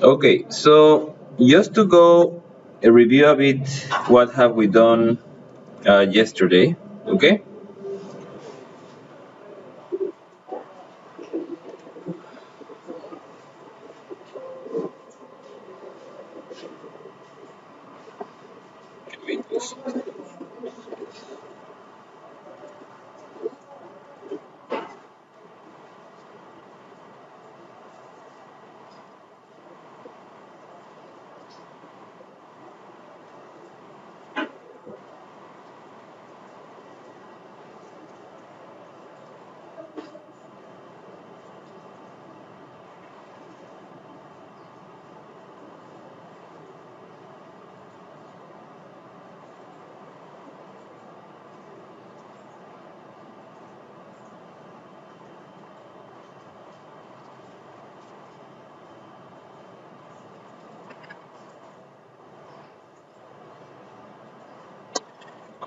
Okay, so just to go review a bit what have we done yesterday, okay?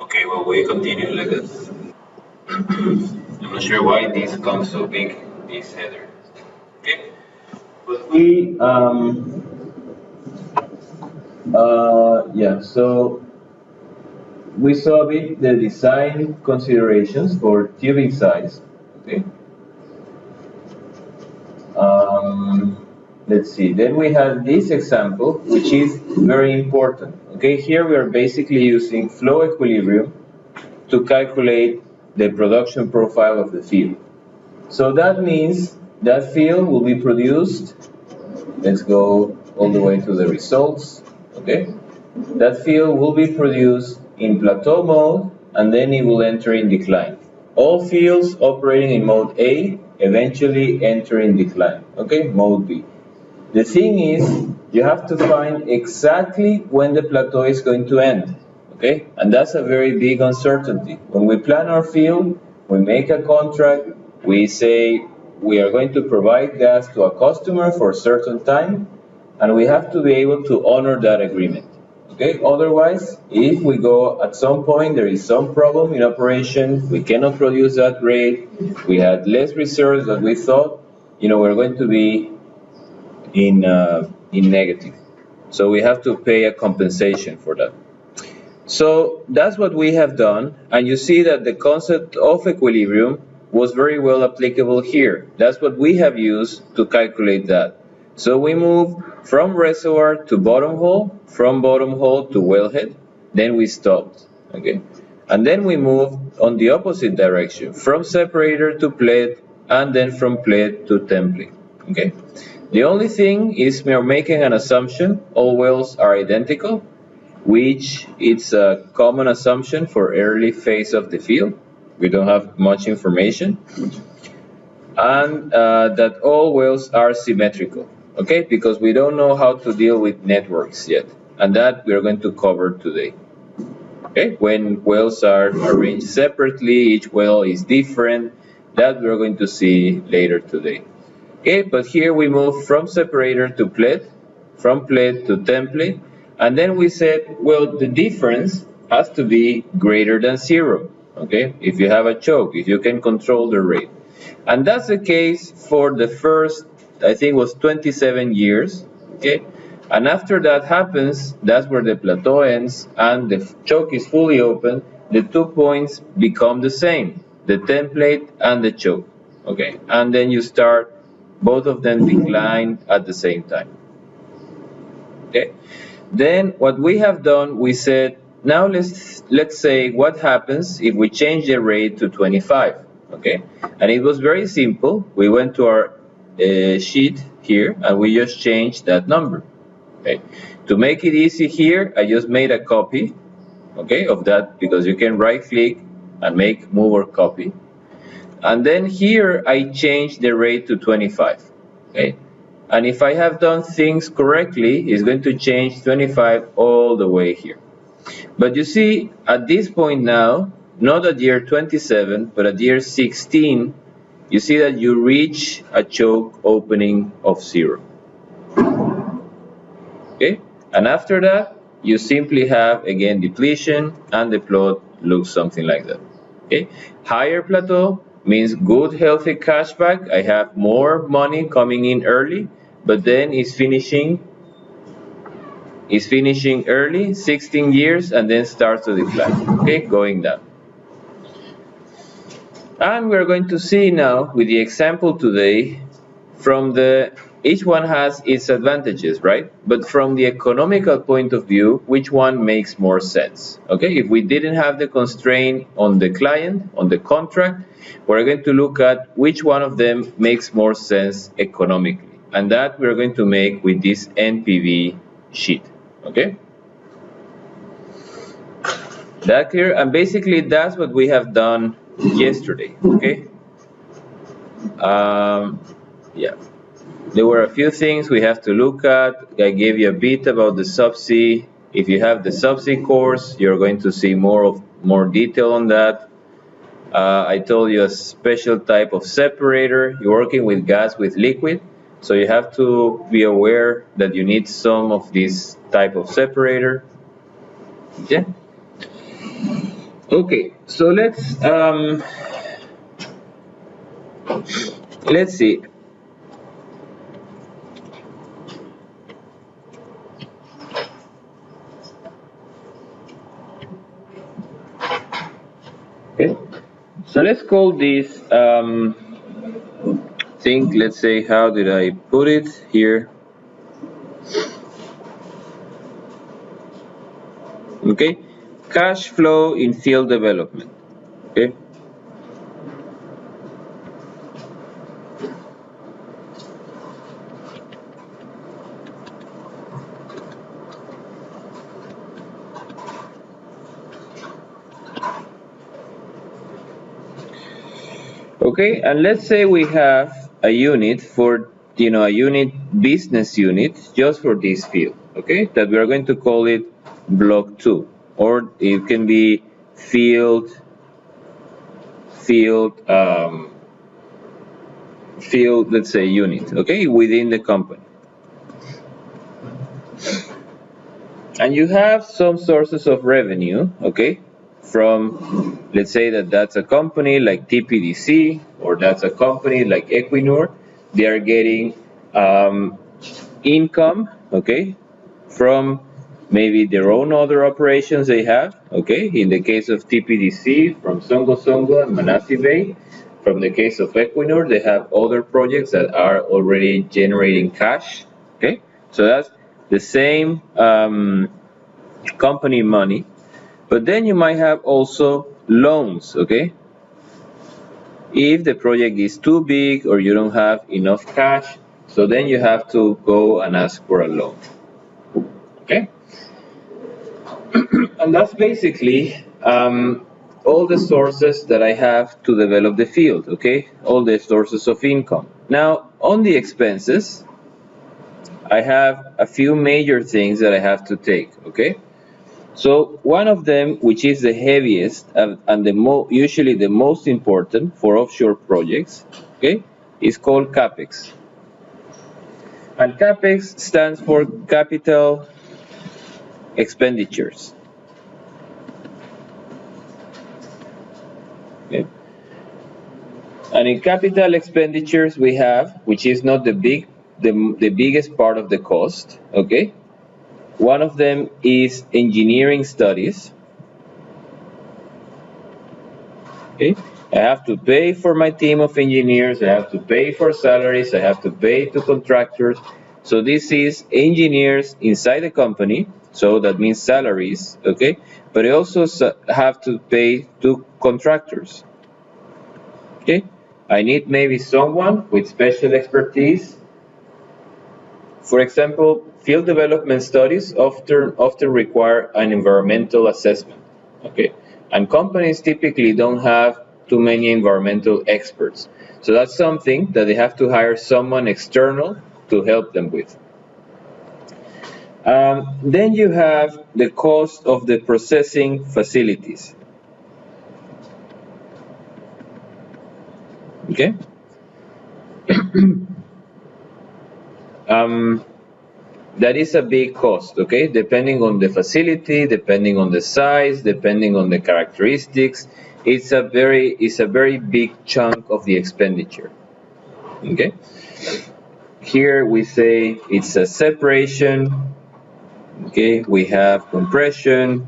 Okay, well, we continue like this. I'm not sure why this comes so big, this header. Okay, but yeah, so we saw a bit the design considerations for tubing size. Okay, let's see. Then we have this example, which is very important. Okay, here we are basically using flow equilibrium to calculate the production profile of the field. So that means that field will be produced. Let's go all the way to the results. Okay, that field will be produced in plateau mode and then it will enter in decline. All fields operating in mode A eventually enter in decline. Okay, mode B. The thing is, you have to find exactly when the plateau is going to end. Okay, and that's a very big uncertainty. When we plan our field, we make a contract, we say we are going to provide gas to a customer for a certain time, and we have to be able to honor that agreement. Okay, otherwise, if we go at some point, there is some problem in operation, we cannot produce that rate, we had less reserves than we thought, we're going to be in negative. So we have to pay a compensation for that. So that's what we have done, and you see that the concept of equilibrium was very well applicable here. That's what we have used to calculate that. So we move from reservoir to bottom hole, from bottom hole to wellhead, then we stopped, okay? And then we moved on the opposite direction, from separator to plate, and then from plate to template, okay? The only thing is we are making an assumption, all wells are identical, which it's a common assumption for early phase of the field. We don't have much information. And that all wells are symmetrical, okay? Because we don't know how to deal with networks yet. And that we're going to cover today. Okay, when wells are arranged separately, each well is different, that we're going to see later today. Okay, but here we move from separator to plate, from plate to template, and then we said, well, the difference has to be greater than zero, okay? If you have a choke, if you can control the rate. And that's the case for the first, I think it was 27 years, okay? And after that happens, that's where the plateau ends and the choke is fully open, the 2 points become the same, the template and the choke, okay? And then you start, both of them decline at the same time, okay? Then what we have done, we said, now let's say what happens if we change the rate to 25, okay? And it was very simple. We went to our sheet here and we just changed that number, okay? To make it easy here, I just made a copy, okay, of that, because you can right click and make move or copy. And then here I change the rate to 25, okay? And if I have done things correctly, it's going to change 25 all the way here. But you see, at this point now, not at year 27, but at year 16, you see that you reach a choke opening of 0. Okay? And after that, you simply have, again, depletion, and the plot looks something like that. Okay? Higher plateau means good, healthy cashback. I have more money coming in early, but then is finishing early, 16 years, and then starts to decline, okay, going down. And we're going to see now with the example today each one has its advantages, right? But from the economical point of view, which one makes more sense? Okay, if we didn't have the constraint on the client, on the contract, we're going to look at which one of them makes more sense economically. And that we're going to make with this NPV sheet, okay? That clear? And basically that's what we have done yesterday, okay? Yeah. There were a few things we have to look at. I gave you a bit about the subsea. If you have the subsea course, you're going to see more detail on that. I told you a special type of separator. You're working with gas with liquid, so you have to be aware that you need some of this type of separator. Yeah. Okay, so let's see. Okay, so let's call this thing, let's say, how did I put it here? Okay, cash flow in field development. Okay. Okay, and let's say we have a unit for, a business unit just for this field, okay, that we are going to call it block 2, or it can be field, let's say, unit, okay, within the company. And you have some sources of revenue, okay, from, let's say that's a company like TPDC, or that's a company like Equinor. They are getting income, okay, from maybe their own other operations they have, okay. In the case of TPDC, from Songo Songo and Manasi Bay. From the case of Equinor, they have other projects that are already generating cash, okay. So that's the same company money. But then you might have also loans, okay? If the project is too big or you don't have enough cash, so then you have to go and ask for a loan, okay? And that's basically all the sources that I have to develop the field, okay? All the sources of income. Now, on the expenses, I have a few major things that I have to take, okay? So one of them, which is the heaviest and usually the most important for offshore projects, okay, is called CAPEX. And CAPEX stands for capital expenditures. Okay. And in capital expenditures we have, which is not the biggest part of the cost, okay? One of them is engineering studies. Okay, I have to pay for my team of engineers, I have to pay for salaries, I have to pay to contractors. So this is engineers inside the company, so that means salaries, okay? But I also have to pay to contractors. Okay, I need maybe someone with special expertise. For example, field development studies often require an environmental assessment, okay? And companies typically don't have too many environmental experts. So that's something that they have to hire someone external to help them with. Then you have the cost of the processing facilities. Okay? That is a big cost, okay? Depending on the facility, depending on the size, depending on the characteristics, it's a very big chunk of the expenditure, okay? Here we say it's a separation. Okay, we have compression,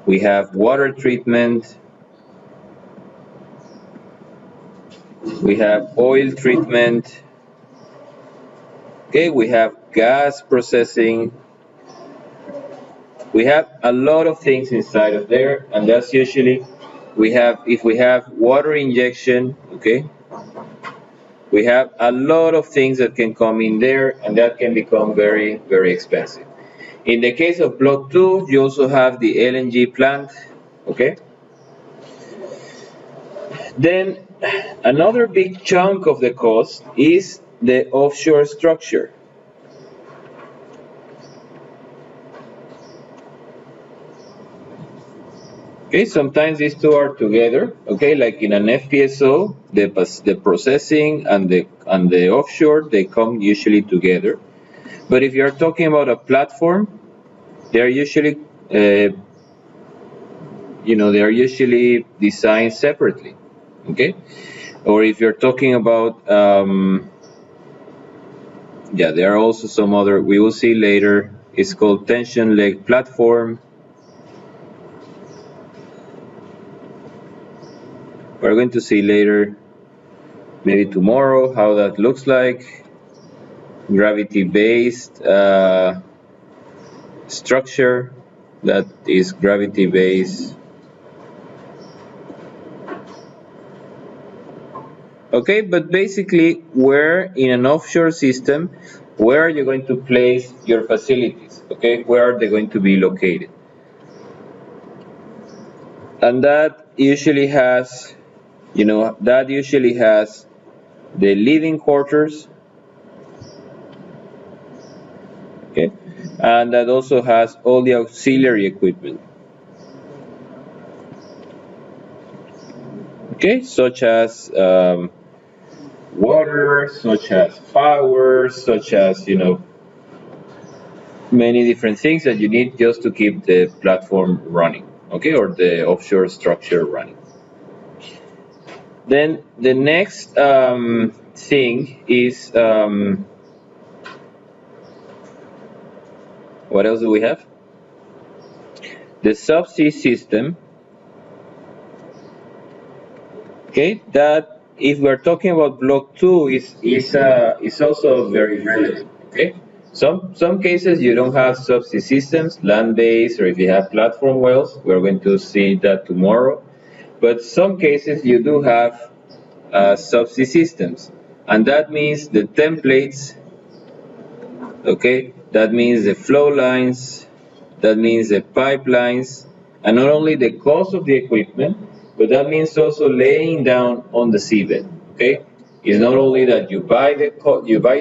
we have water treatment, we have oil treatment, okay, we have gas processing. We have a lot of things inside of there, and that's usually if we have water injection, okay, we have a lot of things that can come in there, and that can become very, very expensive. In the case of Block 2, you also have the LNG plant, okay? Then another big chunk of the cost is the offshore structure. Okay, sometimes these two are together, okay, like in an FPSO, the processing and the offshore, they come usually together. But if you're talking about a platform, they're usually they are usually designed separately, okay? Or if you're talking about, there are also some other, we will see later, it's called tension leg platform. We're going to see later, maybe tomorrow, how that looks like. Gravity-based structure, that is gravity-based. Okay, but basically, where in an offshore system, where are you going to place your facilities? Okay, where are they going to be located? And that usually has, the living quarters, okay, and that also has all the auxiliary equipment, okay, such as water, such as power, such as, many different things that you need just to keep the platform running, okay, or the offshore structure running. Then the next thing is, what else do we have? The subsea system, okay, that if we're talking about Block 2 is also very relevant, okay? Some cases you don't have subsea systems, land-based, or if you have platform wells, we're going to see that tomorrow. But some cases you do have subsea systems, and that means the templates, okay, that means the flow lines, that means the pipelines, and not only the cost of the equipment, but that means also laying down on the seabed, okay? It's not only that you buy the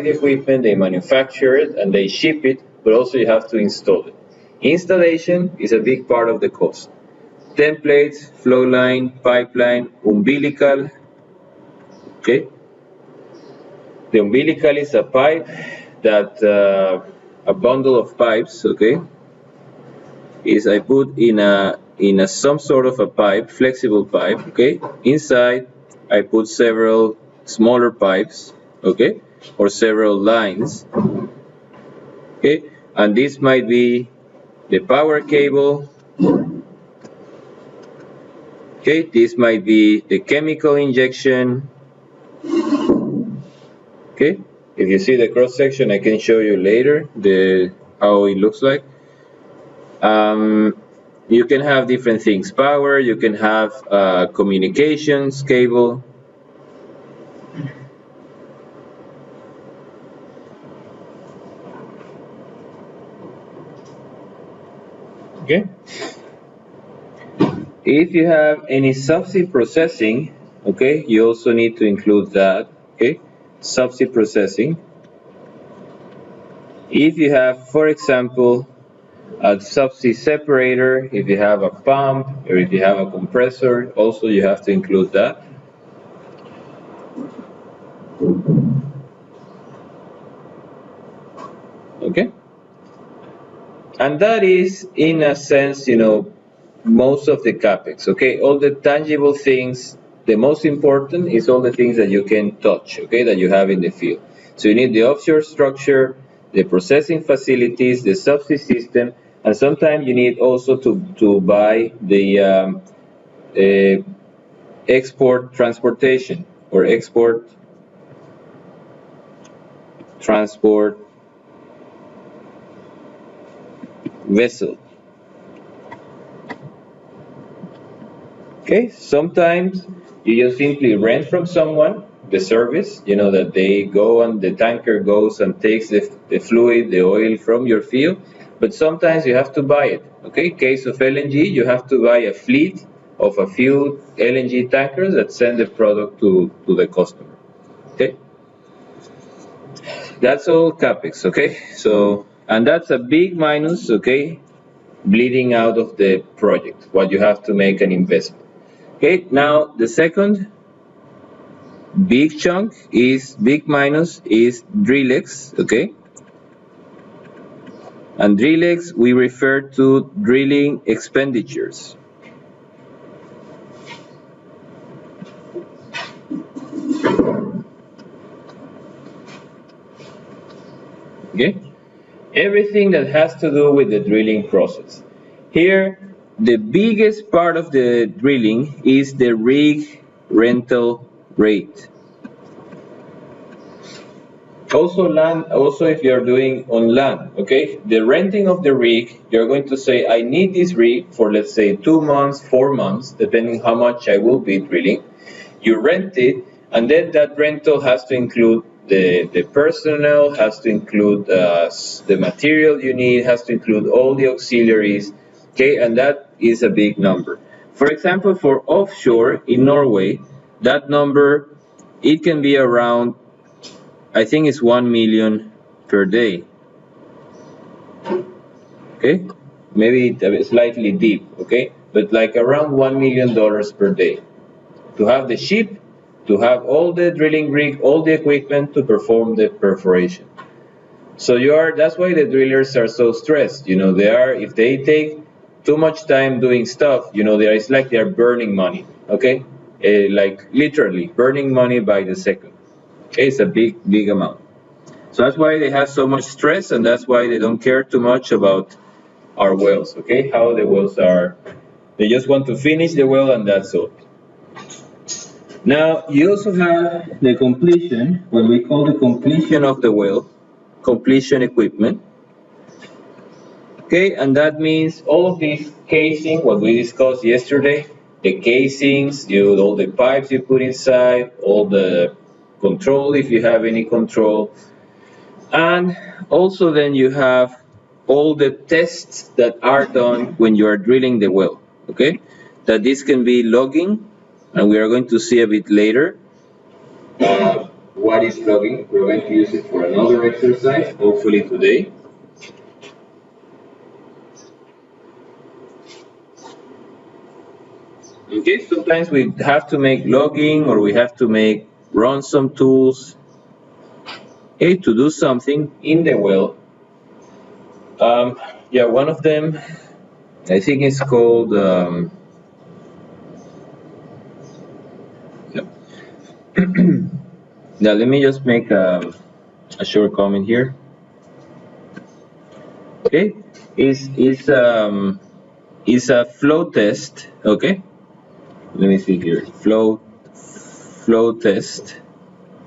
equipment, they manufacture it, and they ship it, but also you have to install it. Installation is a big part of the cost. Templates, flow line, pipeline, umbilical, okay? The umbilical is a pipe that, a bundle of pipes, okay, is I put in some sort of a pipe, flexible pipe, okay. Inside I put several smaller pipes, okay, or several lines, okay, and this might be the power cable, okay, this might be the chemical injection, okay. If you see the cross section, I can show you later how it looks like. You can have different things, power, you can have communications cable. Okay. If you have any subsea processing, okay, you also need to include that, okay, subsea processing. If you have, for example, a subsea separator, if you have a pump, or if you have a compressor, also you have to include that. Okay? And that is, in a sense, most of the capex, okay? All the tangible things, the most important is all the things that you can touch, okay, that you have in the field. So you need the offshore structure, the processing facilities, the subsea system, and sometimes you need also to buy the export transportation or export transport vessel. Okay, sometimes you just simply rent from someone the service, that they go and the tanker goes and takes the fluid, the oil from your field, but sometimes you have to buy it. Okay, case of LNG, you have to buy a fleet of a few LNG tankers that send the product to the customer. Okay, that's all capex. Okay, so, and that's a big minus, okay, bleeding out of the project, what you have to make an investment. Okay, now the second big chunk is big minus is drillex, okay? And drillex we refer to drilling expenditures. Okay? Everything that has to do with the drilling process. Here, the biggest part of the drilling is the rig rental rate. Also if you're doing on land, okay, the renting of the rig, you're going to say, I need this rig for, let's say, 2 months, 4 months, depending how much I will be drilling. You rent it, and then that rental has to include the personnel, has to include the material you need, has to include all the auxiliaries, okay, and that is a big number. For example, for offshore in Norway, that number, it can be around, I think it's 1 million per day. Okay, maybe slightly deep, okay, but like around $1 million per day to have the ship, to have all the drilling rig, all the equipment to perform the perforation. So that's why the drillers are so stressed. If they take too much time doing stuff, it's like they're burning money, okay, like literally burning money by the second. Okay, it's a big amount. So that's why they have so much stress, and that's why they don't care too much about our wells, okay? How the wells are. They just want to finish the well and that's all. Now, you also have the completion, what we call the completion of the well, completion equipment. Okay, and that means all of this casing, what we discussed yesterday, the casings, all the pipes you put inside, all the control if you have any control, and also then you have all the tests that are done when you are drilling the well, okay? That this can be logging, and we are going to see a bit later what is logging. We're going to use it for another exercise, hopefully today. Okay, sometimes we have to make logging or we have to run some tools, okay, to do something in the well. Yeah, one of them, I think it's called, now let me just make a short comment here. Okay, is a flow test. Okay, let me see here. Flow test.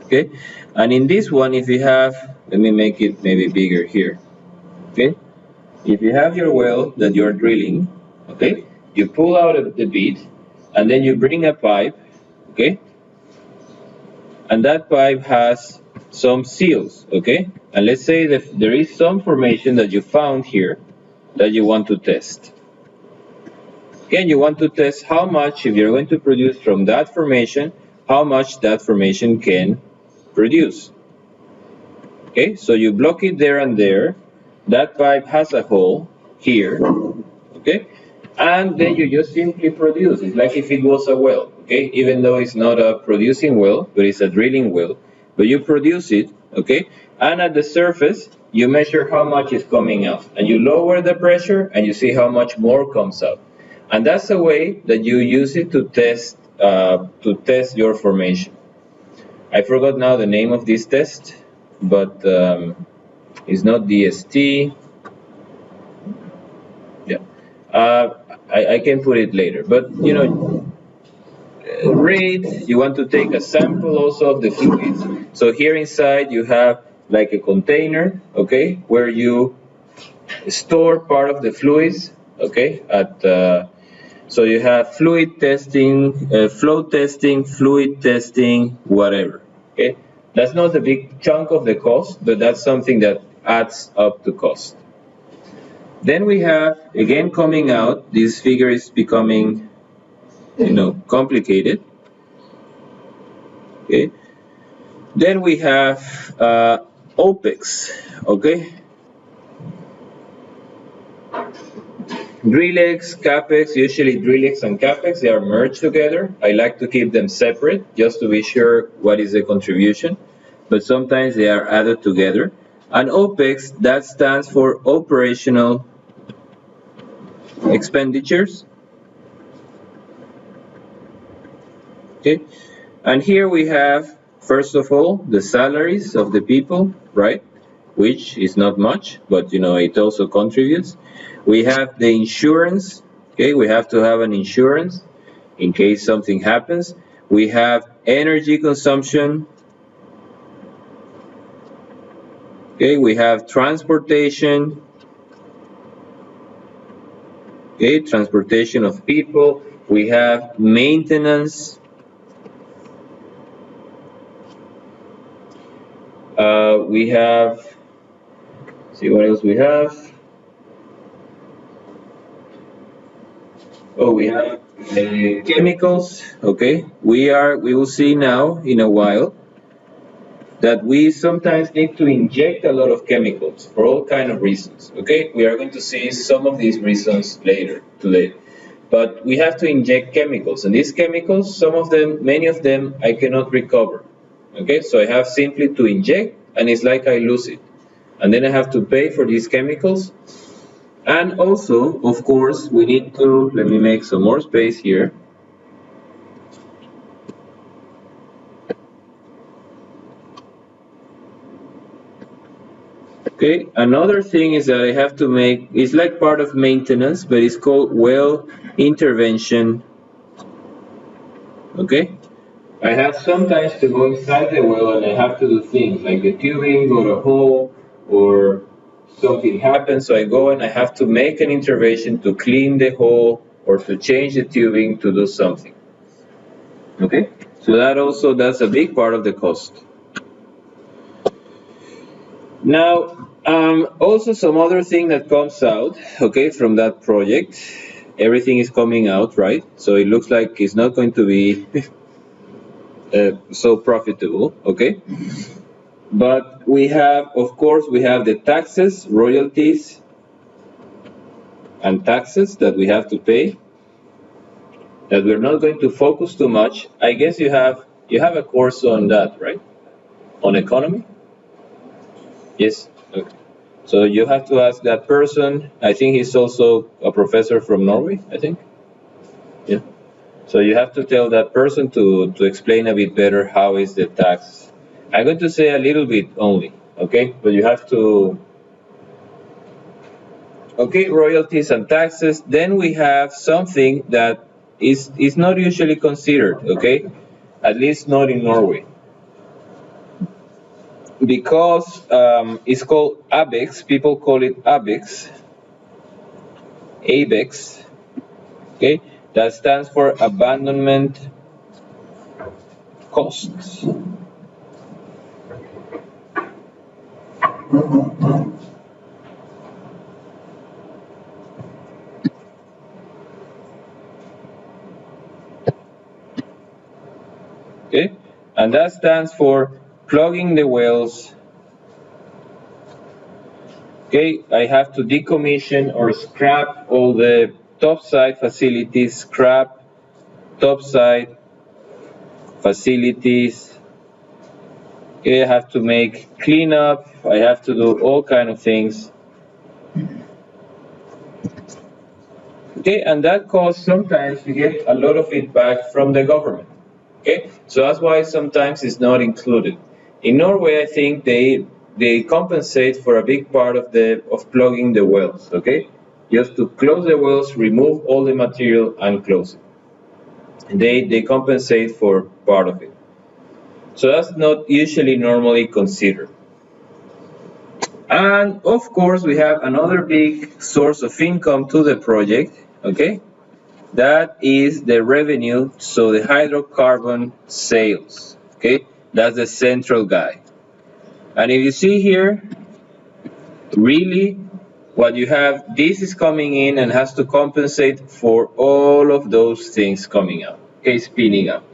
Okay, and in this one, if you have, let me make it maybe bigger here. Okay, if you have your well that you're drilling, okay, you pull out the bit, and then you bring a pipe. Okay, and that pipe has some seals, okay? And let's say that there is some formation that you found here that you want to test. Again, you want to test how much, if you're going to produce from that formation, how much that formation can produce. Okay, so you block it there and there. That pipe has a hole here, okay? And then you just simply produce. It's like if it was a well, okay? Even though it's not a producing well, but it's a drilling well, but you produce it, okay? And at the surface, you measure how much is coming out, and you lower the pressure, and you see how much more comes out. And that's a way that you use it to test your formation. I forgot now the name of this test. but it's not DST. Yeah, I can put it later, but you know, rate, you want to take a sample also of the fluids. So here inside you have like a container, okay, where you store part of the fluids, okay, so you have fluid testing, flow testing, fluid testing, whatever, okay. That's not a big chunk of the cost, but that's something that adds up to cost. Then we have, again coming out, this figure is becoming, you know, complicated, okay. Then we have OPEX, okay. DrillX, CapEx, usually DrillX and CapEx, they are merged together. I like to keep them separate just to be sure what is the contribution, but sometimes they are added together. And OPEX, that stands for operational expenditures. Okay, and here we have, first of all, the salaries of the people, right? Which is not much, but you know, it also contributes. We have the insurance, okay, we have to have an insurance in case something happens. We have energy consumption, okay, we have transportation, okay, transportation of people. We have maintenance. We have, see what else we have. Oh, we have chemicals. Okay, we will see now in a while that we sometimes need to inject a lot of chemicals for all kind of reasons. Okay, we are going to see some of these reasons later today. But we have to inject chemicals, and these chemicals, some of them, many of them, I cannot recover. Okay, so I have simply to inject, and it's like I lose it. And then I have to pay for these chemicals. And also, of course, we need to, let me make some more space here. Okay, another thing is that I have to make, it's like part of maintenance, but it's called well intervention. Okay, I have sometimes to go inside the well and I have to do things like the tubing got a hole or something happens, so I go and I have to make an intervention to clean the hole or to change the tubing to do something. Okay, so that also, that's a big part of the cost. Now, also some other thing that comes out, okay, from that project, everything is coming out, right? So it looks like it's not going to be so profitable, okay? But we have, of course, we have the taxes, royalties, and taxes that we have to pay, that we're not going to focus too much. I guess you have a course on that, right? On economy? Yes. Okay. So you have to ask that person. I think he's also a professor from Norway, I think. Yeah. So you have to tell that person to explain a bit better how is the tax. I'm going to say a little bit only, okay? But you have to, okay, royalties and taxes. Then we have something that is not usually considered, okay? At least not in Norway. Because it's called ABEX, people call it ABEX, okay? That stands for abandonment costs. Okay, and that stands for plugging the wells. Okay, I have to decommission or scrap all the topside facilities, scrap topside facilities. Okay, I have to make cleanup, I have to do all kind of things. Okay, and that costs sometimes you get a lot of it back from the government. Okay, so that's why sometimes it's not included. In Norway, I think they compensate for a big part of plugging the wells, okay? Just to close the wells, remove all the material and close it. And they compensate for part of it. So that's not usually normally considered. And of course, we have another big source of income to the project, okay? That is the revenue, so the hydrocarbon sales, okay? That's the central guy. And if you see here, really, what you have, this is coming in and has to compensate for all of those things coming out, okay, spinning up.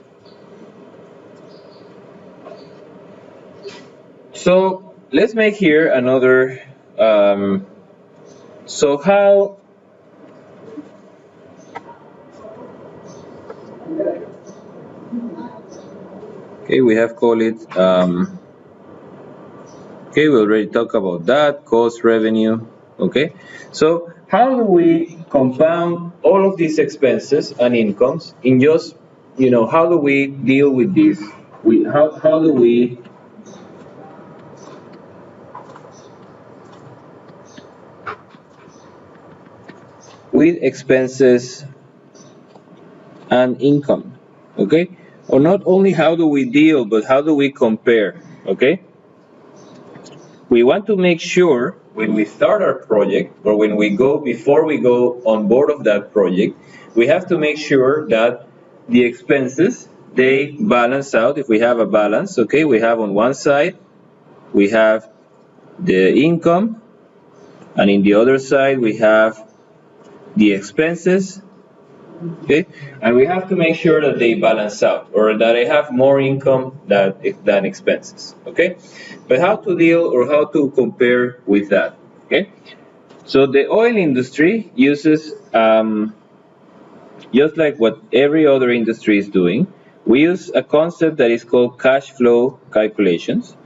So let's make here another, so how, okay, we have called it, okay, we already talked about that, cost, revenue, okay? So how do we compound all of these expenses and incomes in just, how do we deal with this? How do we with expenses and income, okay? Or not only how do we deal, but how do we compare, okay? We want to make sure when we start our project or when we go, before we go on board of that project, we have to make sure that the expenses, they balance out. If we have a balance, okay, we have on one side, we have the income, and in the other side, we have the expenses, okay, and we have to make sure that they balance out or that I have more income than expenses, okay? But how to deal or how to compare with that, okay? So the oil industry uses, just like what every other industry is doing, we use a concept that is called cash flow calculations,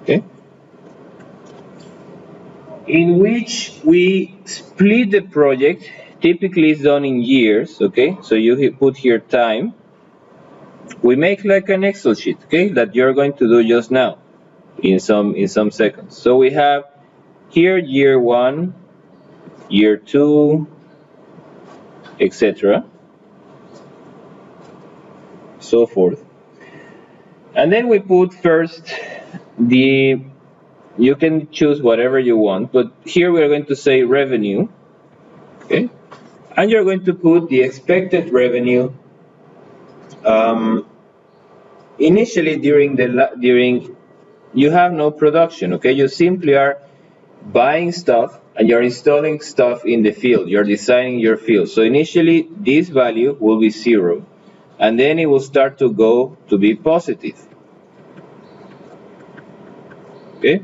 okay? In which we split the project. Typically it's done in years, okay? So you put here time. We make like an Excel sheet, okay, that you're going to do just now in some seconds. So we have here year 1, year 2, etc., so forth. And then we put first you can choose whatever you want, but here we're going to say revenue, okay? And you're going to put the expected revenue initially during you have no production, okay? You simply are buying stuff and you're installing stuff in the field. You're designing your field. So initially this value will be 0 and then it will start to go to be positive, okay?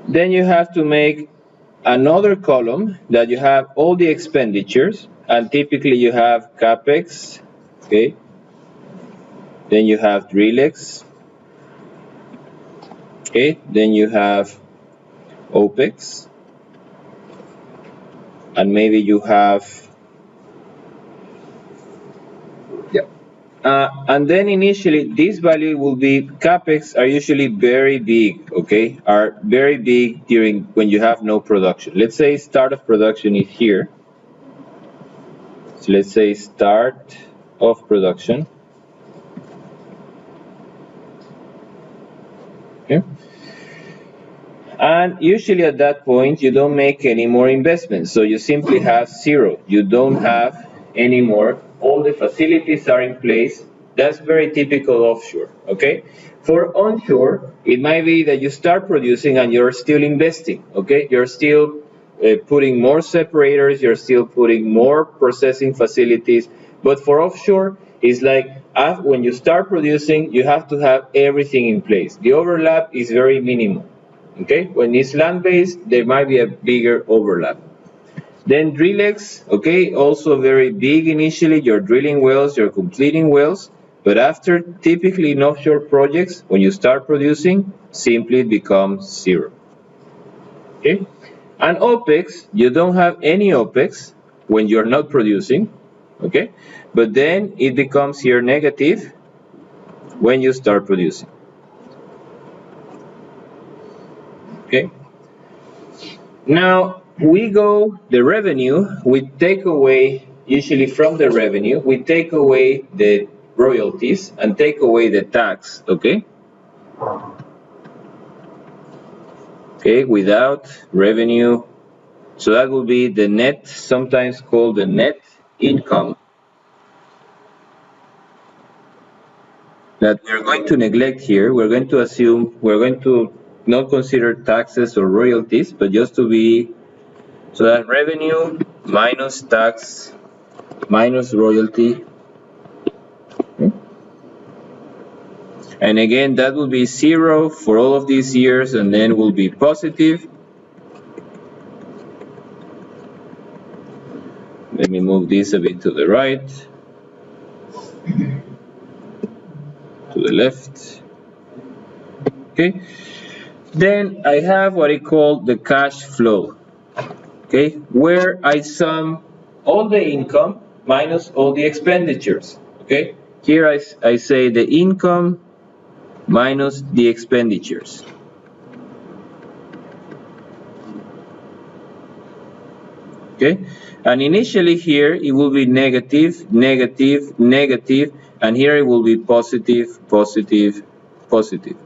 Then you have to make another column that you have all the expenditures, and typically you have capex, okay? Then you have drillex, okay? Then you have opex, and maybe you have, yeah. And then initially this value will be, capex are usually very big, okay? Are very big during when you have no production. Let's say start of production is here. So let's say start of production. Okay. And usually at that point you don't make any more investments, so you simply have 0. You don't have any more. All the facilities are in place. That's very typical offshore, okay? For onshore, it might be that you start producing and you're still investing, okay? You're still putting more separators, you're still putting more processing facilities, but for offshore, it's like when you start producing, you have to have everything in place. The overlap is very minimal, okay? When it's land-based, there might be a bigger overlap. Then drillex, okay, also very big initially. You're drilling wells, you're completing wells, but after, typically in offshore projects, when you start producing, simply it becomes 0, okay? And OPEX, you don't have any OPEX when you're not producing, okay? But then it becomes here negative when you start producing, okay? Now we go the revenue, we take away, usually from the revenue, we take away the royalties and take away the tax, okay? Okay, without revenue, so that will be the net, sometimes called the net income, that we're going to neglect here. We're going to assume, we're going to not consider taxes or royalties, but just to be, so that revenue minus tax minus royalty. Okay. And again, that will be 0 for all of these years, and then will be positive. Let me move this a bit to the right, to the left. Okay. Then I have what I call the cash flow, okay, where I sum all the income minus all the expenditures, okay. Here I say the income minus the expenditures. Okay, and initially here it will be negative, negative, negative, and here it will be positive, positive, positive.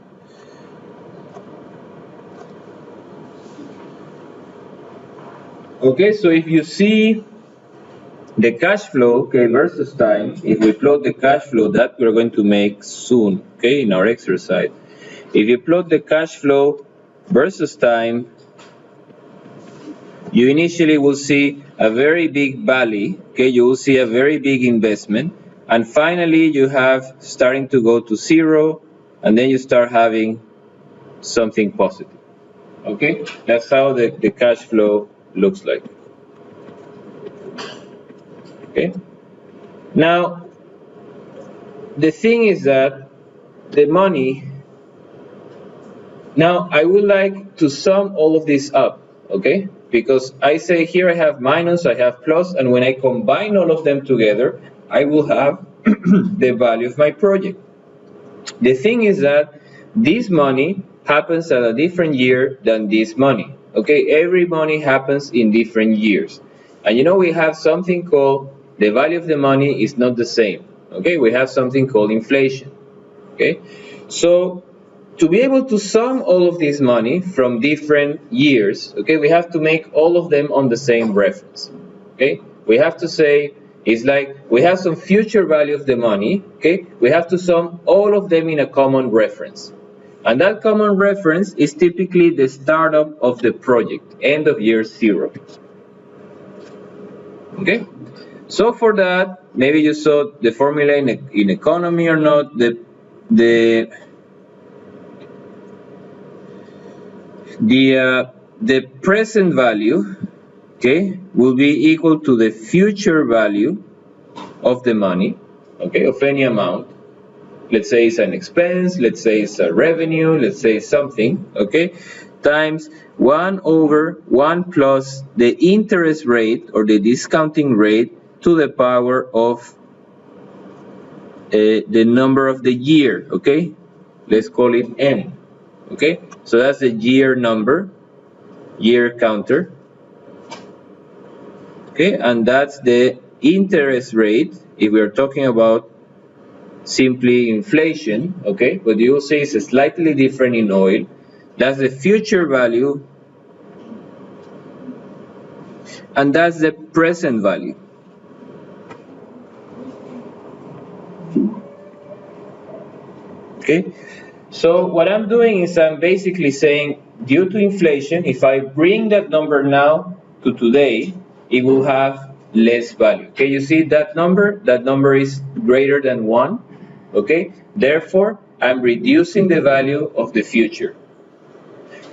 Okay, so if you see the cash flow, okay, versus time, if we plot the cash flow that we're going to make soon, okay, in our exercise, if you plot the cash flow versus time, you initially will see a very big valley, okay, you will see a very big investment, and finally you have starting to go to 0, and then you start having something positive, okay? That's how the cash flow looks like, okay? Now, the thing is that the money, now I would like to sum all of this up, okay? Because I say here I have minus, I have plus, and when I combine all of them together, I will have the value of my project. The thing is that this money happens at a different year than this money, okay? Every money happens in different years. And you know, we have something called the value of the money is not the same, okay? We have something called inflation, okay? So to be able to sum all of this money from different years, okay, we have to make all of them on the same reference, okay? We have to say, it's like we have some future value of the money, okay? We have to sum all of them in a common reference. And that common reference is typically the startup of the project, end of year 0. Okay? So for that, maybe you saw the formula in economy or not, the present value, okay, will be equal to the future value of the money, okay, of any amount. Let's say it's an expense, let's say it's a revenue, let's say something, okay, times 1 over 1 plus the interest rate or the discounting rate to the power of the number of the year, okay, let's call it n, okay, so that's the year number, year counter, okay, and that's the interest rate if we're talking about simply inflation, okay, but you will see it's slightly different in oil. That's the future value, and that's the present value. Okay, so what I'm doing is I'm basically saying due to inflation, if I bring that number now to today, it will have less value. Okay, you see that number? That number is greater than 1. Okay, therefore I'm reducing the value of the future.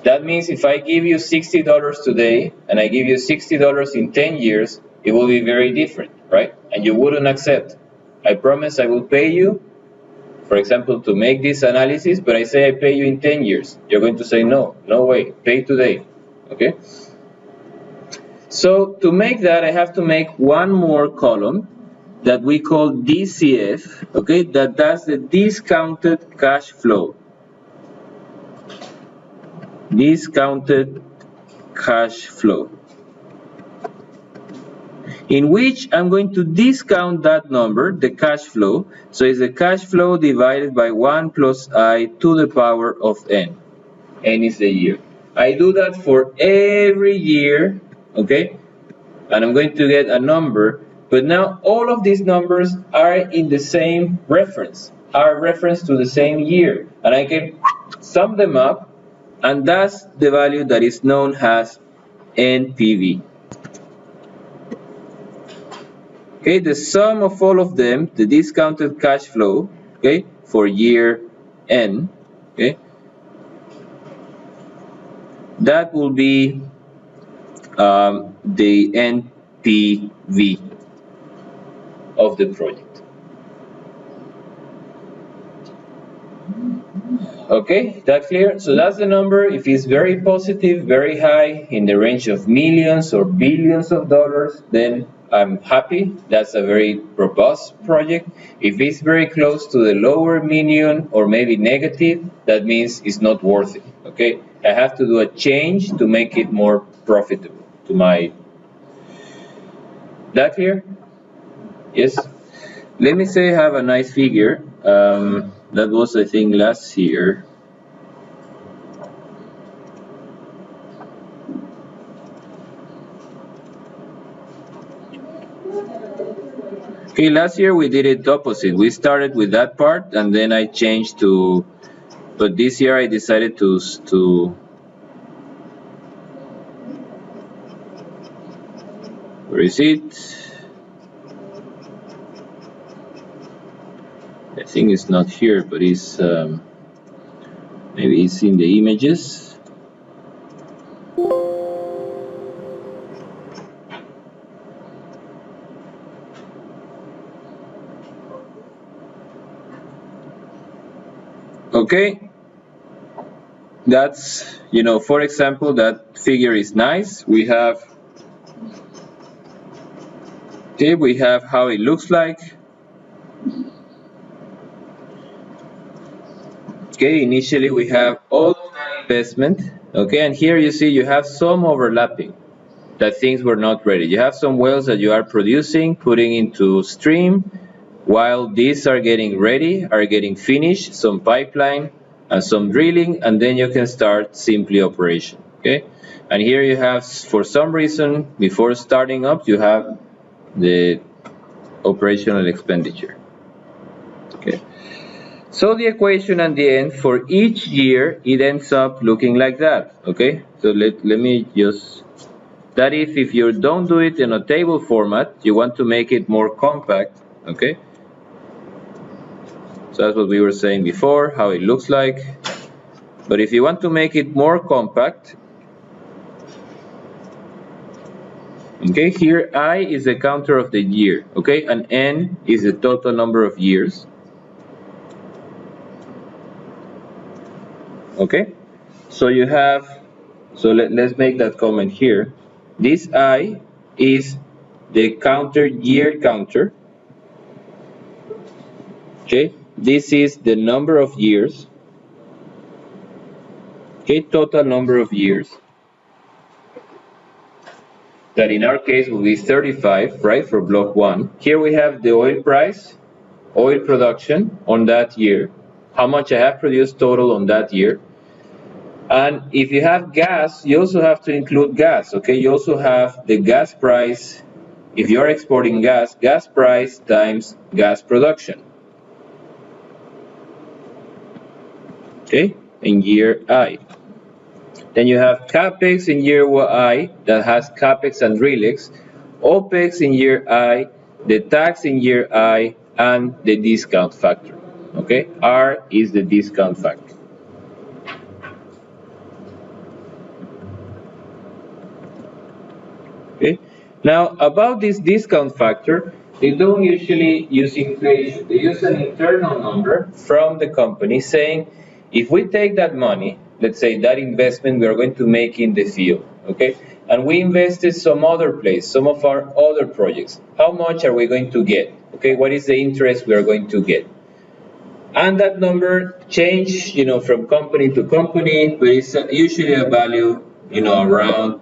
That means if I give you $60 today and I give you $60 in 10 years, it will be very different, right? And you wouldn't accept. I promise I will pay you, for example, to make this analysis, but I say I pay you in 10 years. You're going to say, no, no way, pay today, okay? So to make that, I have to make one more column, that we call DCF, okay, that's the discounted cash flow. Discounted cash flow, in which I'm going to discount that number, the cash flow. So it's the cash flow divided by 1 plus I to the power of n. N is the year. I do that for every year, okay? And I'm going to get a number, but now all of these numbers are in the same reference, are referenced to the same year. And I can sum them up, and that's the value that is known as NPV. Okay, the sum of all of them, the discounted cash flow, okay, for year N, okay, that will be the NPV of the project. Okay, that clear? So that's the number. If it's very positive, very high, in the range of millions or billions of dollars, then I'm happy. That's a very robust project. If it's very close to the lower median or maybe negative, that means it's not worth it. Okay, I have to do a change to make it more profitable to my. That clear? Yes. Let me say I have a nice figure. That was, I think, last year. Okay, last year we did it opposite. We started with that part and then I changed to, but this year I decided to where is it? I think it's not here, but it's maybe it's in the images. Okay, that's, you know, for example, that figure is nice. We have, okay, we have how it looks like. Okay, initially we have all of that investment, okay, and here you see you have some overlapping, that things were not ready. You have some wells that you are producing, putting into stream, while these are getting ready, are getting finished, some pipeline and some drilling, and then you can start simply operation, okay? And here you have, for some reason, before starting up, you have the operational expenditure, okay? So the equation at the end for each year, it ends up looking like that, okay? So let me just, that if you don't do it in a table format, you want to make it more compact, okay? So that's what we were saying before, how it looks like. But if you want to make it more compact, okay, here I is the counter of the year, okay, and N is the total number of years. Okay, so you have, so let's make that comment here. This I is the counter, year counter. Okay, this is the number of years. Okay, total number of years. That in our case will be 35, right, for block 1. Here we have the oil price, oil production on that year, how much I have produced total on that year. And if you have gas, you also have to include gas, okay? You also have the gas price. If you are exporting gas, gas price times gas production, okay, in year I. Then you have capex in year I, that has capex and relics, opex in year I, the tax in year I, and the discount factor, okay? R is the discount factor. Okay. Now, about this discount factor, they don't usually use inflation. They use an internal number from the company saying, if we take that money, let's say that investment we are going to make in the field, okay? And we invested some other place, some of our other projects. How much are we going to get? Okay, what is the interest we are going to get? And that number change, from company to company, but it's usually a value, around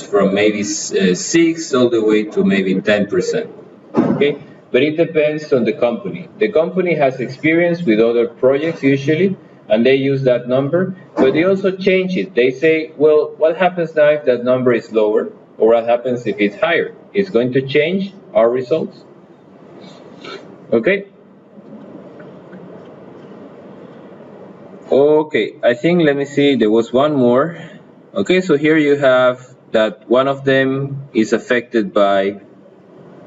from maybe 6 all the way to maybe 10%. Okay, but it depends on the company. The company has experience with other projects usually, and they use that number, but they also change it. They say, well, what happens now if that number is lower, or what happens if it's higher? It's going to change our results. Okay. Okay, I think, let me see, there was one more. Okay, so here you have that one of them is affected by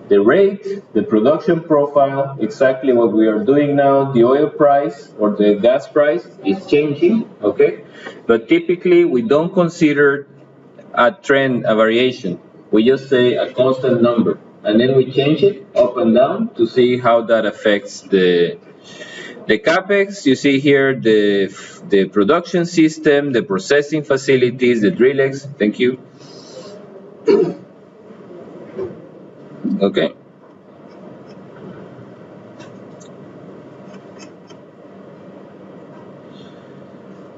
the rate, the production profile, exactly what we are doing now. The oil price or the gas price is changing, okay? But typically we don't consider a trend, a variation. We just say a constant number, and then we change it up and down to see how that affects the capex. You see here the production system, the processing facilities, the drillex. Thank you. Okay.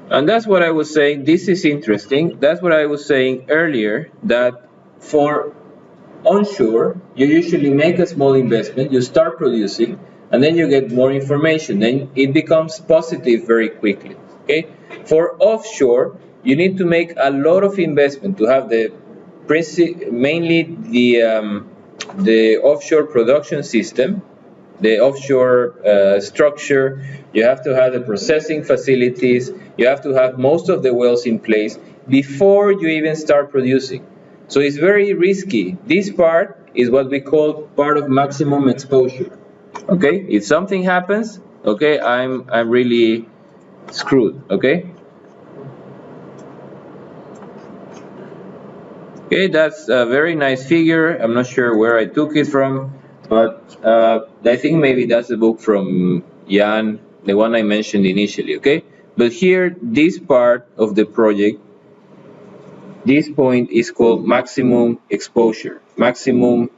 And that's what I was saying. This is interesting. That's what I was saying earlier, that for onshore, you usually make a small investment, you start producing, and then you get more information. Then it becomes positive very quickly. Okay? For offshore, you need to make a lot of investment to have mainly the offshore production system, the offshore structure. You have to have the processing facilities. You have to have most of the wells in place before you even start producing. So it's very risky. This part is what we call part of maximum exposure. Okay, if something happens, okay, I'm really screwed. Okay. Okay, that's a very nice figure. I'm not sure where I took it from, but I think maybe that's the book from Jan, the one I mentioned initially, okay? But here, this part of the project, this point is called maximum exposure, maximum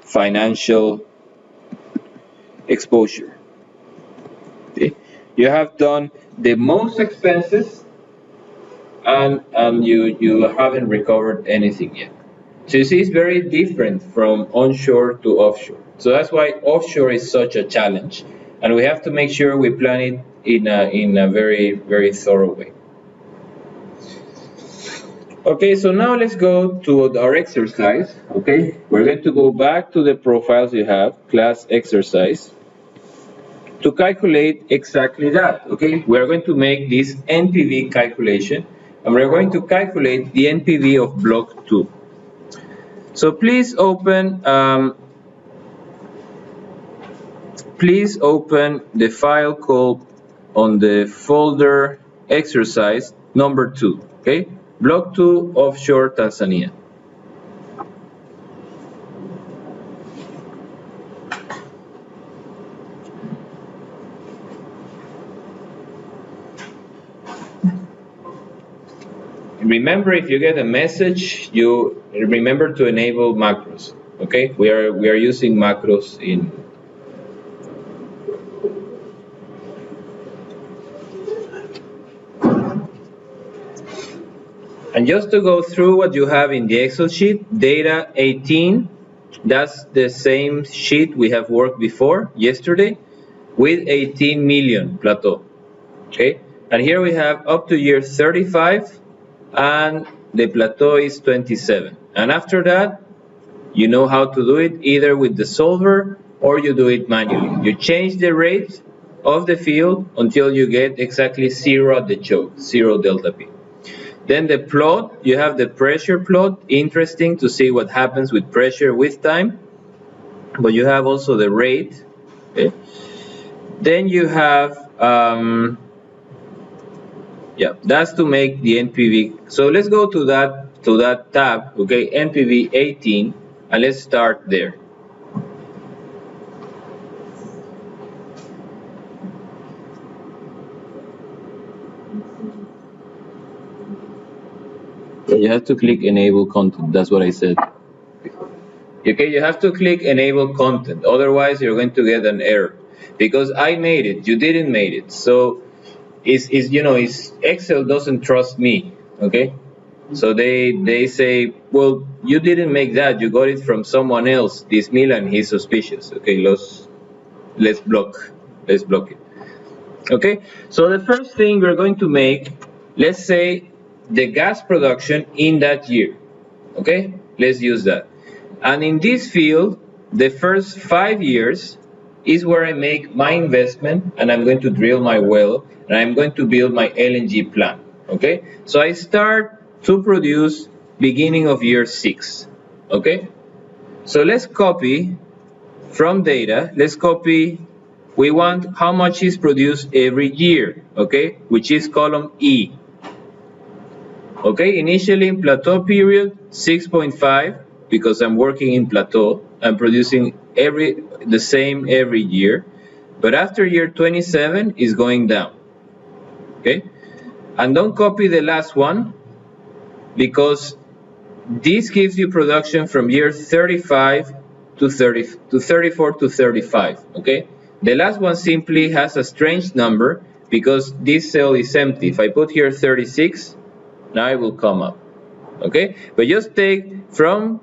financial exposure. Okay? You have done the most expenses, and you haven't recovered anything yet. So you see, it's very different from onshore to offshore. So that's why offshore is such a challenge, and we have to make sure we plan it in a very, very thorough way. Okay, so now let's go to our exercise. Okay, we're going to go back to the profiles you have, class exercise, to calculate exactly that. Okay, we're going to make this NPV calculation, and we're going to calculate the NPV of block 2. So please open the file called on the folder exercise number 2, okay? Block 2 offshore Tanzania. Remember, if you get a message, you remember to enable macros, okay? We are using macros in. And just to go through what you have in the Excel sheet, data 18, that's the same sheet we have worked before yesterday with 18 million plateau, okay? And here we have up to year 35, and the plateau is 27. And after that, you know how to do it, either with the solver or you do it manually. You change the rate of the field until you get exactly 0 at the choke, 0 delta P. Then the plot, you have the pressure plot, interesting to see what happens with pressure with time, but you have also the rate. Okay? Then you have, that's to make the NPV. So let's go to that tab, okay, NPV 18, and let's start there. You have to click enable content. That's what I said. Okay, you have to click enable content. Otherwise, you're going to get an error. Because I made it, you didn't made it. So it's Excel doesn't trust me. Okay, so they say, well, you didn't make that. You got it from someone else. This Milan, he's suspicious. Okay, let's block it. Okay, so the first thing we're going to make, let's say, the gas production in that year. Okay, let's use that. And in this field, the first 5 years is where I make my investment, and I'm going to drill my well, and I'm going to build my LNG plant. Okay, so I start to produce beginning of year 6. Okay, so let's copy from data. Let's copy. We want how much is produced every year. Okay, which is column E. Okay, initially in plateau period 6.5, because I'm working in plateau. I'm producing the same every year, but after year 27 is going down. Okay, and don't copy the last one, because this gives you production from year 35 to 34 to 35. Okay, the last one simply has a strange number because this cell is empty. If I put here 36, now it will come up. Okay, but just take from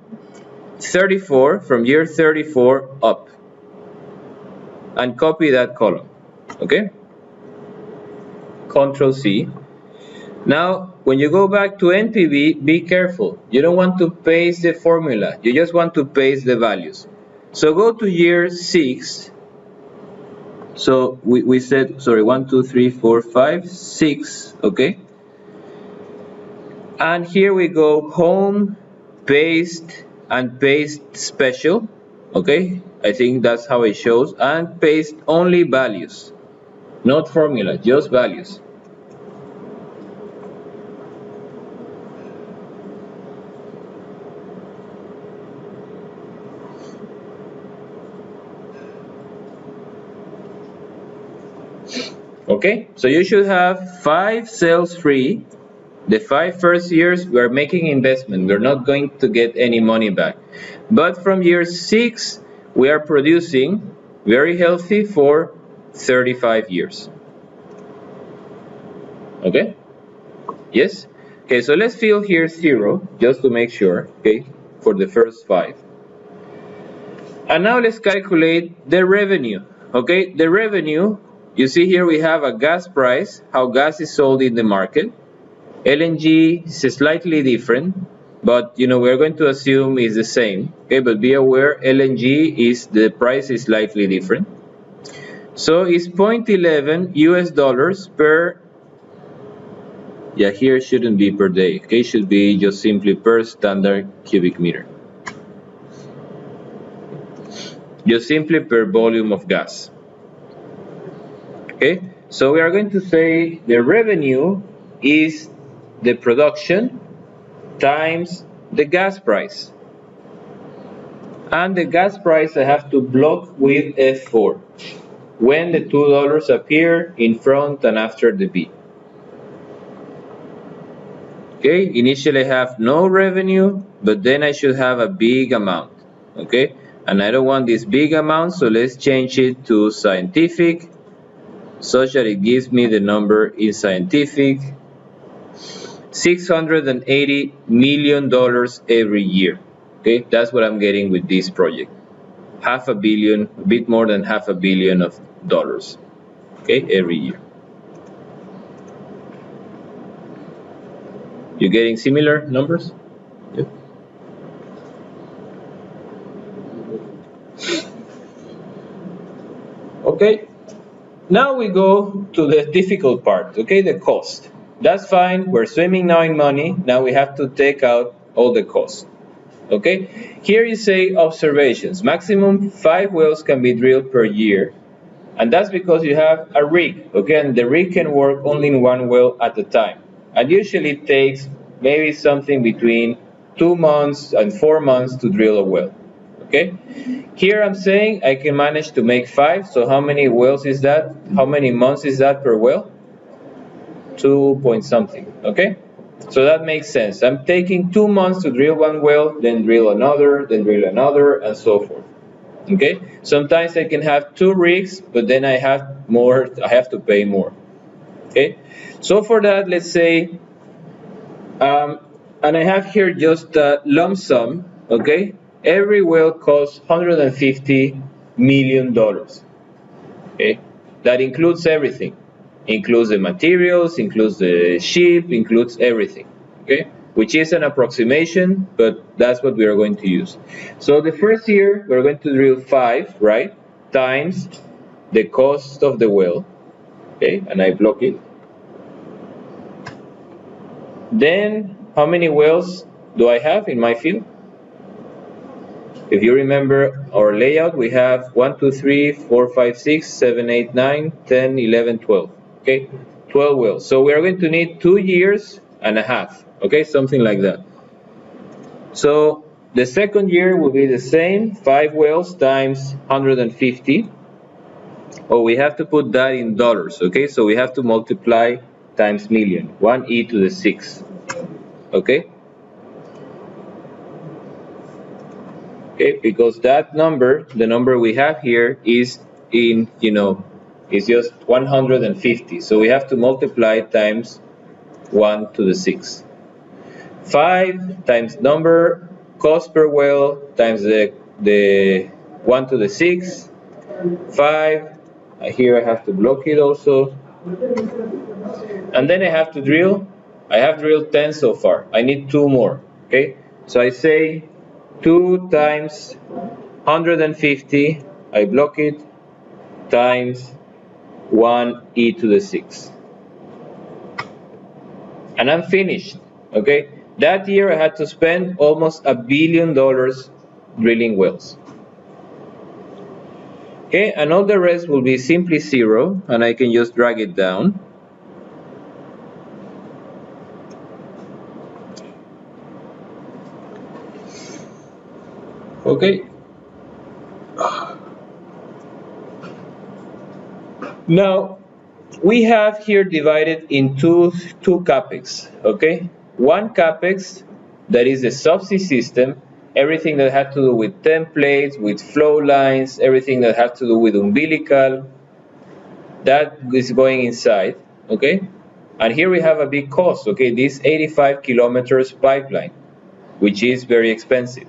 34, from year 34 up, and copy that column. Okay, Control C. Now when you go back to NPV, be careful. You don't want to paste the formula, you just want to paste the values. So go to year 6. So we said, sorry, 1 2 3 4 5 6. Okay, and here we go, home, paste, and paste special. Okay, I think that's how it shows, and paste only values, not formula, just values. Okay, so you should have 5 cells free. The 5 first years we are making investment, we're not going to get any money back. But from year 6 we are producing very healthy for 35 years. Okay, yes. Okay, so let's fill here 0 just to make sure. Okay, for the first 5. And now let's calculate the revenue. Okay, the revenue, you see here we have a gas price, how gas is sold in the market. LNG is slightly different, but we're going to assume it's the same. Okay, but be aware LNG the price is slightly different. So it's 0.11 US dollars per, here it shouldn't be per day. Okay, it should be just simply per standard cubic meter. Just simply per volume of gas. Okay, so we are going to say the revenue is the production times the gas price. And the gas price I have to block with F4 when the $2 appear in front and after the B. Okay, initially I have no revenue, but then I should have a big amount. Okay, and I don't want this big amount, so let's change it to scientific, such that it gives me the number in scientific, $680 million every year. Okay, that's what I'm getting with this project. $500 million, a bit more than $500 million of dollars. Okay, every year. You getting similar numbers? Yep. Okay, now we go to the difficult part. Okay, the cost. That's fine, we're swimming now in money. Now we have to take out all the costs. Okay, here you say observations. Maximum 5 wells can be drilled per year, and that's because you have a rig. Okay, and the rig can work only in 1 well at a time, and usually it takes maybe something between 2 months and 4 months to drill a well. Okay, here I'm saying I can manage to make 5. So how many wells is that? How many months is that per well? 2 point something. Okay, So that makes sense. I'm taking 2 months to drill one well, then drill another, and so forth. Okay? Sometimes I can have 2 rigs, but then I have to pay more. Okay? So for that, let's say, and I have here just a lump sum, okay? Every well costs $150 million. Okay? That includes everything. Includes the materials, includes the ship, includes everything. Okay? Which is an approximation, but that's what we are going to use. So the first year, we're going to drill 5, right? Times the cost of the well. Okay? And I block it. Then, how many wells do I have in my field? If you remember our layout, we have 1, 2, 3, 4, 5, 6, 7, 8, 9, 10, 11, 12. Okay, 12 wells. So we are going to need 2 years and a half. Okay, something like that. So the second year will be the same, 5 wells times 150. Oh, we have to put that in dollars. Okay, so we have to multiply times million, 1e to the 6. Okay. Okay, because that number, the number we have here is is just 150. So we have to multiply times 1 to the 6. 5 times number, cost per well, times the 1 to the 6. 5, here I have to block it also. And then I have to drill. I have drilled 10 so far. I need 2 more. Okay, so I say 2 times 150, I block it, times 1e to the 6. And I'm finished, okay? That year I had to spend almost $1 billion drilling wells. Okay, and all the rest will be simply 0, and I can just drag it down. Okay. Now, we have here divided in two capex, okay? One capex, that is the subsea system, everything that had to do with templates, with flow lines, everything that had to do with umbilical, that is going inside, okay? And here we have a big cost, okay? This 85 kilometers pipeline, which is very expensive.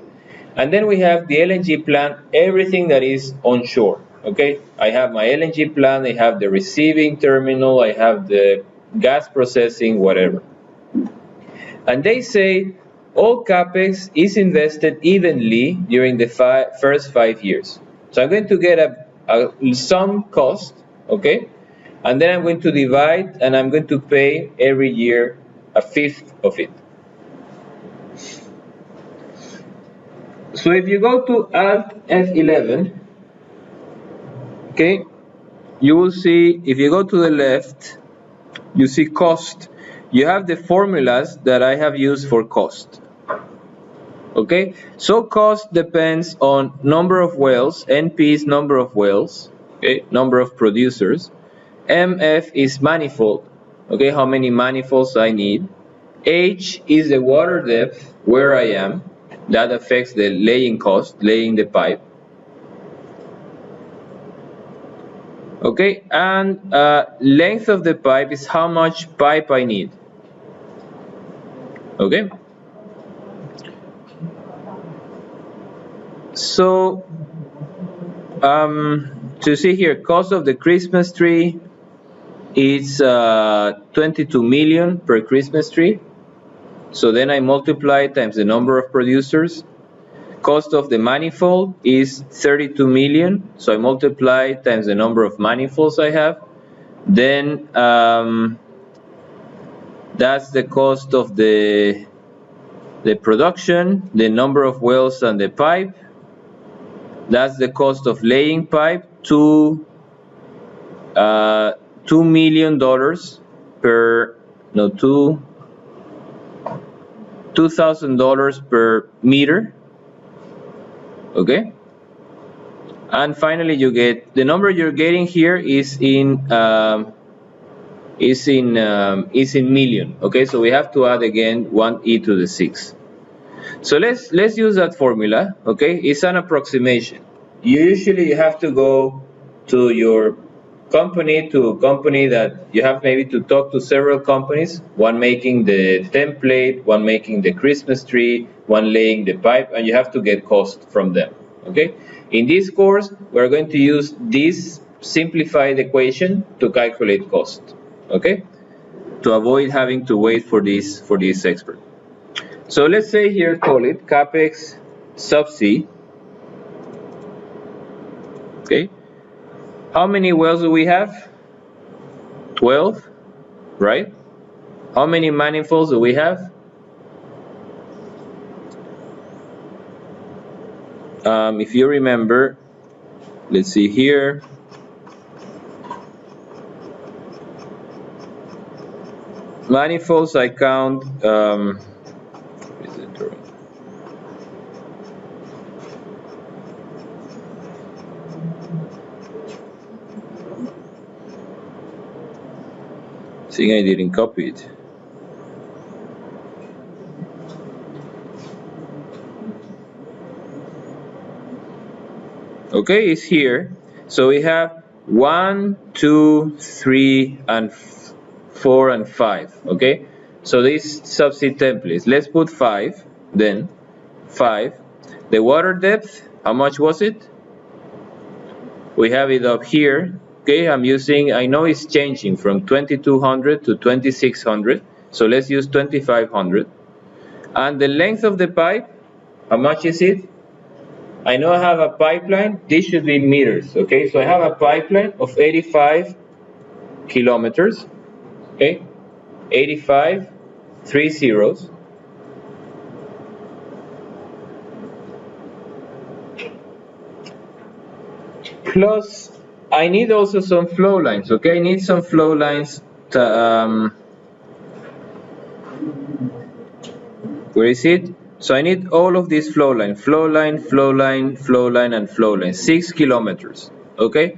And then we have the LNG plant, everything that is onshore, okay? I have my LNG plant, I have the receiving terminal, I have the gas processing, whatever. And they say all capex is invested evenly during the first 5 years. So I'm going to get some cost, okay? And then I'm going to divide, and I'm going to pay every year a fifth of it. So if you go to Alt F11, okay, you will see, if you go to the left, you see cost. You have the formulas that I have used for cost. Okay, so cost depends on number of wells, NP is number of wells, okay, number of producers. MF is manifold, okay, how many manifolds I need. H is the water depth, where I am. That affects the laying cost, laying the pipe. Okay, and length of the pipe is how much pipe I need. Okay. So, to see here, cost of the Christmas tree is 22 million per Christmas tree. So then I multiply times the number of producers. Cost of the manifold is 32 million. So I multiply times the number of manifolds I have. Then that's the cost of the production, the number of wells and the pipe. That's the cost of laying pipe, $2 million per, no, $2,000 per meter. Okay. And finally, you get the number you're getting here is in is in million. Okay, so we have to add again 1 e to the 6. So let's use that formula. Okay, it's an approximation. Usually you have to go to your company, to a company that you have maybe to talk to several companies, one making the template, one making the Christmas tree, one laying the pipe, and you have to get cost from them. Okay, in this course we're going to use this simplified equation to calculate cost. Okay, to avoid having to wait for this expert. So let's say here, call it capex subsea. Okay, how many wells do we have? 12, right? How many manifolds do we have? If you remember, let's see here. Manifolds, I count. I think I didn't copy it. Okay, it's here. So we have 1, 2, 3, and 4 and 5. Okay, so these subsea templates. Let's put 5. Then 5. The water depth, how much was it? We have it up here. Okay, I know it's changing from 2200 to 2600. So let's use 2500. And the length of the pipe, how much is it? I know I have a pipeline. This should be meters. Okay, so I have a pipeline of 85 kilometers. Okay, 85, 3 zeros. Plus, I need also some flow lines. Okay, I need some flow lines. Where is it? So I need all of these flow line, flow line, flow line, flow line, and flow line. 6 kilometers. Okay.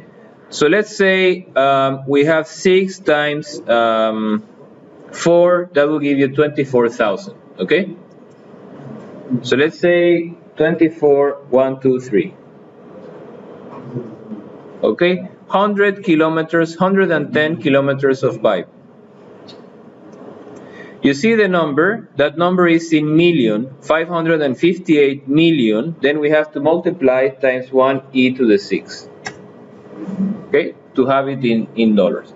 So let's say we have 6 times 4. That will give you 24,000. Okay. So let's say 24, 1, 2, 3. Okay. 100 kilometers, 110 kilometers of pipe. You see the number, that number is in million, 558 million, then we have to multiply times 1 e to the 6, okay, to have it in dollars.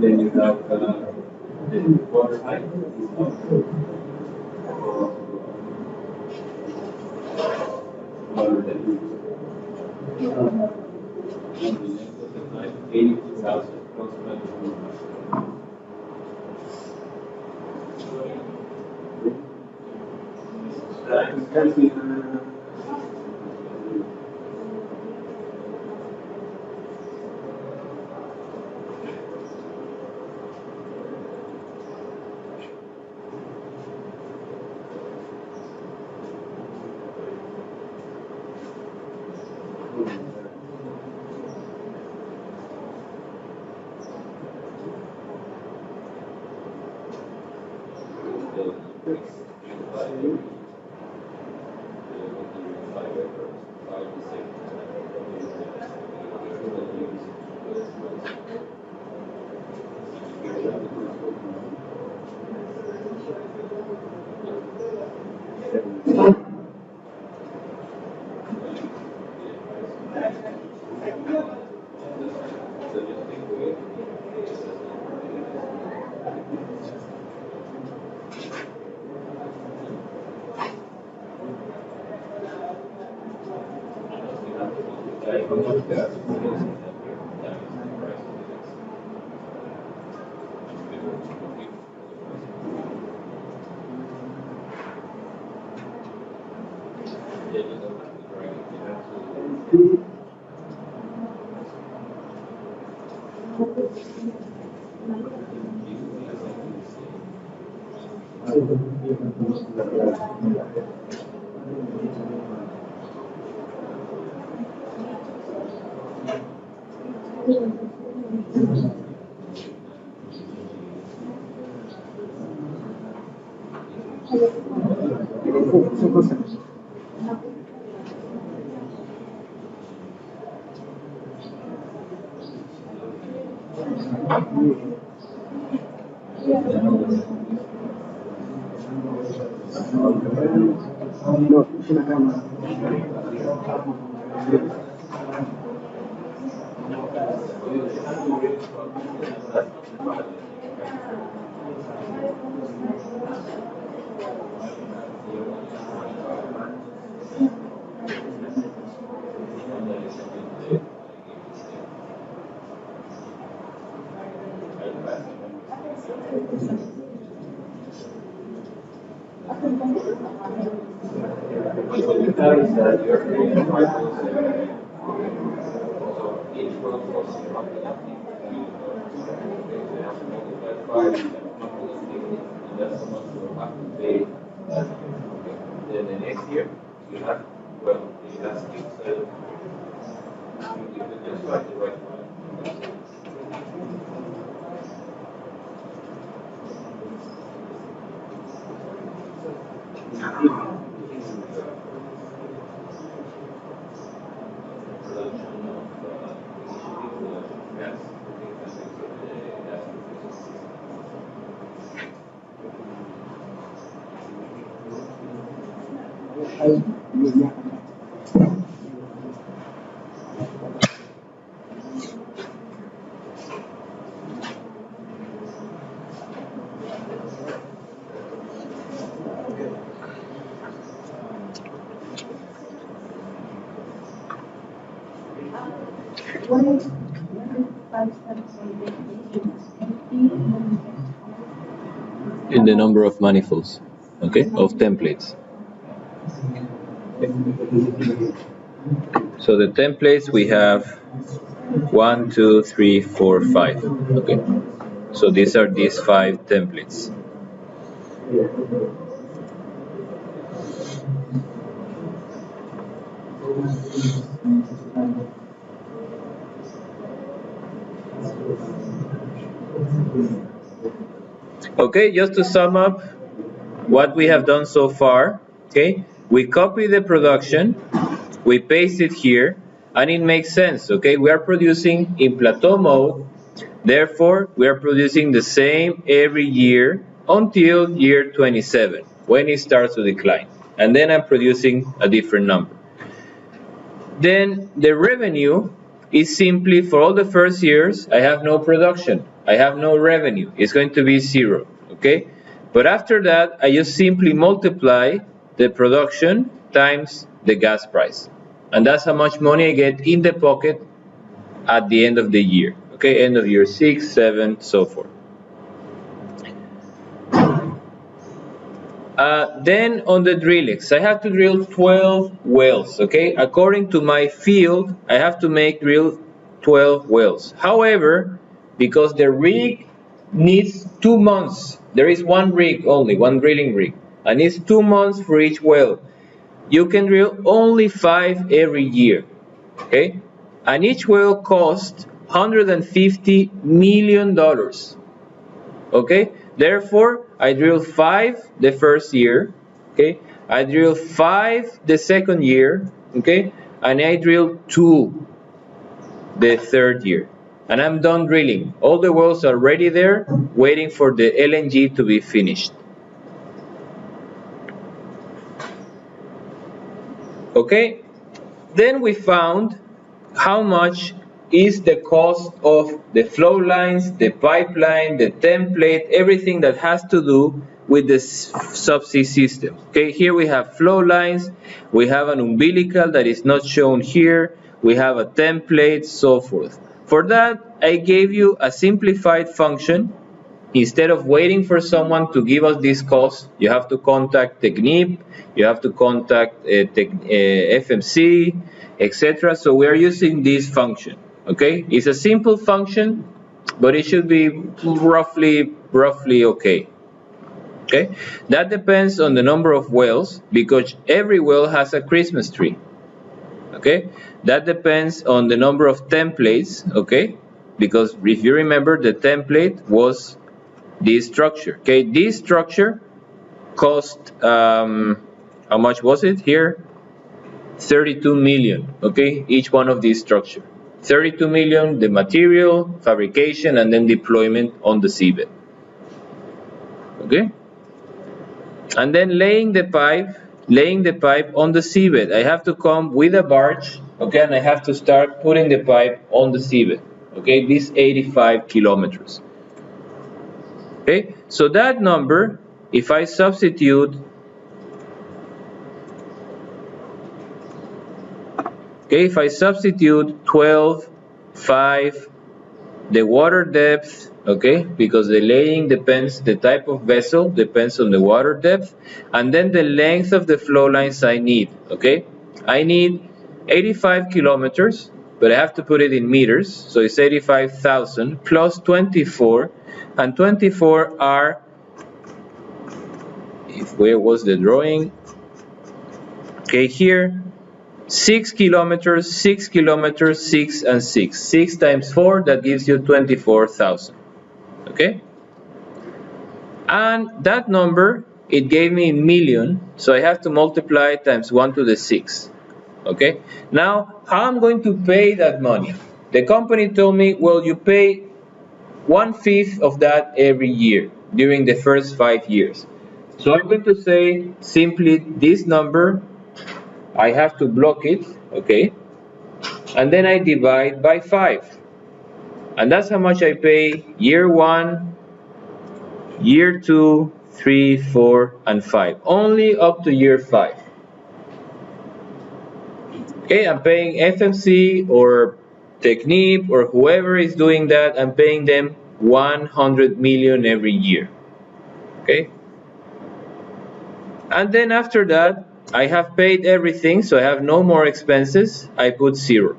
Then you have the water height is up. Water depth. And the length of the pipe, 82,000 approximately. In the number of manifolds, okay, of templates. So the templates we have 1, 2, 3, 4, 5. Okay. So these are these 5 templates. Okay, just to sum up what we have done so far, okay, we copy the production, we paste it here, and it makes sense, okay? We are producing in plateau mode, therefore we are producing the same every year until year 27, when it starts to decline. And then I'm producing a different number. Then the revenue is simply for all the first years, I have no production, I have no revenue, it's going to be 0, okay? But after that, I just simply multiply the production times the gas price. And that's how much money I get in the pocket at the end of the year, okay? End of year 6, 7, so forth. Then on the drillings, I have to drill 12 wells, okay? According to my field, I have to drill 12 wells. However, because the rig needs 2 months, there is one rig only, one drilling rig, and it's 2 months for each well. You can drill only 5 every year, okay? And each well costs $150 million, okay? Therefore, I drill 5 the first year, okay? I drill 5 the second year, okay? And I drill 2 the third year. And I'm done drilling. All the wells are ready there, waiting for the LNG to be finished. Okay? Then we found how much is the cost of the flow lines, the pipeline, the template, everything that has to do with the subsea system. Okay, here we have flow lines, we have an umbilical that is not shown here, we have a template, so forth. For that, I gave you a simplified function. Instead of waiting for someone to give us this cost, you have to contact Technip, you have to contact FMC, etc. So we are using this function. Okay, it's a simple function, but it should be roughly okay. Okay, that depends on the number of wells, because every well has a Christmas tree. Okay, that depends on the number of templates. Okay, because if you remember, the template was this structure. Okay, this structure cost how much was it here? 32 million. Okay, each one of these structure. 32 million, the material, fabrication, and then deployment on the seabed. Okay, and then laying the pipe on the seabed. I have to come with a barge. Okay, and I have to start putting the pipe on the seabed. Okay, this 85 kilometers. Okay, so that number, if I substitute, okay, if I substitute 12, 5, the water depth, okay, because the laying depends, the type of vessel depends on the water depth, and then the length of the flow lines I need, okay. I need 85 kilometers, but I have to put it in meters, so it's 85,000 plus 24, and 24 are, where was the drawing? Okay, here, 6 kilometers, 6 kilometers, 6 and 6. 6 times 4, that gives you 24,000. Okay? And that number, it gave me in million, so I have to multiply times 1 to the 6. Okay? Now, how I'm going to pay that money? The company told me, well, you pay 1/5 of that every year during the first 5 years. So I'm going to say simply this number, I have to block it, okay, and then I divide by 5, and that's how much I pay year 1, year 2, 3, 4, and 5, only up to year 5. Okay, I'm paying FMC or Technip or whoever is doing that, I'm paying them 100 million every year. Okay, and then after that, I have paid everything, so I have no more expenses. I put 0.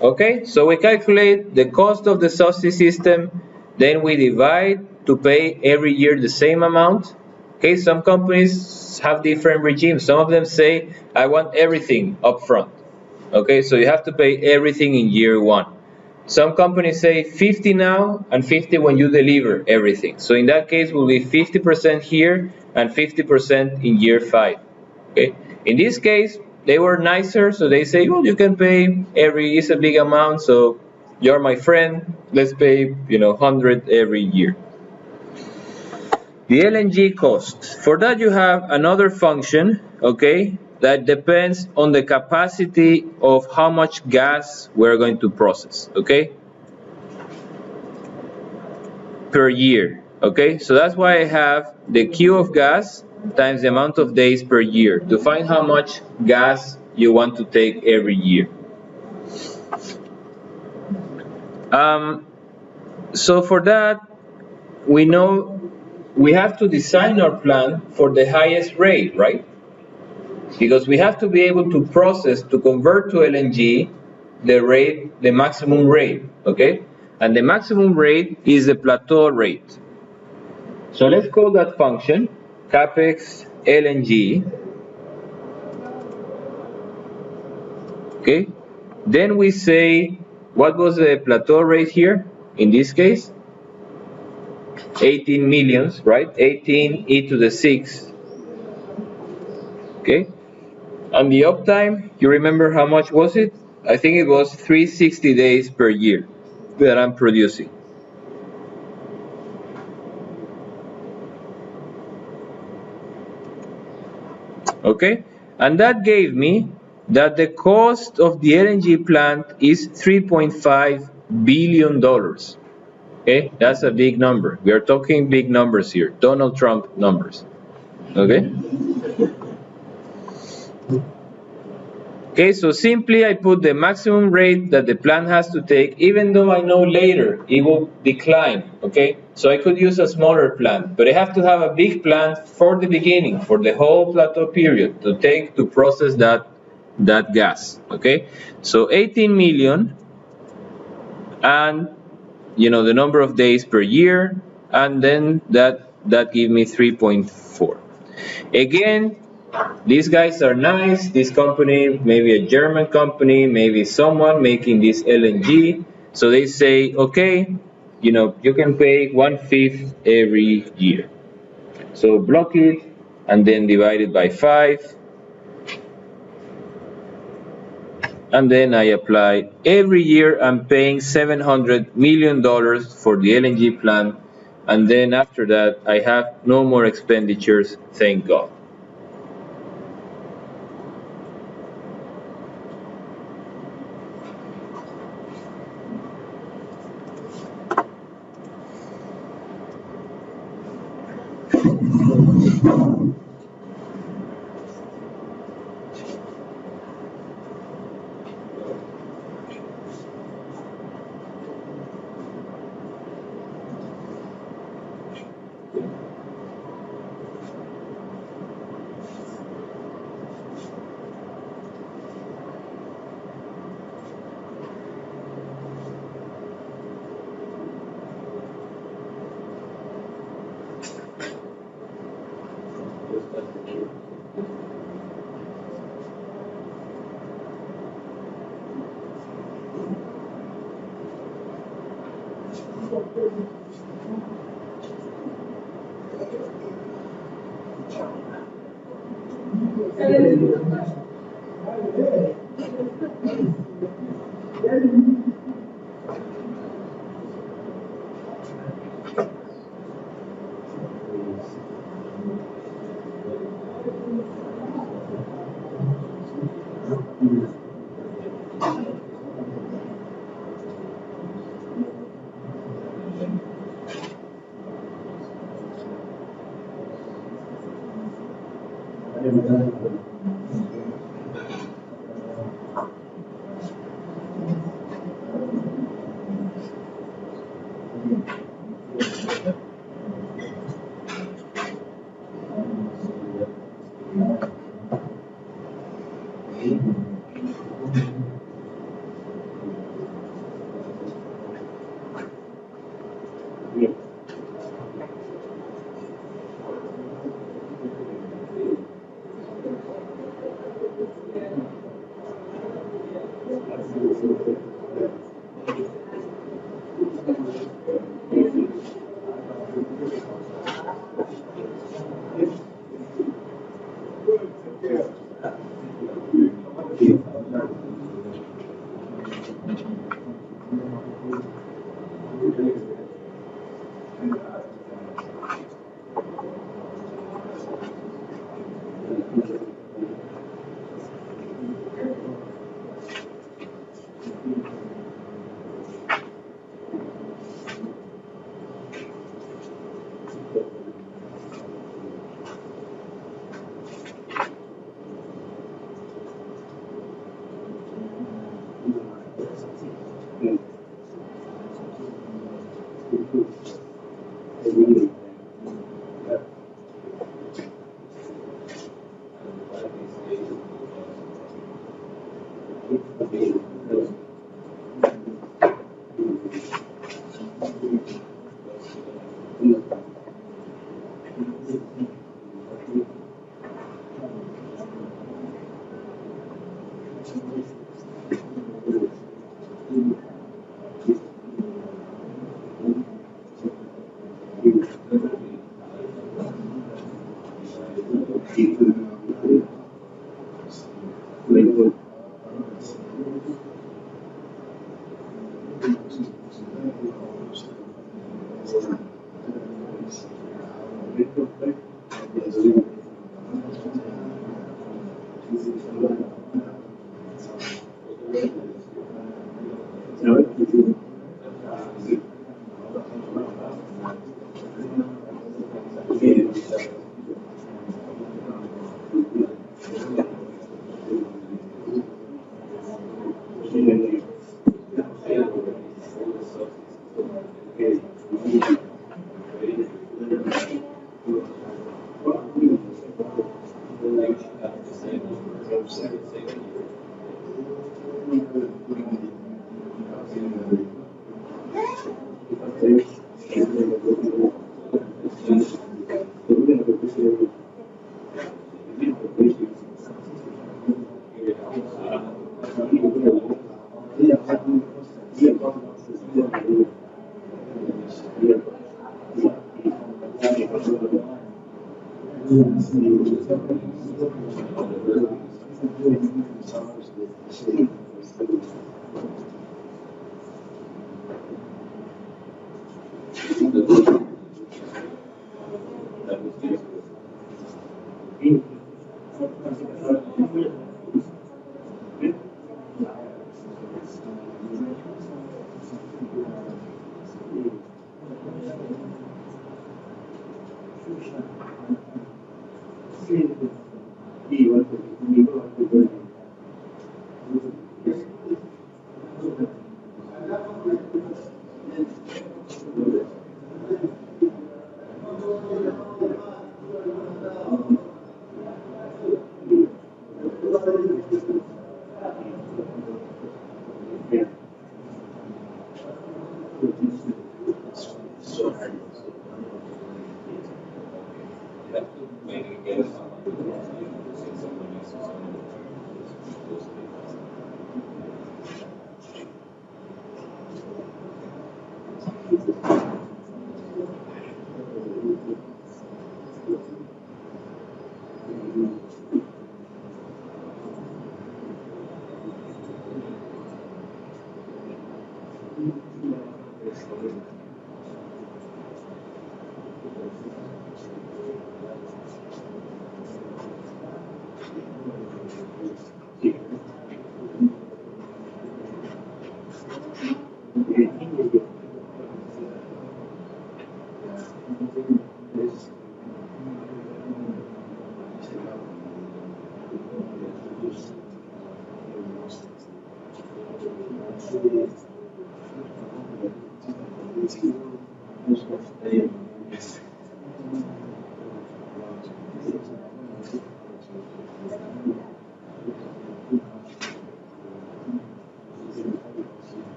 Okay, so we calculate the cost of the subsea system, then we divide to pay every year the same amount. Okay, some companies have different regimes. Some of them say, I want everything up front. Okay, so you have to pay everything in year 1. Some companies say 50 now and 50 when you deliver everything. So in that case, will be 50% here and 50% in year 5. Okay, in this case, they were nicer, so they say, well, you can pay it's a big amount, so you're my friend, let's pay 100 every year. The LNG cost, for that you have another function, okay, that depends on the capacity of how much gas we're going to process, okay, per year. Okay, so that's why I have the Q of gas times the amount of days per year to find how much gas you want to take every year. So for that, we know we have to design our plan for the highest rate, right? Because we have to be able to process, to convert to LNG, the maximum rate, okay? And the maximum rate is the plateau rate. So let's call that function capex LNG, Okay, then we say, what was the plateau rate here? In this case, 18 millions, right? 18 e to the 6. Okay, and the uptime, you remember how much was it? I think it was 360 days per year that I'm producing. Okay, and that gave me that the cost of the LNG plant is $3.5 billion. Okay, that's a big number. We are talking big numbers here, Donald Trump numbers. Okay. Okay, so simply I put the maximum rate that the plant has to take, even though I know later it will decline, okay? So I could use a smaller plant, but I have to have a big plant for the beginning, for the whole plateau period, to process that gas, okay? So 18 million, and the number of days per year, and then that give me 3.4. Again, these guys are nice. This company, maybe a German company, maybe someone making this LNG. So they say, okay, you can pay 1/5 every year. So block it and then divide it by 5. And then I apply every year. I'm paying $700 million for the LNG plant. And then after that, I have no more expenditures, thank God.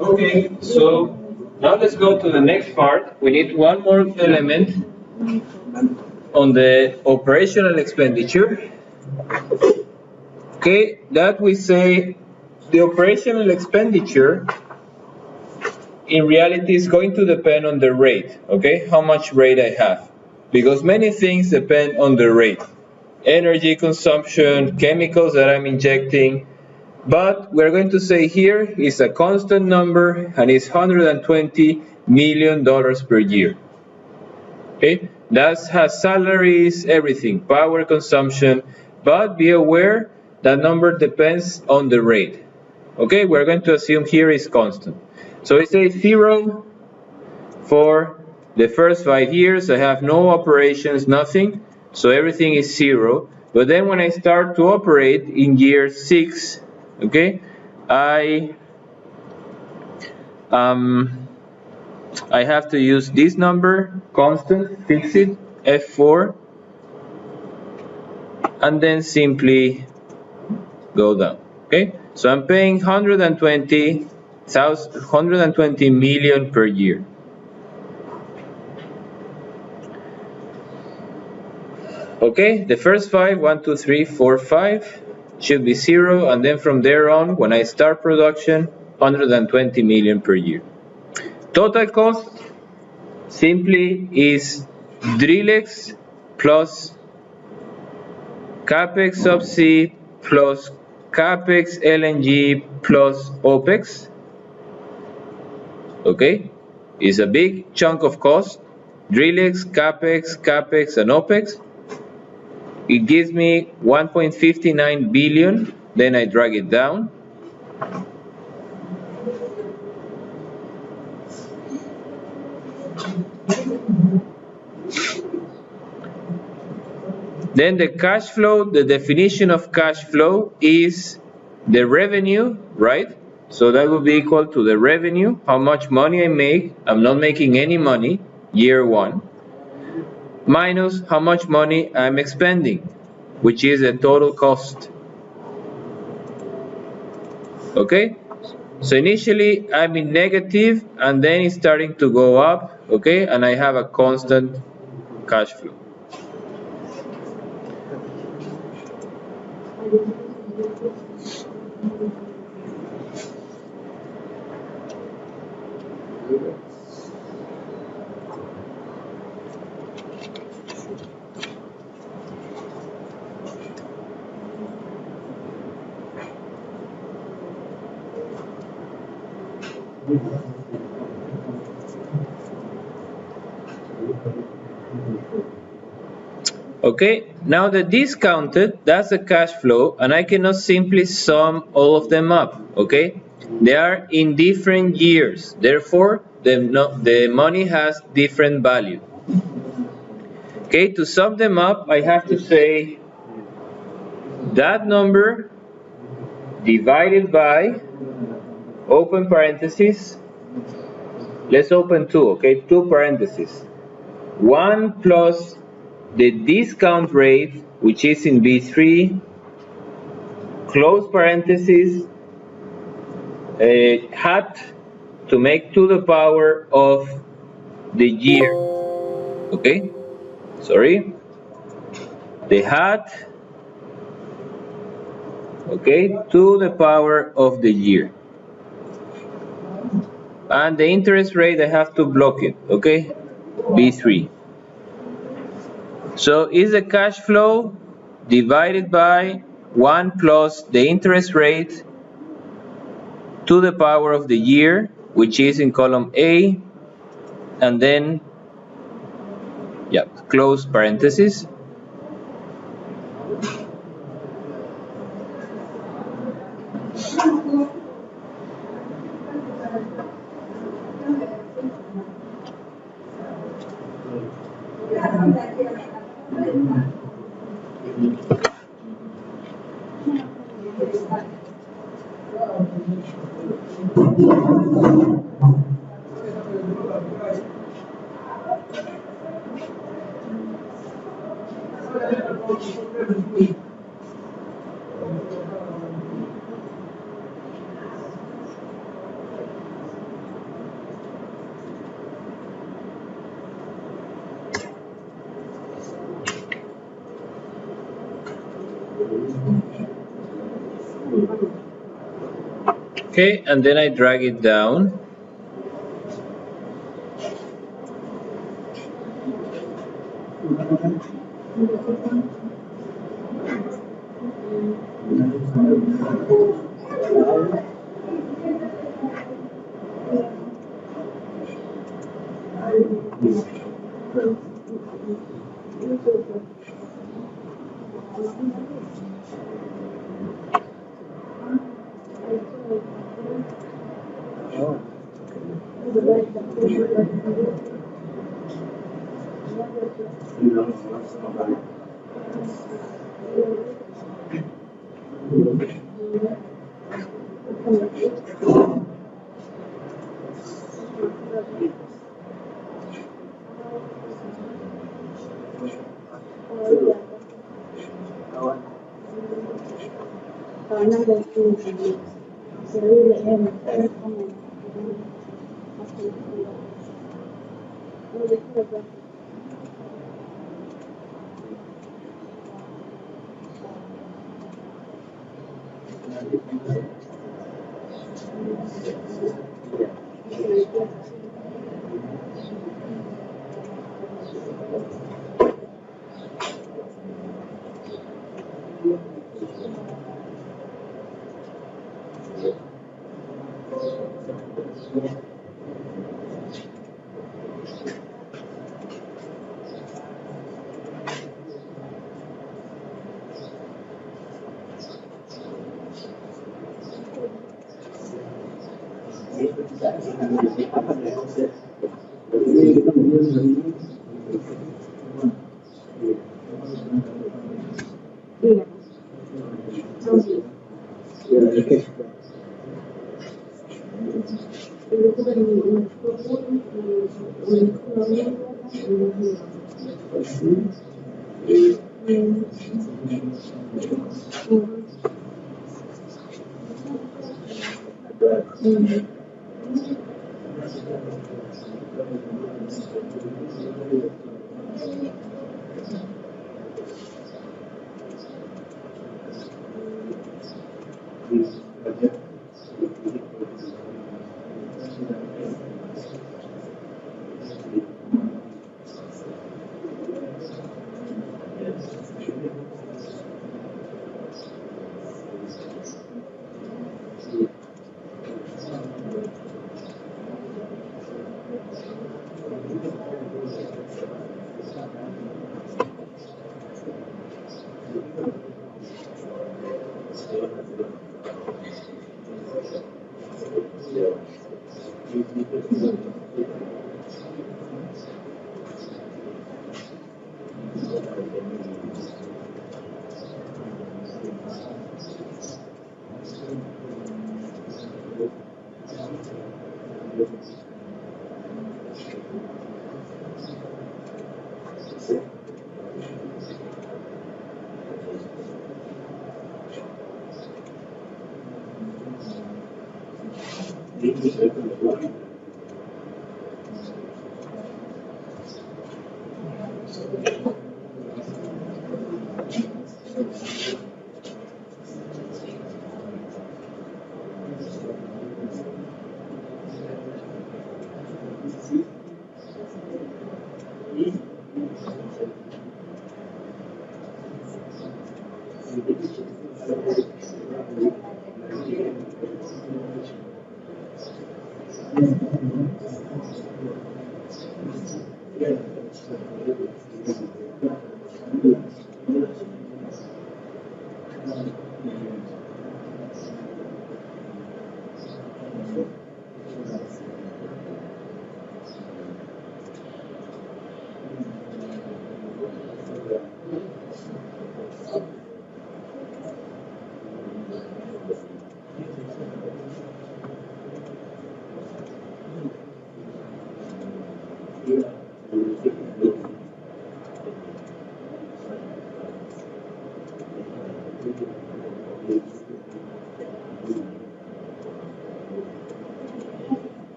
Okay, so now let's go to the next part. We need one more element on the operational expenditure. Okay, that we say the operational expenditure in reality is going to depend on the rate, okay, how much rate I have. Because many things depend on the rate. Energy consumption, chemicals that I'm injecting, but we're going to say here is a constant number and it's $120 million per year. Okay, that has salaries, everything, power consumption, but be aware that number depends on the rate. Okay, we're going to assume here is constant. So it says 0 for the first 5 years. I have no operations, nothing, so everything is 0. But then when I start to operate in year 6, okay, I have to use this number, constant, fix it, F4, and then simply go down. Okay, so I'm paying 120 million per year. Okay, the first 5, 1, 2, 3, 4, 5 should be 0, and then from there on, when I start production, 120 million per year. Total cost simply is Drillex plus Capex subsea plus Capex LNG plus OPEX. Okay, it's a big chunk of cost. Drillex, Capex, and OPEX. It gives me 1.59 billion. Then I drag it down. Then the cash flow, the definition of cash flow is the revenue, right? So that will be equal to the revenue, how much money I make. I'm not making any money, year 1, minus how much money I'm expending, which is the total cost. Okay? So initially I'm in negative and then it's starting to go up, okay? And I have a constant cash flow. Okay, now the discounted, that's the cash flow, and I cannot simply sum all of them up, okay? They are in different years, therefore the money has different value. Okay, to sum them up, I have to say that number divided by, open parentheses, let's open two, okay, two parentheses. 1 plus the discount rate, which is in B3, close parentheses, hat to make to the power of the year. Okay, sorry, the hat, okay, to the power of the year. And the interest rate, I have to block it, okay, B3. So is the cash flow divided by 1 plus the interest rate to the power of the year, which is in column A, and then, yeah, close parenthesis. Okay, and then I drag it down.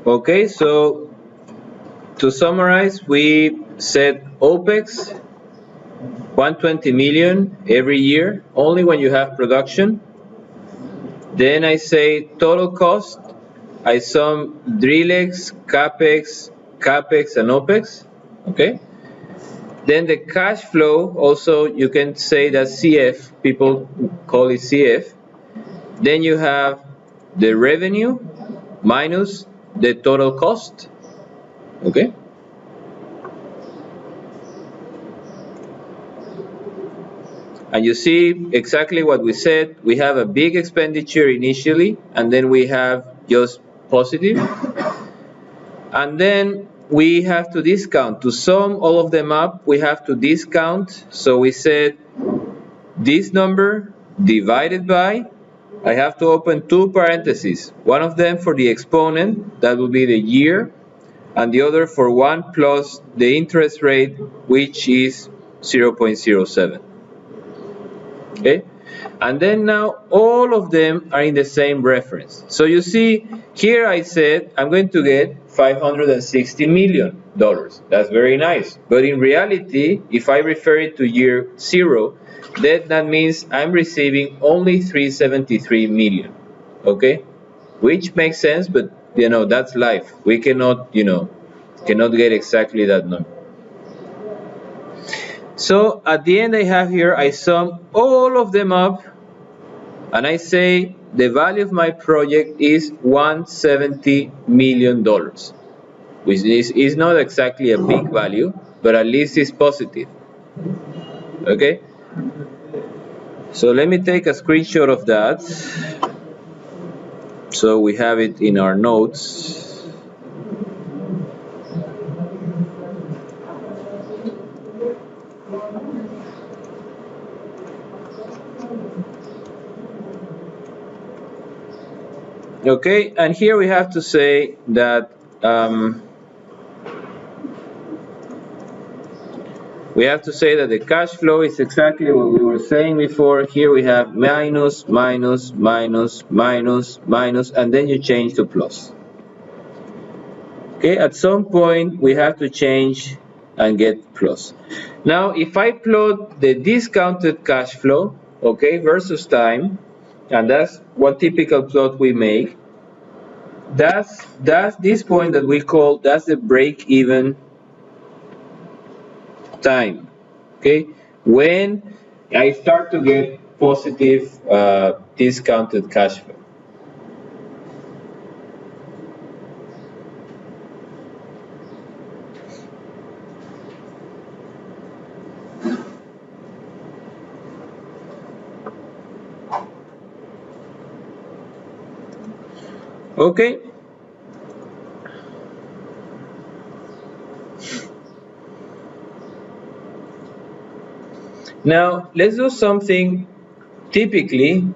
Okay, so to summarize, we said OPEX 120 million every year, only when you have production. Then I say total cost, I sum DRILLEX, CAPEX, and OPEX. Okay. Then the cash flow, also you can say that CF, people call it CF. Then you have the revenue minus the total cost. Okay. And you see exactly what we said. We have a big expenditure initially, and then we have just positive. And then we have to discount. To sum all of them up, we have to discount. So we said this number divided by, I have to open two parentheses, one of them for the exponent, that will be the year, and the other for 1 plus the interest rate, which is 0.07. Okay? And then now all of them are in the same reference. So you see, here I said I'm going to get $560 million. That's very nice. But in reality, if I refer it to year 0, then that means I'm receiving only 373 million. Okay? Which makes sense, but that's life. We cannot, cannot get exactly that number. So at the end I have here, I sum all of them up, and I say the value of my project is $170 million, which is not exactly a big value, but at least it's positive. Okay? So let me take a screenshot of that, so we have it in our notes. Okay, and here we have to say that the cash flow is exactly what we were saying before. Here we have minus, minus, minus, minus, minus, and then you change to plus. Okay, at some point we have to change and get plus. Now, if I plot the discounted cash flow, okay, versus time, and that's what typical plot we make, that's this point that we call, that's the break-even time. Okay, when I start to get positive discounted cash flow. Okay. Now let's do something. Typically,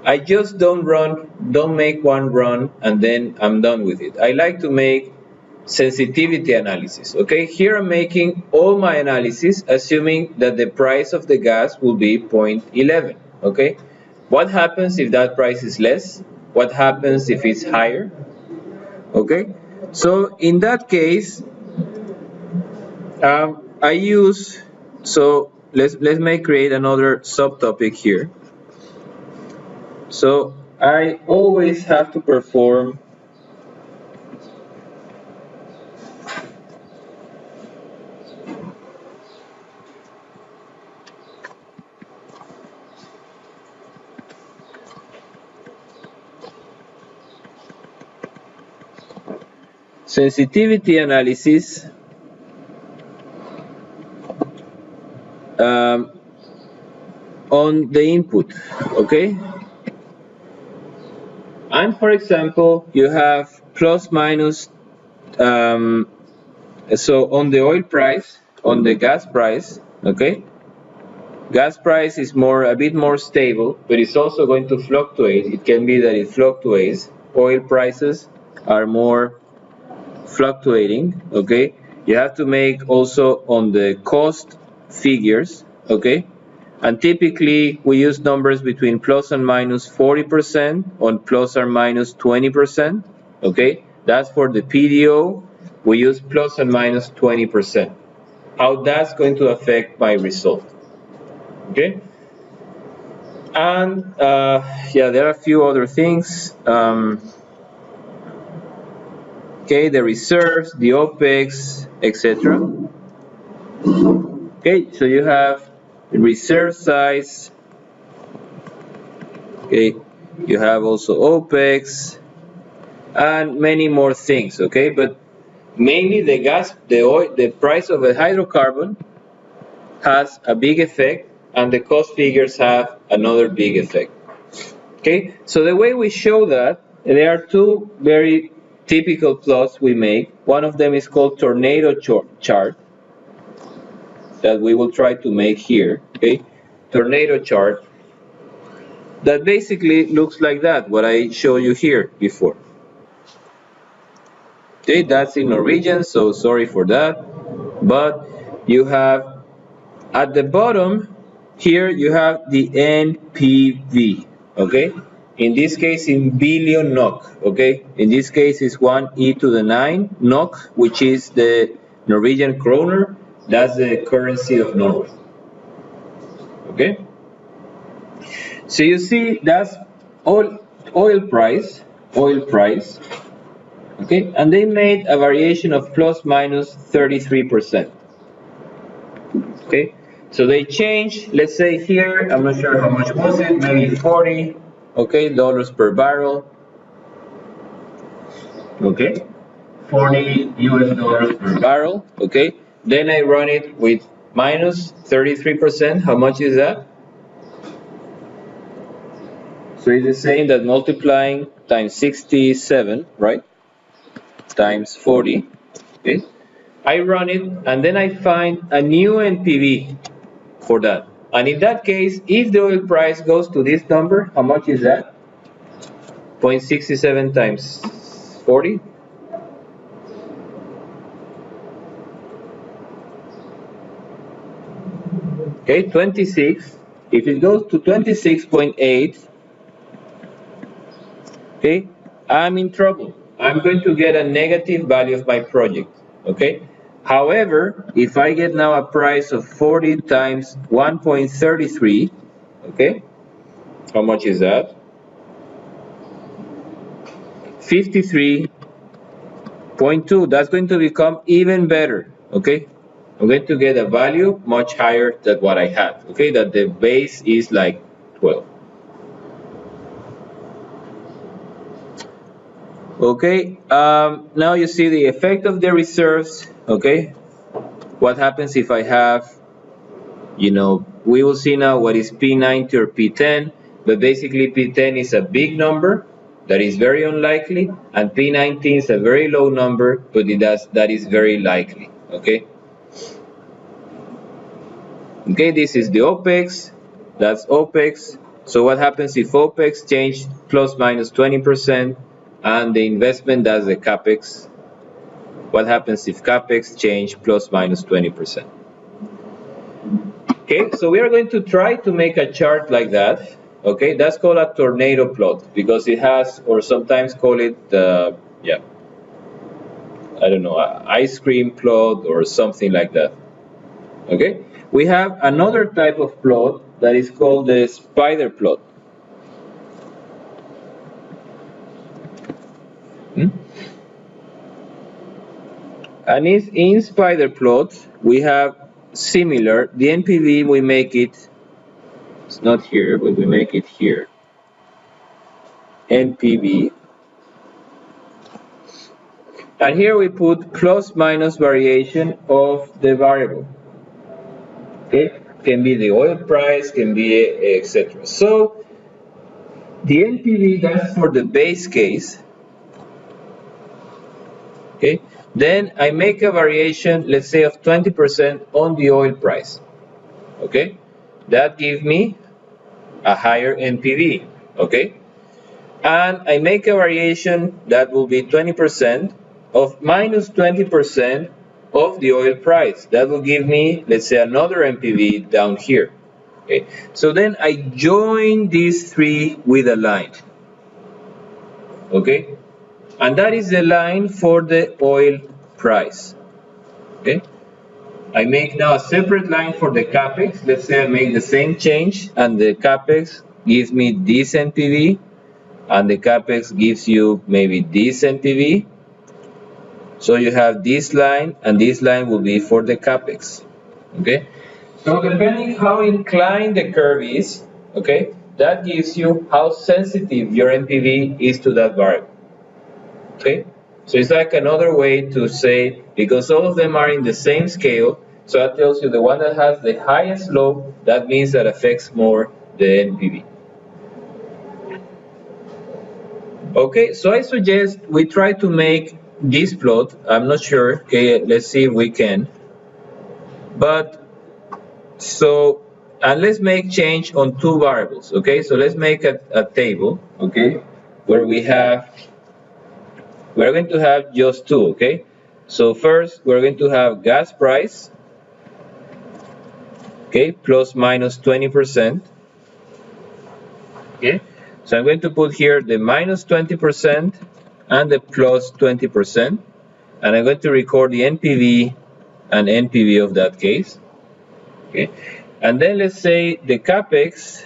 I just don't make one run and then I'm done with it. I like to make sensitivity analysis. Okay, here I'm making all my analysis assuming that the price of the gas will be 0.11. Okay, what happens if that price is less? What happens if it's higher? Okay, so in that case, I use, so let's create another subtopic here. So I always have to perform sensitivity analysis on the input. Okay, and for example you have plus minus, so on the oil price, on the gas price, okay, gas price is a bit more stable, but it's also going to fluctuate. It can be that it fluctuates. Oil prices are more fluctuating. Okay, you have to make also on the cost figures. Okay, and typically we use numbers between plus and minus 40% on plus or minus 20%. Okay, that's for the PDO. We use plus and minus 20%. How that's going to affect my result. Okay, and yeah, there are a few other things. Okay, the reserves, the OPEX, etc. Okay, so you have reserve size. Okay, you have also OPEX and many more things. Okay, but mainly the gas, the oil, the price of a hydrocarbon has a big effect, and the cost figures have another big effect. Okay, so the way we show that, there are two very typical plots we make. One of them is called tornado chart that we will try to make here, okay? Tornado chart that basically looks like that, what I showed you here before. Okay, that's in Norwegian, so sorry for that. But you have at the bottom here, you have the NPV, okay? In this case, in billion NOK, okay? In this case, it's 1 to the 9 NOK, which is the Norwegian kroner. That's the currency of Norway, okay? So you see, that's oil price, okay? And they made a variation of plus minus 33%, okay? So they changed, let's say here, I'm not sure how much was it, maybe 40, okay, dollars per barrel, okay? 40 US dollars per barrel, okay? Then I run it with minus 33%, how much is that? So it's the same that multiplying times 67, right? Times 40, okay? I run it and then I find a new NPV for that. And in that case, if the oil price goes to this number, how much is that? 0.67 times 40. Okay, 26. If it goes to 26.8, okay, I'm in trouble. I'm going to get a negative value of my project, okay? However, if I get now a price of 40 times 1.33, okay, how much is that? 53.2, that's going to become even better, okay? I'm going to get a value much higher than what I had, okay? That the base is like 12. Okay, now you see the effect of the reserves, okay? What happens if I have, you know, we will see now what is P90 or P10, but basically P10 is a big number that is very unlikely, and P19 is a very low number, but that is very likely, okay? Okay, this is the OPEX, that's OPEX. So what happens if OPEX change plus minus 20%, and the investment, that's the CAPEX? What happens if CAPEX change plus minus 20%? Okay, so we are going to try to make a chart like that. Okay, that's called a tornado plot because it has, or sometimes call it, yeah, I don't know, an ice cream plot or something like that. Okay, we have another type of plot that is called the spider plot. And in spider plot, we have similar, the NPV, we make it, it's not here, but we make it here. NPV. And here we put plus minus variation of the variable. Okay, can be the oil price, can be etc. So the NPV, that's for the base case. Okay, then I make a variation, let's say of 20% on the oil price. Okay, that gives me a higher NPV. Okay, and I make a variation that will be 20% of minus 20% of the oil price. That will give me, let's say, another NPV down here. Okay, so then I join these three with a line. Okay, and that is the line for the oil price. Okay, I make now a separate line for the capex. Let's say I make the same change and the capex gives me this NPV and the capex gives you maybe this NPV. So you have this line and this line will be for the capex. Okay, so depending how inclined the curve is, okay, that gives you how sensitive your NPV is to that variable. Okay, so it's like another way to say, because all of them are in the same scale, so that tells you the one that has the highest slope, that means that affects more the NPV. Okay, so I suggest we try to make this plot. I'm not sure. Okay, let's see if we can. But so, and let's make change on two variables. Okay, so let's make a table. Okay, where we're going to have just two. Okay, so first we're going to have gas price. Okay, plus minus 20%. Okay, so I'm going to put here the minus 20% and the plus 20%, and I'm going to record the NPV and NPV of that case. Okay, and then let's say the capex,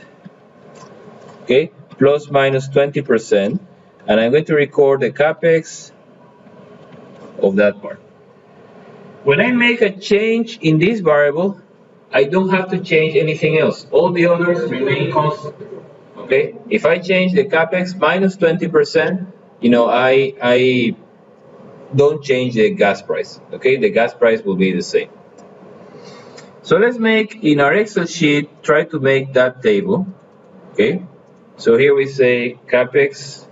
okay, plus minus 20%, and I'm going to record the capex of that part. When I make a change in this variable, I don't have to change anything else. All the others remain constant. Okay, if I change the capex minus 20%, I don't change the gas price. Okay, the gas price will be the same. So let's make in our Excel sheet, try to make that table. Okay, so here we say capex.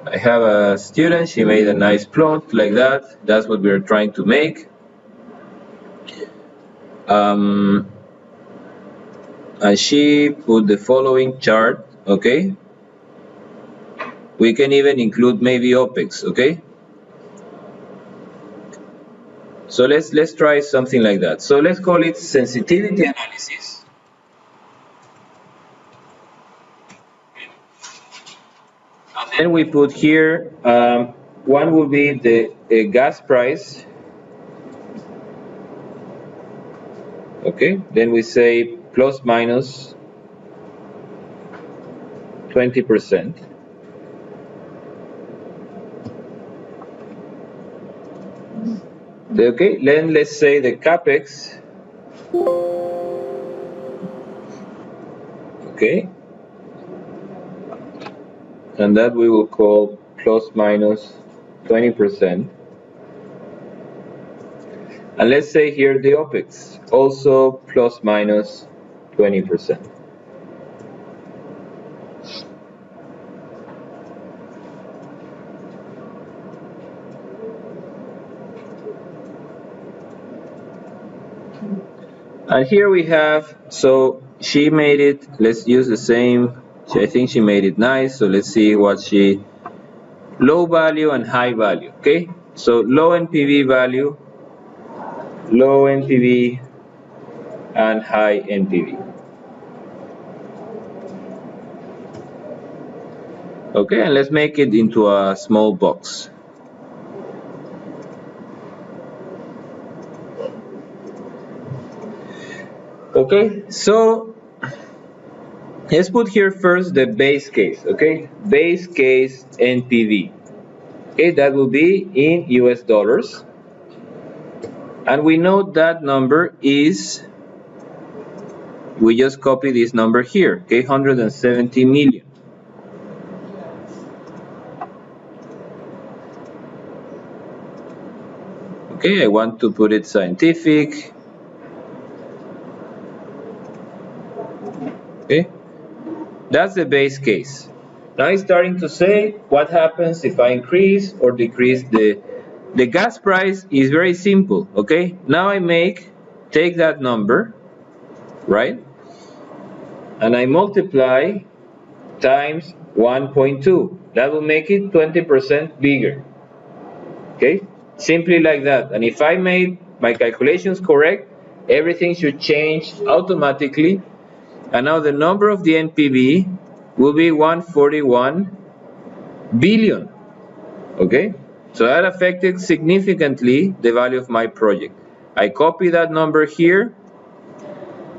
I have a student, she made a nice plot like that. That's what we're trying to make. And she put the following chart. Okay, we can even include maybe OPEX. Okay, so let's try something like that. So let's call it sensitivity analysis. And then we put here, one will be the gas price. Okay, then we say plus minus 20%. Okay, then let's say the capex. Okay, and that we will call plus minus 20%. And let's say here the OPEX, also plus minus 20%. And here we have, so she made it, let's use the same, I think she made it nice, so let's see what she, low value and high value, okay? So low NPV value, low NPV, and high NPV. Okay, and let's make it into a small box. Okay, so let's put here first the base case, okay? Base case NPV. Okay, that will be in US dollars. And we know that number is, we just copy this number here, okay, 170 million. Okay, I want to put it scientific. Okay, that's the base case. Now it's starting to say what happens if I increase or decrease the gas price. Is very simple, okay? Now I take that number, right? And I multiply times 1.2. That will make it 20% bigger. Okay? Simply like that. And if I made my calculations correct, everything should change automatically. And now the number of the NPV will be 141 billion. Okay? So that affected significantly the value of my project. I copy that number here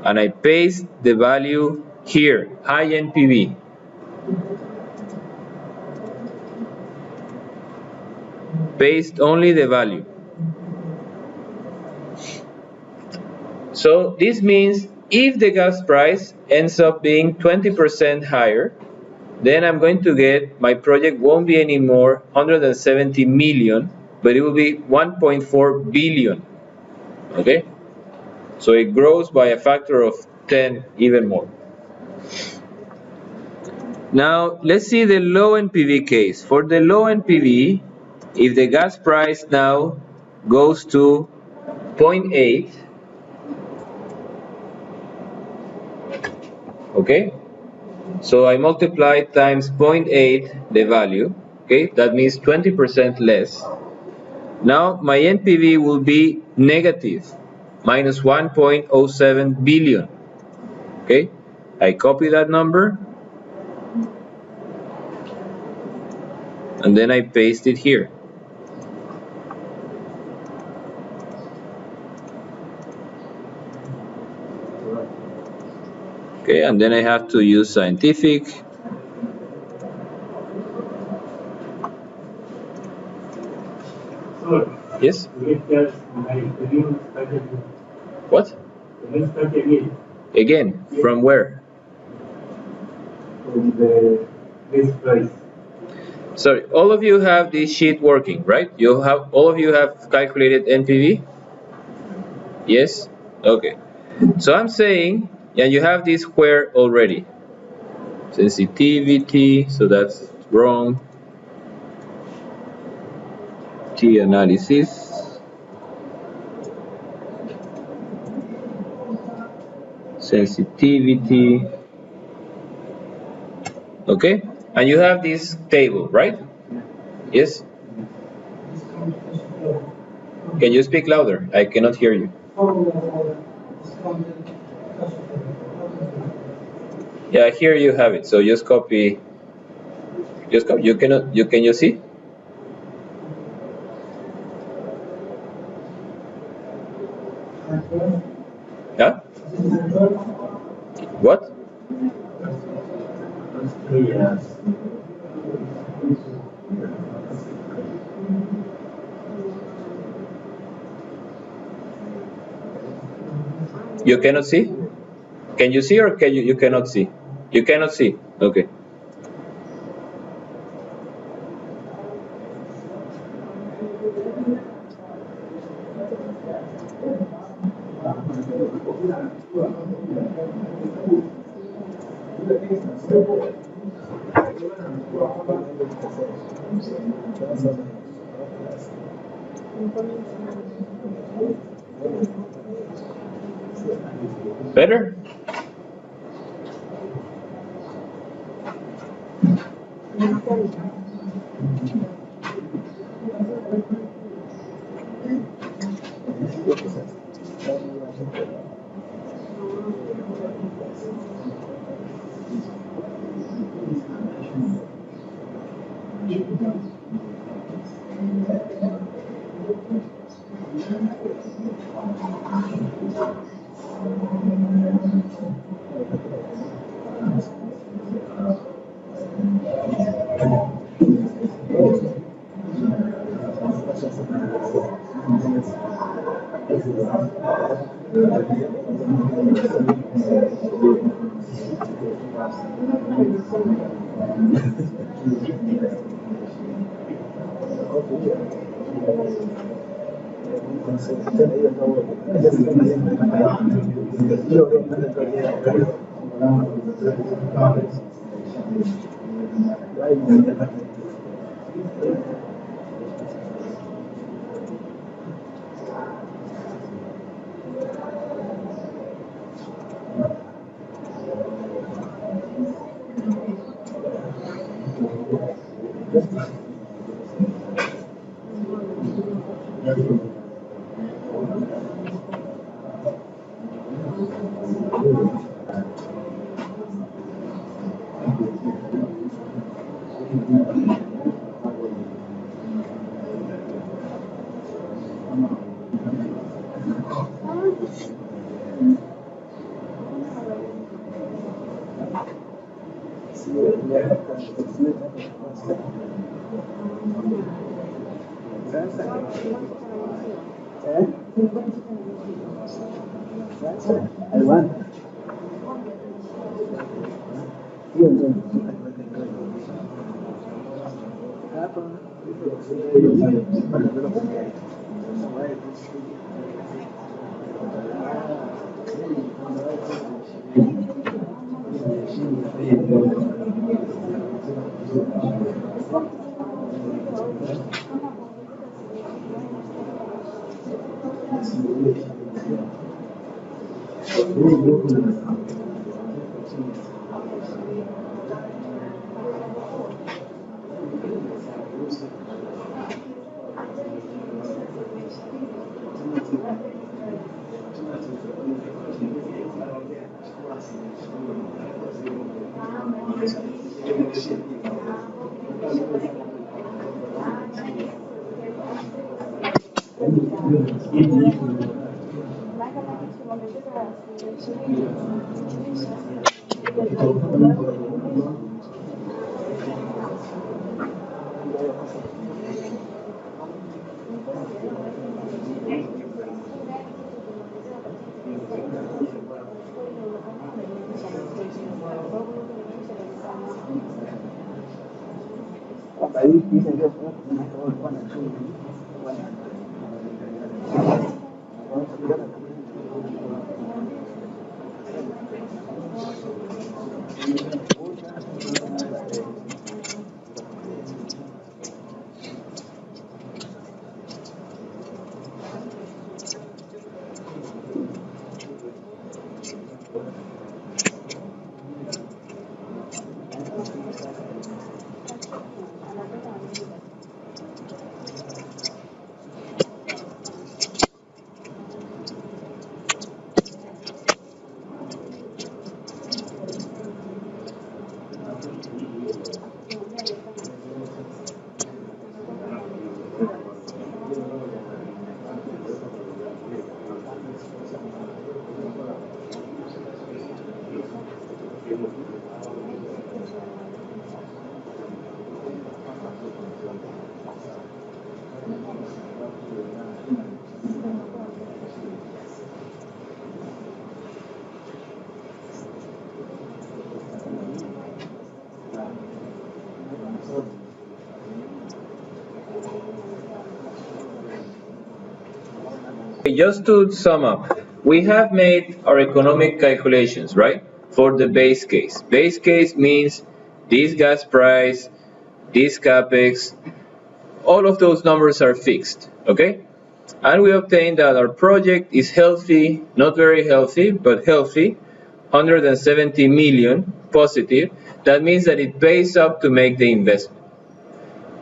and I paste the value here, high NPV. Paste only the value. So this means if the gas price ends up being 20% higher, then I'm going to get, my project won't be anymore 170 million, but it will be 1.4 billion. Okay? So it grows by a factor of 10, even more. Now, let's see the low NPV case. For the low NPV, if the gas price now goes to zero point 0.8, okay? So I multiply times 0.8 the value, okay? That means 20% less. Now my NPV will be negative, minus 1.07 billion, okay? I copy that number, and then I paste it here. Okay, and then I have to use scientific. Yes? What? Again, from where? From the base price. Sorry, all of you have this sheet working, right? All of you have calculated NPV? Yes? Okay. So I'm saying, and you have this square already. Sensitivity, so that's wrong. T analysis. Sensitivity. Okay? And you have this table, right? Yes? Can you speak louder? I cannot hear you. Yeah, here you have it. So just copy. Just copy. Can you see? Yeah? What? You cannot see? Can you see, or you cannot see? You cannot see. Okay. Better? Just to sum up, we have made our economic calculations, right? For the base case. Base case means this gas price, this capex, all of those numbers are fixed, okay? And we obtained that our project is healthy, not very healthy, but healthy, 170 million positive. That means that it pays up to make the investment.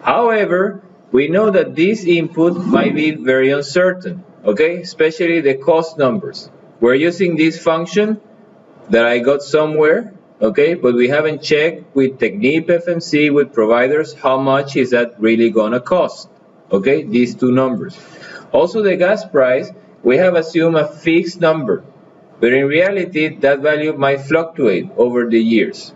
However, we know that this input might be very uncertain, okay? Especially the cost numbers. We're using this function that I got somewhere, okay? But we haven't checked with Technip FMC, with providers, how much is that really gonna cost, okay? These two numbers. Also the gas price, we have assumed a fixed number, but in reality, that value might fluctuate over the years.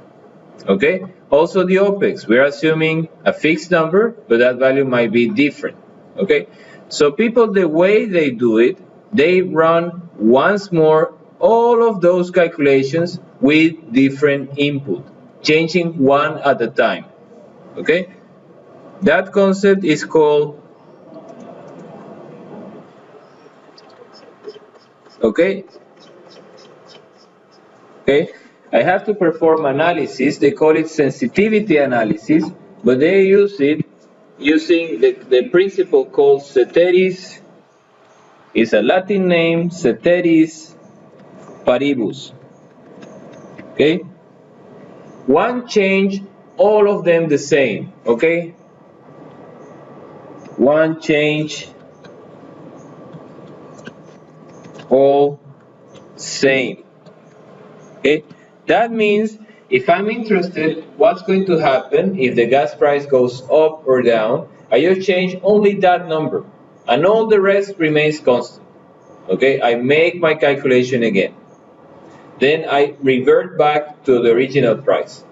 Okay? Also the OPEX, we're assuming a fixed number, but that value might be different. Okay? So people, the way they do it, they run once more all of those calculations with different input, changing one at a time. Okay? That concept is called, okay? Okay? I have to perform analysis. They call it sensitivity analysis, but they use it using the principle called ceteris. It's a Latin name, ceteris paribus. Okay? One change, all of them the same. Okay? One change, all same. Okay? That means if I'm interested, what's going to happen if the gas price goes up or down, I just change only that number, and all the rest remains constant. Okay? I make my calculation again. Then I revert back to the original price.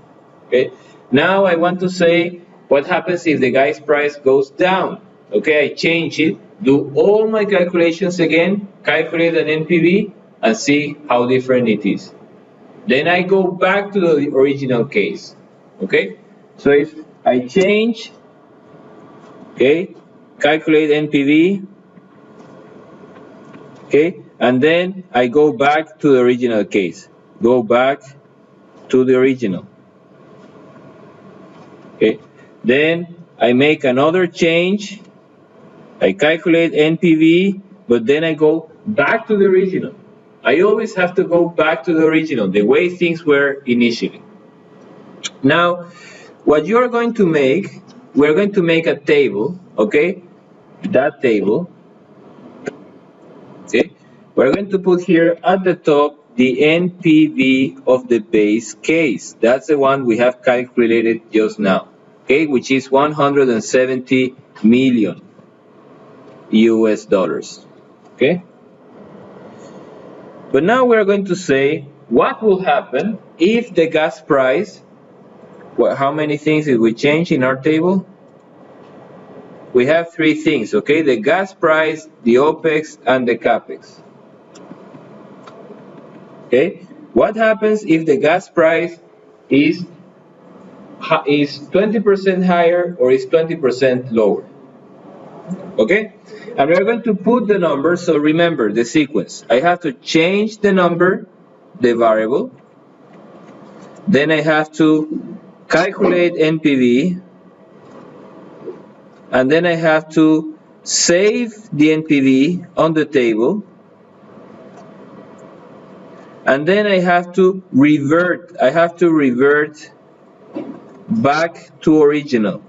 Okay? Now I want to say what happens if the gas price goes down. Okay, I change it, do all my calculations again, calculate an NPV, and see how different it is. Then I go back to the original case. Okay? So if I change, okay, calculate NPV, okay, and then I go back to the original case. Go back to the original. Okay, then I make another change. I calculate NPV, but then I go back to the original. I always have to go back to the original, the way things were initially. Now, what you are going to make, we're going to make a table, okay? That table, okay? We're going to put here at the top the NPV of the base case. That's the one we have calculated just now, okay? Which is 170 million US dollars, okay? But now we're going to say what will happen if the gas price, how many things did we change in our table? We have three things, okay? The gas price, the OPEX, and the CAPEX. Okay? What happens if the gas price is 20% higher or is 20% lower? Okay? And we're going to put the number, so remember the sequence. I have to change the number, the variable. Then I have to calculate NPV. And then I have to save the NPV on the table. And then I have to revert back to original.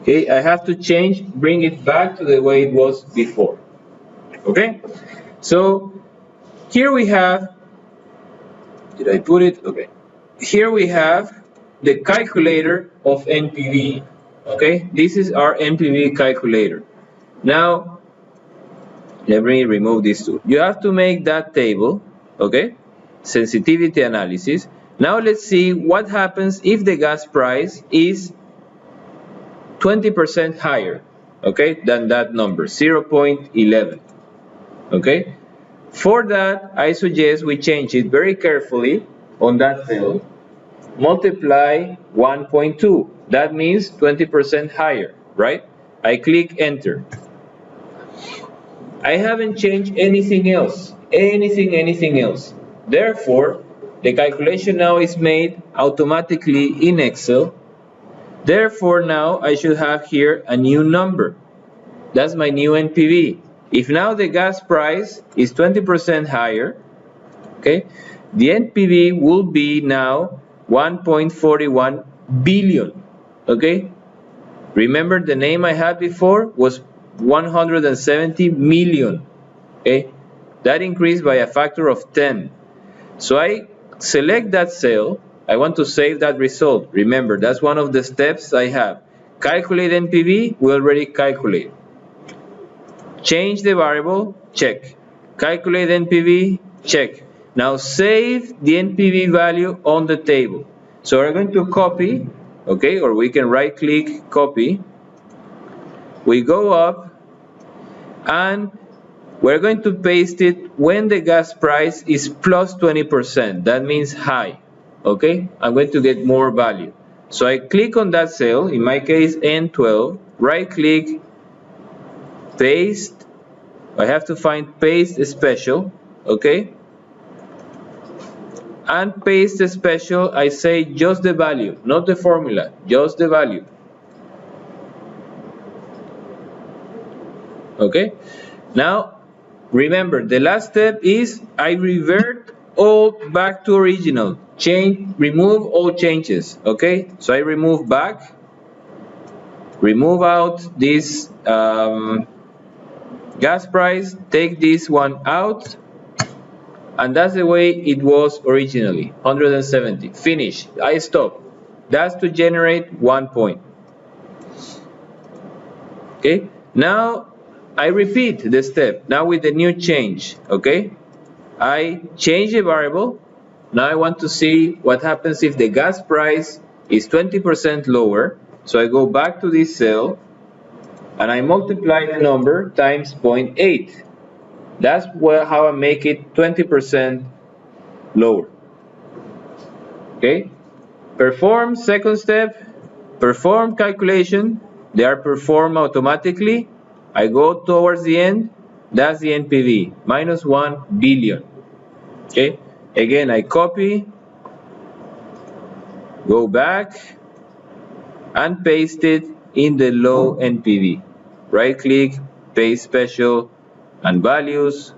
Okay, I have to bring it back to the way it was before. Okay, so here we have, did I put it? Okay, here we have the calculator of NPV. Okay, this is our NPV calculator. Now, let me remove this too. You have to make that table, okay, sensitivity analysis. Now let's see what happens if the gas price is 20% higher, okay, than that number, 0.11, okay? For that, I suggest we change it very carefully on that cell, multiply 1.2. That means 20% higher, right? I click enter. I haven't changed anything else, anything else. Therefore, the calculation now is made automatically in Excel. Therefore, now I should have here a new number. That's my new NPV. If now the gas price is 20% higher, okay, the NPV will be now 1.41 billion, okay? Remember the name I had before was 170 million, okay? That increased by a factor of 10. So I select that cell. I want to save that result. Remember, that's one of the steps I have. Calculate NPV, we already calculate. Change the variable, check. Calculate NPV, check. Now save the NPV value on the table. So we're going to copy, okay, or we can right click, copy. We go up and we're going to paste it when the gas price is plus 20%. That means high, okay? I'm going to get more value. So I click on that cell, in my case N12, right click, paste. I have to find paste special, okay? And paste special, I say just the value, not the formula, just the value. Okay? Now, remember, the last step is I revert all back to original. Remove all changes, okay? So I remove back, remove out this gas price, take this one out, and that's the way it was originally, 170. Finish. I stop. That's to generate 1 point. Okay? Now I repeat the step, now with the new change, okay? I change the variable. Now I want to see what happens if the gas price is 20% lower. So I go back to this cell and I multiply the number times 0.8. That's how I make it 20% lower. Okay? Perform second step, perform calculation. They are performed automatically. I go towards the end. That's the NPV, minus 1 billion. Okay? Again, I copy go back and paste it in the low NPV. Right click, paste special, and values,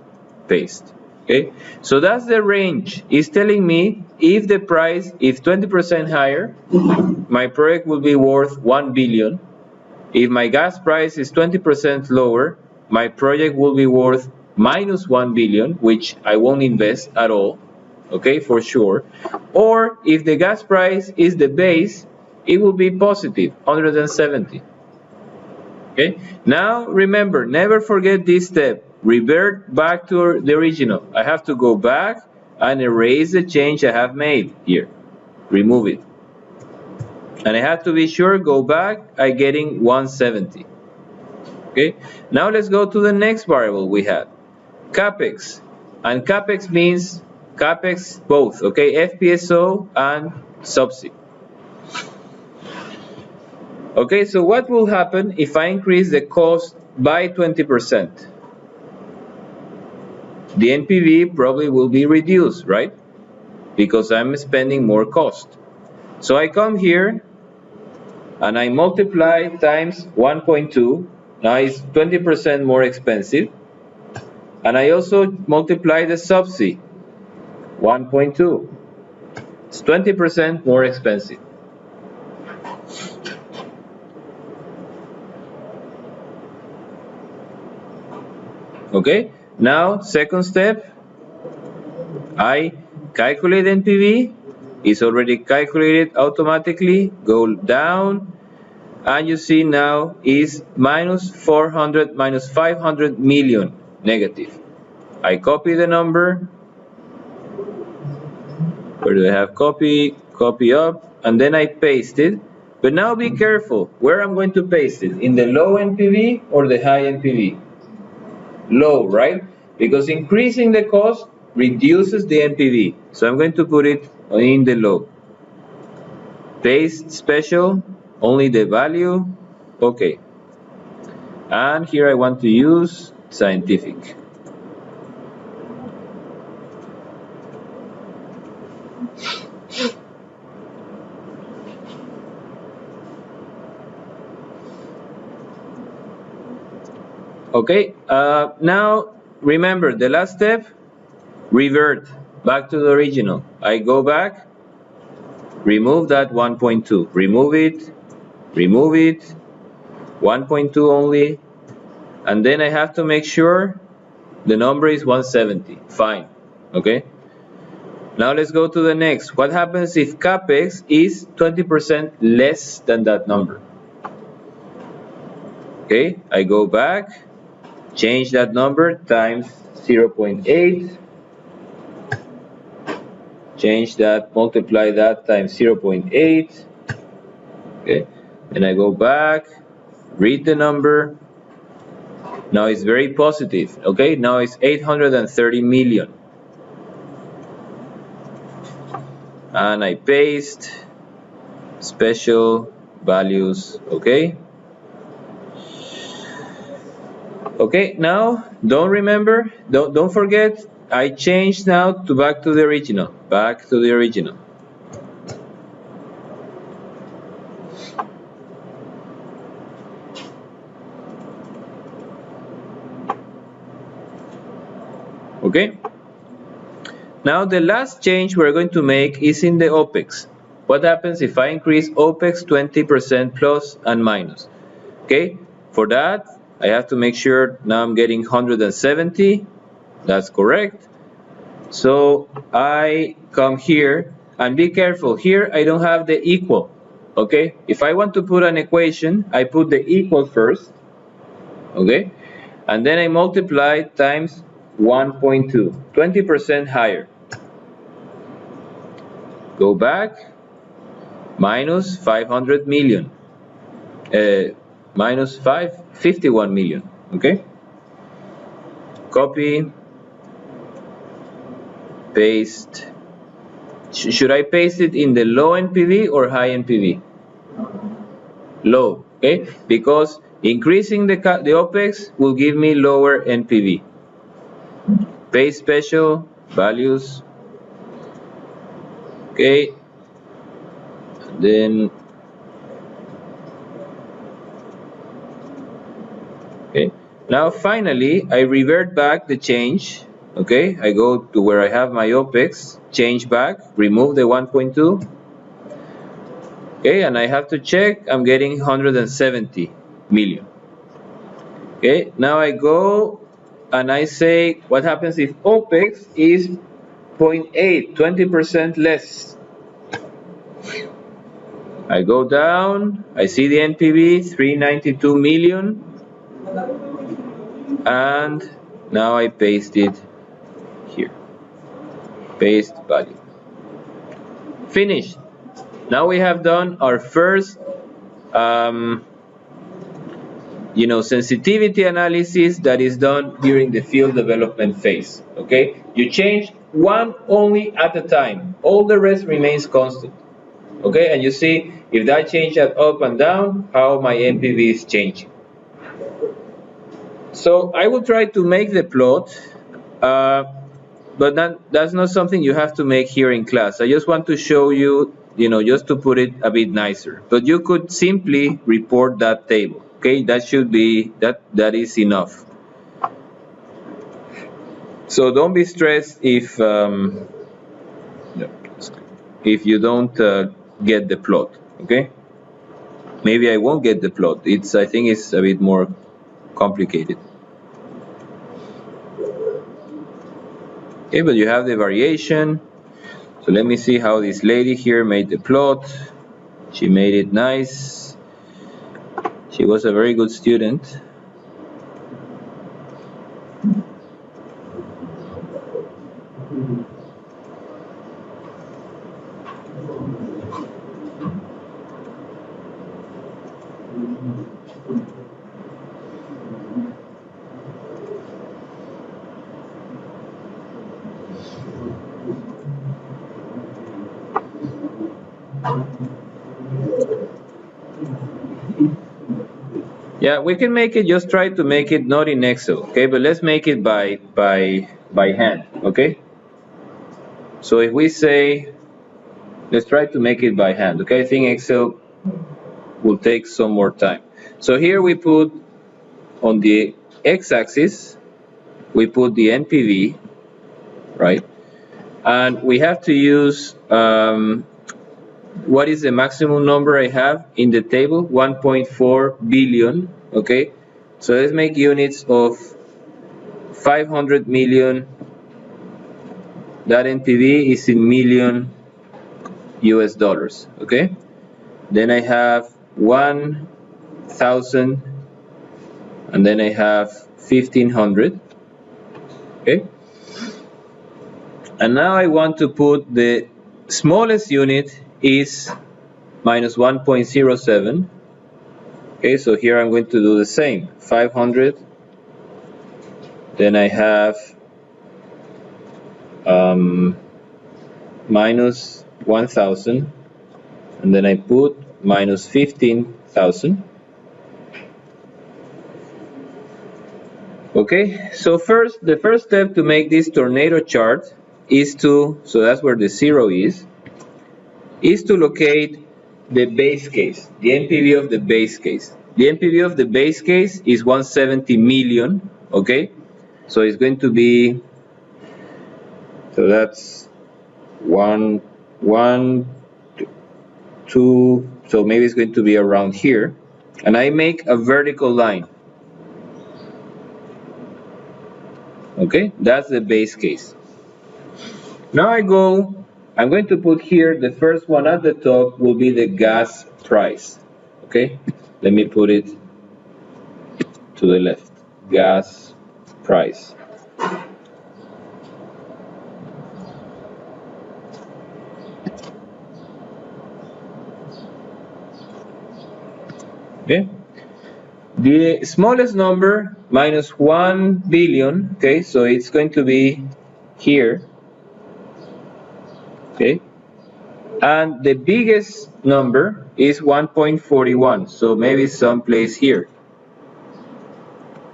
paste. Okay, so that's the range. It's telling me if the price is 20% higher, my project will be worth 1 billion. If my gas price is 20% lower, my project will be worth minus 1 billion, which I won't invest at all, okay, for sure. Or if the gas price is the base, it will be positive, 170. Okay, now remember, never forget this step. Revert back to the original. I have to go back and erase the change I have made here. Remove it. And I have to be sure, go back, I'm getting 170. Okay, now let's go to the next variable we had, capex. And capex means capex both, okay, FPSO and subsea. Okay, so what will happen if I increase the cost by 20%? The NPV probably will be reduced, right? Because I'm spending more cost. So I come here and I multiply times 1.2. Now it's 20% more expensive. And I also multiply the subsea, 1.2. It's 20% more expensive. Okay, now second step, I calculate NPV. It's already calculated automatically. Go down, and you see now is minus 400, minus 500 million negative. I copy the number. Where do I have copy? Copy up, and then I paste it. But now be careful where I'm going to paste it, in the low NPV or the high NPV? Low, right? Because increasing the cost reduces the NPV. So I'm going to put it in the low. Paste special, only the value. Okay. And here I want to use scientific. Okay, now remember the last step, revert back to the original. I go back, remove that 1.2, remove it, 1.2 only, and then I have to make sure the number is 170, fine, okay? Now let's go to the next. What happens if capex is 20% less than that number? Okay, I go back, change that number times 0.8, change that, multiply that times 0.8, okay, and I go back, read the number, now it's very positive, okay, now it's 830 million, and I paste, special, values, okay. Okay, now don't forget, I changed now to back to the original, Okay, now the last change we're going to make is in the OPEX. What happens if I increase OPEX 20% plus and minus? Okay, for that I have to make sure now I'm getting 170, that's correct. So I come here, and be careful, here I don't have the equal, okay? If I want to put an equation, I put the equal first, okay? And then I multiply times 1.2, 20% higher. Go back, minus 500 million, minus 51 million, okay? Copy, paste. Should I paste it in the low NPV or high NPV? Low, okay? Because increasing the OPEX will give me lower NPV. Paste special, values, okay? Then, okay. Now finally, I revert back the change. Okay, I go to where I have my OPEX, change back, remove the 1.2. Okay, and I have to check, I'm getting 170 million. Okay, now I go and I say, what happens if OPEX is 0.8, 20% less? I go down, I see the NPV, 392 million, and now I paste it here. Paste value. Finished. Now we have done our first sensitivity analysis that is done during the field development phase. Okay, you change one only at a time, all the rest remains constant. Okay, and you see if that changes up and down, how my NPV is changing. So I will try to make the plot, but that's not something you have to make here in class. I just want to show you, just to put it a bit nicer. But you could simply report that table. Okay, that should be, that is enough. So don't be stressed if you don't get the plot. Okay, maybe I won't get the plot. I think it's a bit more complicated. Okay, but you have the variation. So let me see how this lady here made the plot. She made it nice. She was a very good student. Yeah, we can make it, just try to make it not in Excel, okay? But let's make it by hand, okay? So if we say, let's try to make it by hand, okay? I think Excel will take some more time. So here we put on the x-axis, we put the NPV, right? And we have to use, what is the maximum number I have in the table? 1.4 billion, okay? So let's make units of 500 million. That NPV is in million US dollars, okay? Then I have 1,000, and then I have 1,500, okay? And now I want to put the smallest unit is minus 1.07. Okay, so here I'm going to do the same, 500. Then I have minus 1,000, and then I put minus 15,000. Okay, so the first step to make this tornado chart is to, so that's where the 0 is to locate the base case, the NPV of the base case. The NPV of the base case is 170 million, okay? So it's going to be, so that's 1, 2, so maybe it's going to be around here. And I make a vertical line. Okay, that's the base case. Now I'm going to put here, the first one at the top will be the gas price. Okay, let me put it to the left, gas price. Okay, the smallest number, minus 1 billion, okay, so it's going to be here, okay, and the biggest number is 1.41, so maybe someplace here.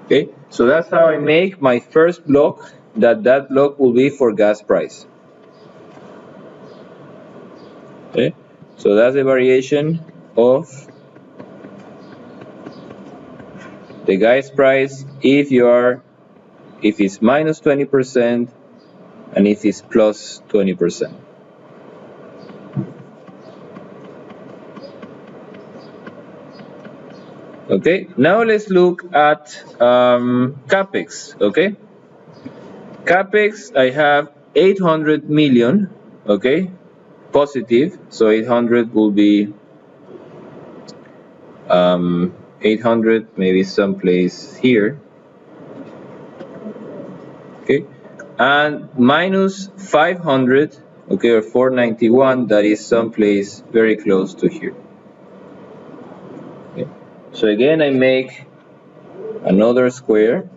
Okay, so that's how I make my first block, that block will be for gas price. Okay, So that's the variation of the gas price if it's minus 20% and if it's plus 20%. Okay, now let's look at capex. Okay, capex, I have 800 million. Okay, positive, so 800 will be 800 maybe someplace here. Okay, and minus 500, okay, or 491, that is someplace very close to here. Okay. So again, I make another square.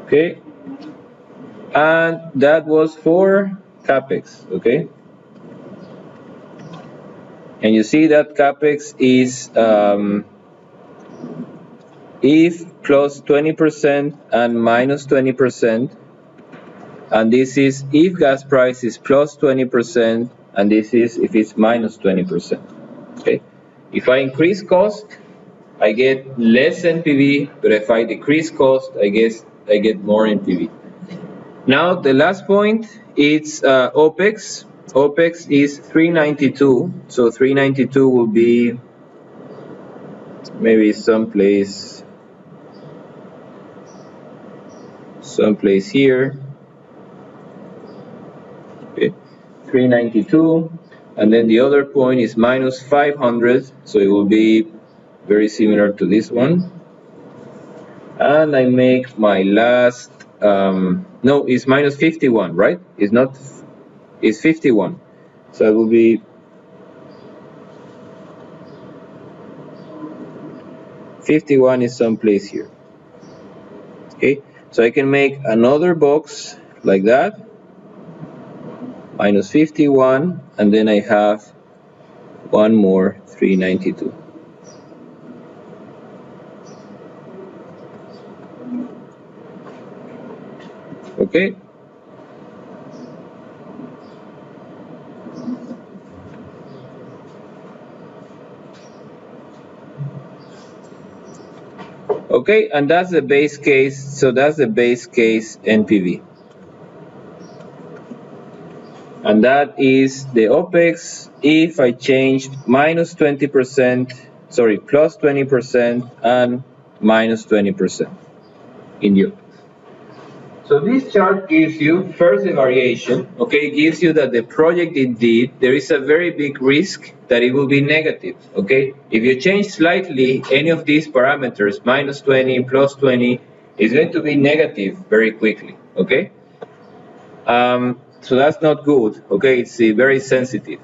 Okay, and that was for capex. Okay, and you see that capex is if plus 20% and minus 20%, and this is if gas price is plus 20%, and this is if it's minus 20%. Okay, if I increase cost, I get less NPV, but if I decrease cost, I get more NPV. Now the last point is OPEX. OPEX is 392, so 392 will be maybe someplace here. Okay, 392, and then the other point is minus 500, so it will be very similar to this one. And I make my last, no, it's minus 51, right? It's not, it's 51. So it will be 51 is someplace here. Okay, so I can make another box like that, minus 51, and then I have one more 392. Okay. Okay, and that's the base case, so that's the base case NPV. And that is the OPEX if I changed minus 20%, sorry, plus 20% and minus 20% in the OPEX. So this chart gives you first the variation, okay, it gives you that the project indeed, there is a very big risk that it will be negative, okay? If you change slightly any of these parameters, minus 20, plus 20, it's going to be negative very quickly, okay? So that's not good, okay? It's very sensitive.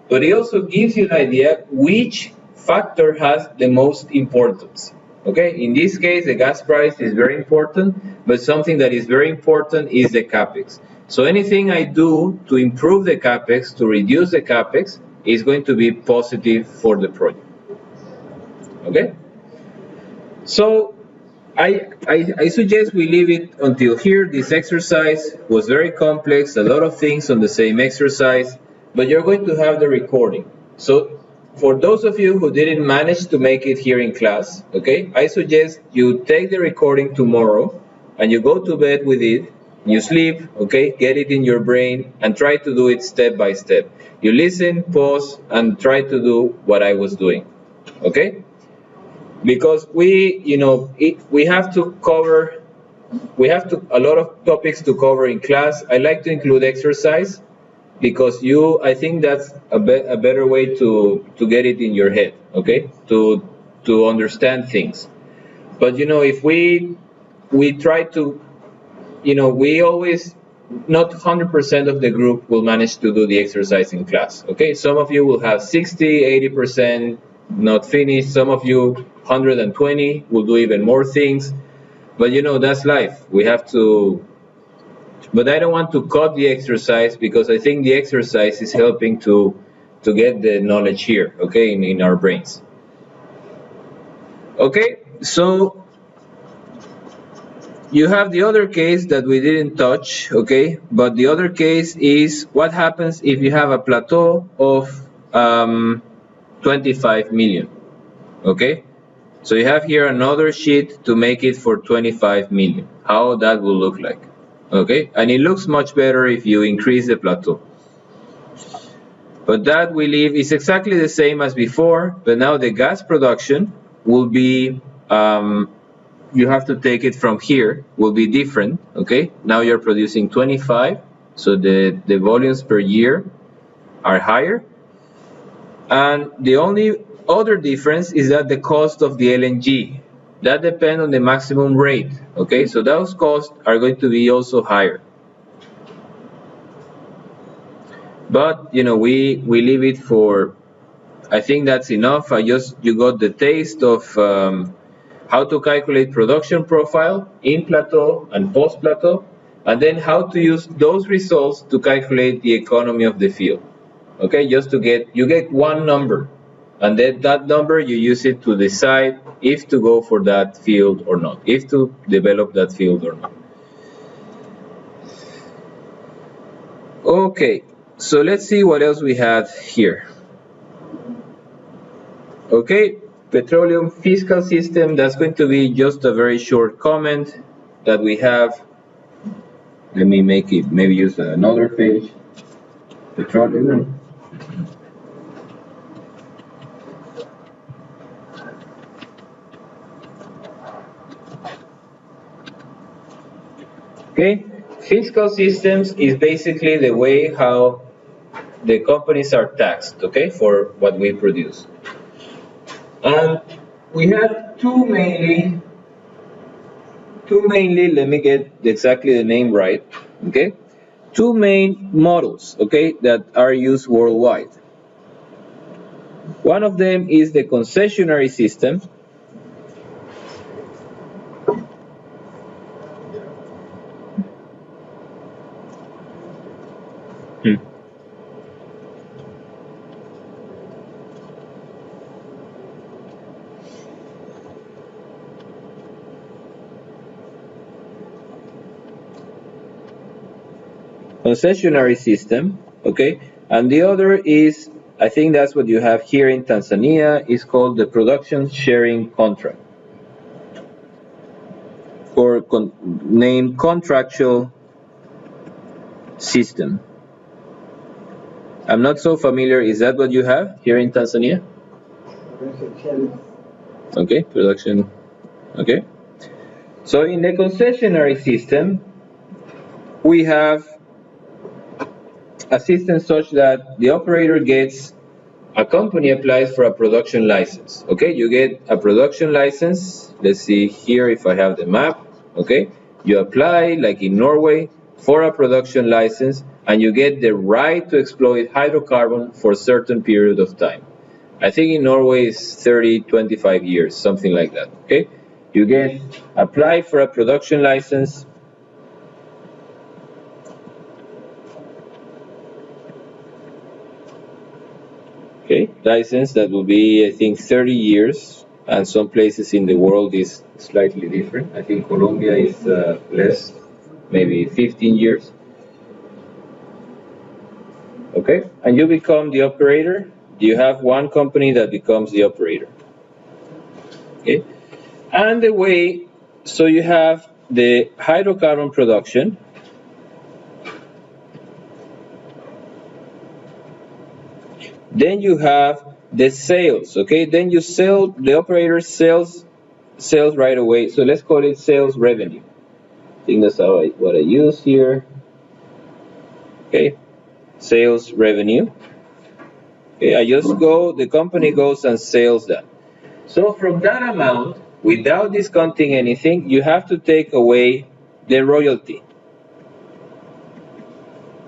But it also gives you an idea which factor has the most importance. Okay, in this case, the gas price is very important, but something that is very important is the capex. So anything I do to improve the capex, to reduce the capex, is going to be positive for the project. Okay? So I suggest we leave it until here. This exercise was very complex, a lot of things on the same exercise, but you're going to have the recording. So for those of you who didn't manage to make it here in class, okay, I suggest you take the recording tomorrow and you go to bed with it, you sleep, okay, get it in your brain and try to do it step by step. You listen, pause, and try to do what I was doing, okay? Because we have a lot of topics to cover in class. I like to include exercise because I think that's a better way to get it in your head, okay? To understand things. But if we try to, we always, not 100% of the group will manage to do the exercise in class, okay? Some of you will have 60, 80% not finished. Some of you 120 will do even more things. But that's life. We have to. But I don't want to cut the exercise because I think the exercise is helping to to get the knowledge here, okay, in our brains. Okay, so you have the other case that we didn't touch, okay, but the other case is what happens if you have a plateau of 25 million, okay? So you have here another sheet to make it for 25 million, how that will look like, okay? And it looks much better if you increase the plateau. But that we leave is exactly the same as before, but now the gas production will be, you have to take it from here, will be different, okay? Now you're producing 25, so the volumes per year are higher. And the only other difference is that the cost of the LNG, that depends on the maximum rate, okay? So those costs are going to be also higher. But, you know, we leave it for, I think that's enough. You got the taste of how to calculate production profile in plateau and post plateau, and then how to use those results to calculate the economy of the field. Okay, just to you get one number, and then that number you use it to decide if to go for that field or not, if to develop that field or not. Okay, so let's see what else we had here. Okay, petroleum fiscal system, that's going to be just a very short comment that we have. Let me make it, maybe use another page. Petroleum. Okay, fiscal systems is basically the way how the companies are taxed, okay, for what we produce. And we have two mainly, let me get exactly the name right, okay? Two main models, okay, that are used worldwide. One of them is the concessionary system. Concessionary system, okay, and the other is, I think that's what you have here in Tanzania, is called the production sharing contract, or named contractual system. I'm not so familiar. Is that what you have here in Tanzania? Okay, production. Okay. So in the concessionary system, we have a system such that the operator gets, a company applies for a production license. Okay, you get a production license. Let's see here if I have the map. Okay, you apply, like in Norway, for a production license, and you get the right to exploit hydrocarbon for a certain period of time. I think in Norway it's 30, 25 years, something like that. Okay, you apply for a production license. Okay, license that will be, I think, 30 years, and some places in the world is slightly different. I think Colombia is less, maybe 15 years. Okay, and you become the operator. You have one company that becomes the operator. Okay, and the way, so you have the hydrocarbon production. Then you have the sales, okay? Then you sell, the operator sells right away. So let's call it sales revenue. I think that's what I use here. Okay, sales revenue. Okay, the company goes and sells that. So from that amount, without discounting anything, you have to take away the royalty.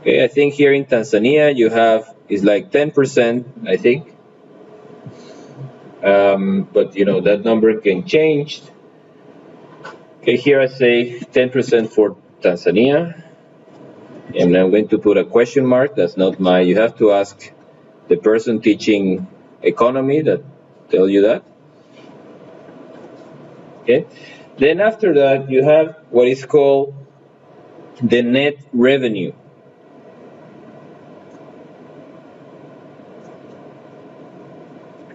Okay, I think here in Tanzania you have, is like 10%, I think. But you know, that number can change. Okay, here I say 10% for Tanzania. And I'm going to put a question mark. That's not you have to ask the person teaching economy that tell you that. Okay. Then after that, you have what is called the net revenue.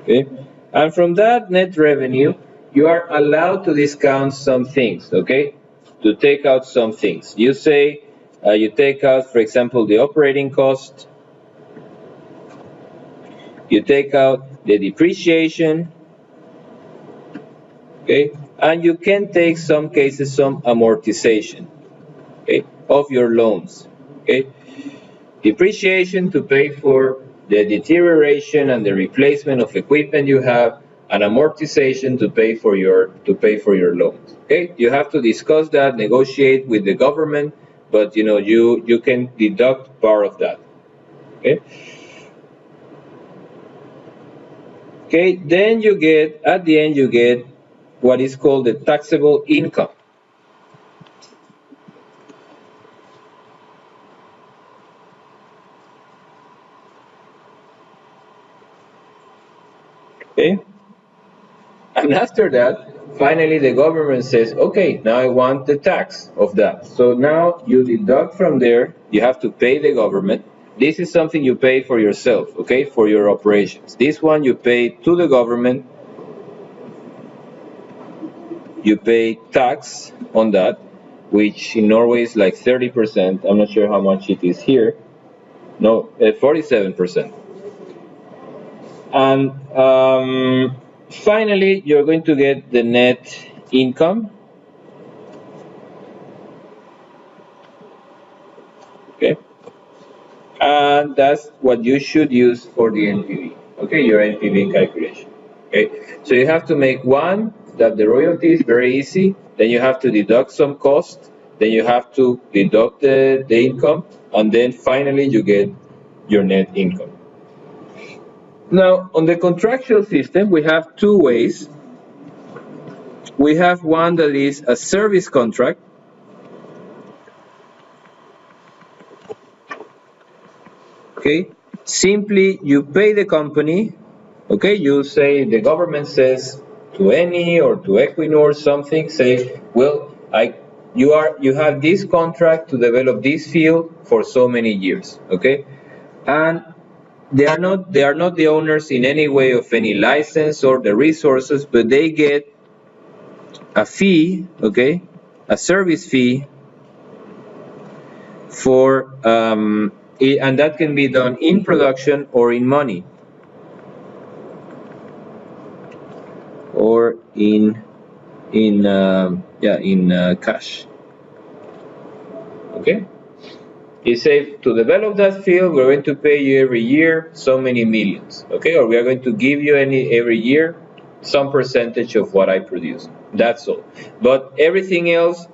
Okay. And from that net revenue, you are allowed to discount some things, okay? To take out some things. You say you take out, for example, the operating cost, you take out the depreciation, okay? And you can take some cases some amortization, okay, of your loans, okay? Depreciation to pay for the deterioration and the replacement of equipment you have, and amortization to pay for your loans. Okay, you have to discuss that, negotiate with the government, but you can deduct part of that. Okay. Okay, then you get at the end you get what is called the taxable income. Okay. And after that, finally the government says, okay, now I want the tax of that. So now you deduct from there, you have to pay the government. This is something you pay for yourself, okay, for your operations. This one you pay to the government, you pay tax on that, which in Norway is like 30%. I'm not sure how much it is here. No, 47%. And finally, you're going to get the net income. Okay. And that's what you should use for the NPV. Okay, your NPV calculation. Okay, so you have to make one that the royalty is very easy. Then you have to deduct some cost. Then you have to deduct the income, and then finally you get your net income. Now, on the contractual system, we have two ways. We have one that is a service contract. Okay, simply you pay the company. Okay, you say, the government says to Eni or to Equinor something, say, well, you have this contract to develop this field for so many years. Okay, and they are not the owners in any way of any license or the resources, but they get a fee, okay, a service fee for and that can be done in production or in money or in cash. Okay. You say, to develop that field, we're going to pay you every year so many millions, okay? Or we are going to give you every year some percentage of what I produce. That's all. But everything else,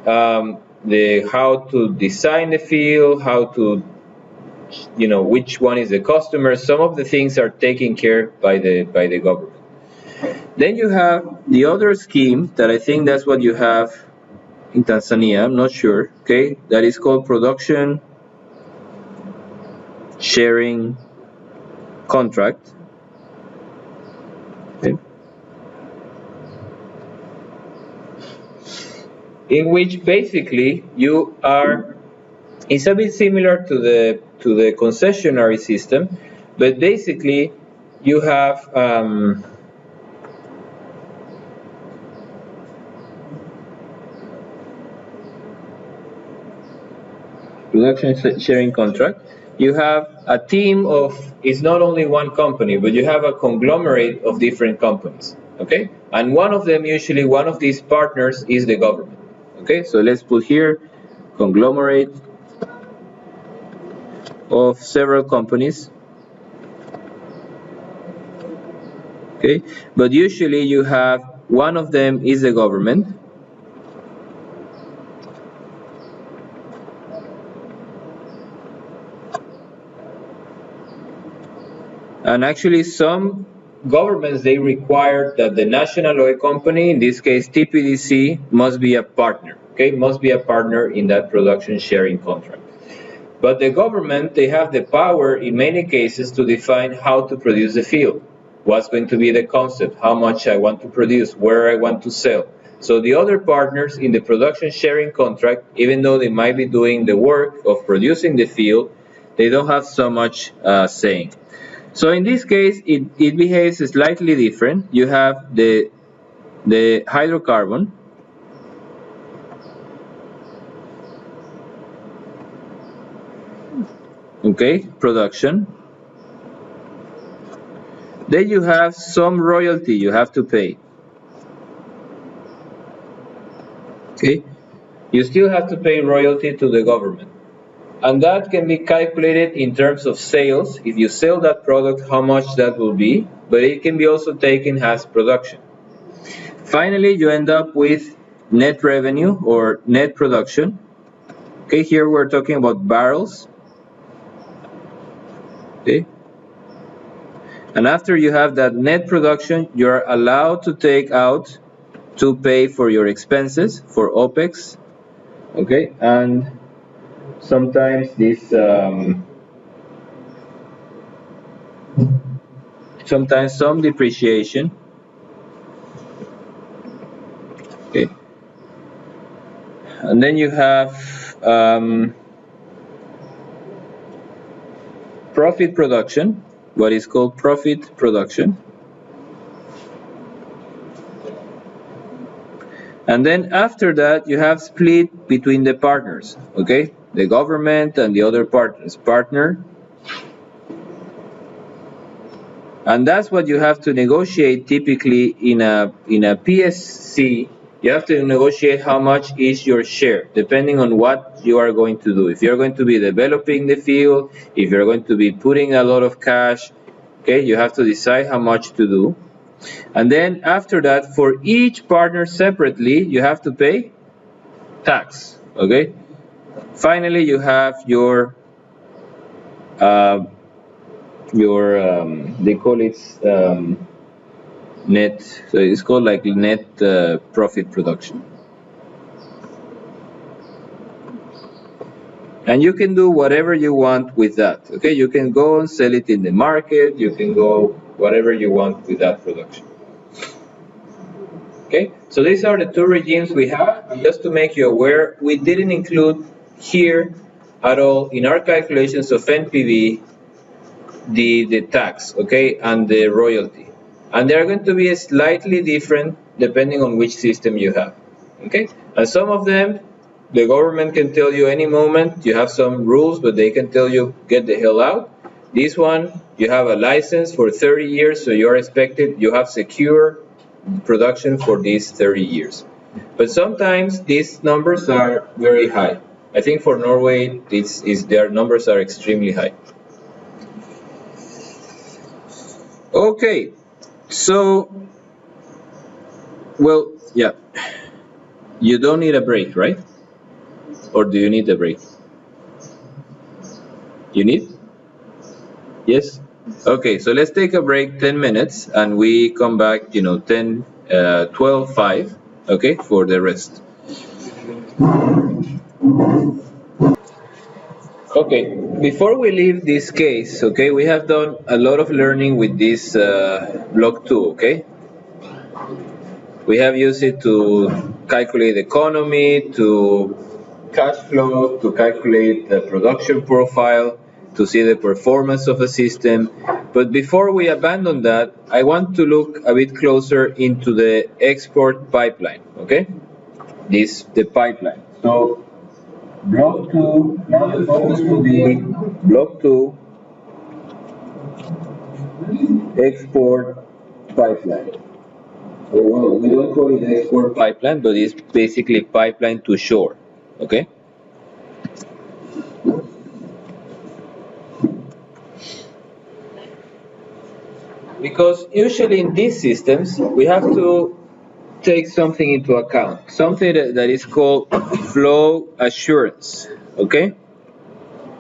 the how to design the field, how to, which one is the customer, some of the things are taken care by the government. Then you have the other scheme that I think that's what you have in Tanzania, I'm not sure, okay, that is called production sharing contract. Okay. In which basically it's a bit similar to the concessionary system, but basically you have production sharing contract. You have a team of, it's not only one company, but you have a conglomerate of different companies, okay? And one of them, usually one of these partners, is the government, okay? So let's put here conglomerate of several companies, okay? But usually you have one of them is the government, and actually some governments, they require that the national oil company, in this case TPDC, must be a partner, okay, must be a partner in that production sharing contract. But the government, they have the power in many cases to define how to produce the field, what's going to be the concept, how much I want to produce, where I want to sell. So the other partners in the production sharing contract, even though they might be doing the work of producing the field, they don't have so much saying. So in this case, it behaves slightly different. You have the hydrocarbon, okay, production. Then you have some royalty you have to pay. Okay, you still have to pay royalty to the government. And that can be calculated in terms of sales. If you sell that product, how much that will be, but it can be also taken as production. Finally, you end up with net revenue or net production. Okay, here we're talking about barrels. Okay. And after you have that net production, you're allowed to take out to pay for your expenses, for OPEX. Okay, and sometimes sometimes some depreciation. Okay, and then you have profit production, what is called profit production. And then after that, you have split between the partners, okay? The government and the other partners. Partner. And that's what you have to negotiate typically in a PSC. You have to negotiate how much is your share, depending on what you are going to do. If you're going to be developing the field, if you're going to be putting a lot of cash, okay, you have to decide how much to do. And then after that, for each partner separately, you have to pay tax, okay? Finally, you have your they call it net, so it's called like net profit production. And you can do whatever you want with that, okay? You can go and sell it in the market, you can go whatever you want with that production. Okay, so these are the two regimes we have. Just to make you aware, we didn't include here at all in our calculations of NPV the tax, okay, and the royalty. And they are going to be slightly different depending on which system you have, okay? And some of them, the government can tell you any moment, you have some rules, but they can tell you, get the hell out. This one, you have a license for 30 years, so you're expected, you have secure production for these 30 years. But sometimes these numbers are very high. I think for Norway, their numbers are extremely high. Okay, so, well, yeah, you don't need a break, right? Or do you need a break? You need? Yes? Okay, so let's take a break 10 minutes and we come back, 10, 12, 5, okay, for the rest. Okay, before we leave this case, okay, we have done a lot of learning with this block 2, okay? We have used it to calculate economy, to cash flow, to calculate the production profile, to see the performance of a system. But before we abandon that, I want to look a bit closer into the export pipeline, okay? The pipeline. So block 2, now the focus will be block 2, export pipeline. Well, we don't call it export pipeline, but it's basically pipeline to shore, okay? Because usually in these systems, we have to take something into account, something that is called flow assurance, okay?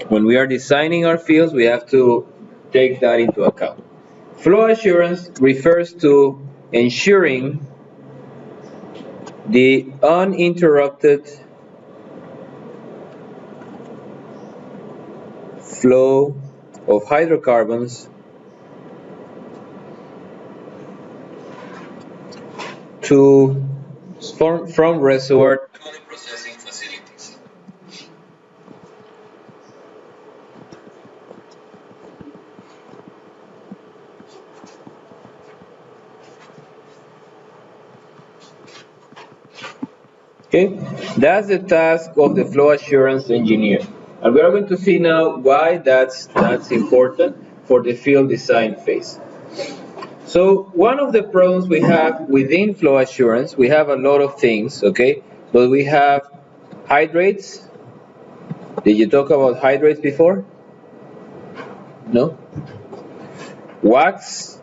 When we are designing our fields, we have to take that into account. Flow assurance refers to ensuring the uninterrupted flow of hydrocarbons to from reservoir to the processing facilities. Okay, that's the task of the flow assurance engineer. And we are going to see now why that's important for the field design phase. So one of the problems we have within flow assurance, we have a lot of things, okay? But we have hydrates. Did you talk about hydrates before? No? Wax.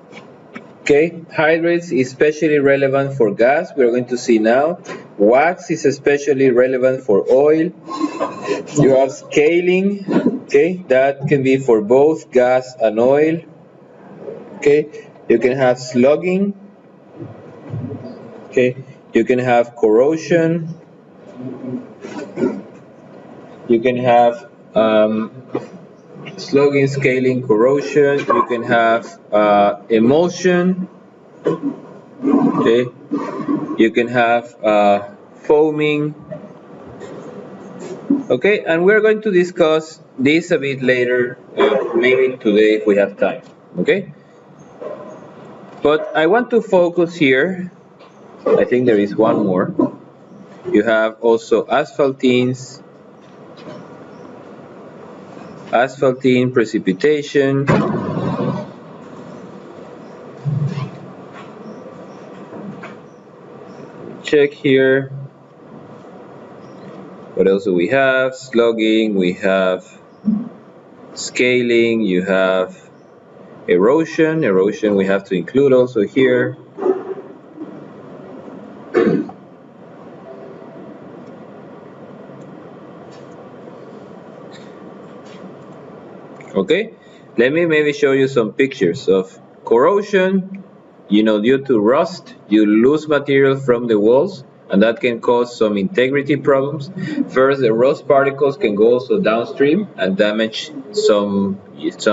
Okay, hydrates is especially relevant for gas, we're going to see now. Wax is especially relevant for oil. You have scaling, okay, that can be for both gas and oil. Okay, you can have slugging, okay, you can have corrosion, you can have slugging, scaling, corrosion, you can have emulsion, okay, you can have foaming. Okay, and we're going to discuss this a bit later, maybe today if we have time, okay? But I want to focus here, I think there is one more. You have also asphaltenes, asphaltene precipitation, check here. What else do we have? Slugging, we have scaling, you have erosion. Erosion we have to include also here. Okay, let me maybe show you some pictures of corrosion. You know, due to rust, you lose material from the walls, and that can cause some integrity problems. First, the rust particles can go also downstream and damage some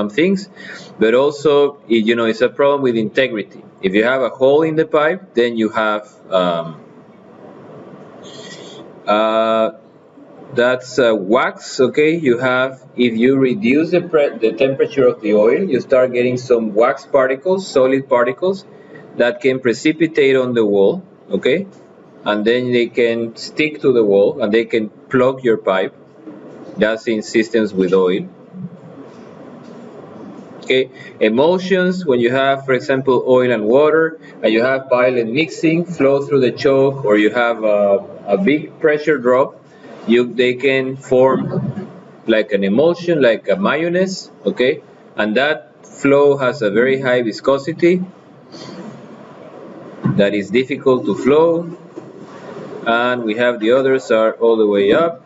things, but also, you know, it's a problem with integrity. If you have a hole in the pipe, then you have that's wax, okay? You have, if you reduce the temperature of the oil, you start getting some wax particles, solid particles, that can precipitate on the wall, okay? And then they can stick to the wall and they can plug your pipe. That's in systems with oil. Okay, emulsions, when you have, for example, oil and water, and you have violent mixing, flow through the choke, or you have a big pressure drop, they can form like an emulsion, like a mayonnaise, okay? And that flow has a very high viscosity that is difficult to flow. And we have the others are all the way up.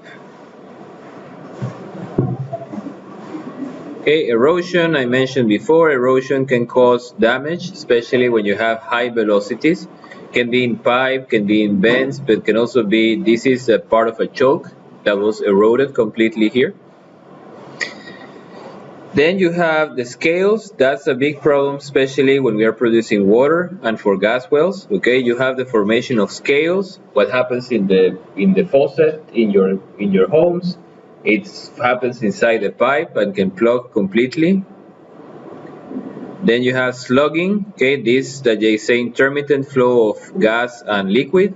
Okay, erosion, I mentioned before, erosion can cause damage, especially when you have high velocities. Can be in pipe, can be in vents, but can also be, this is a part of a choke that was eroded completely here. Then you have the scales. That's a big problem, especially when we are producing water and for gas wells. Okay, you have the formation of scales. What happens in the faucet in your homes? It happens inside the pipe and can plug completely. Then you have slugging. Okay, this that they say intermittent flow of gas and liquid.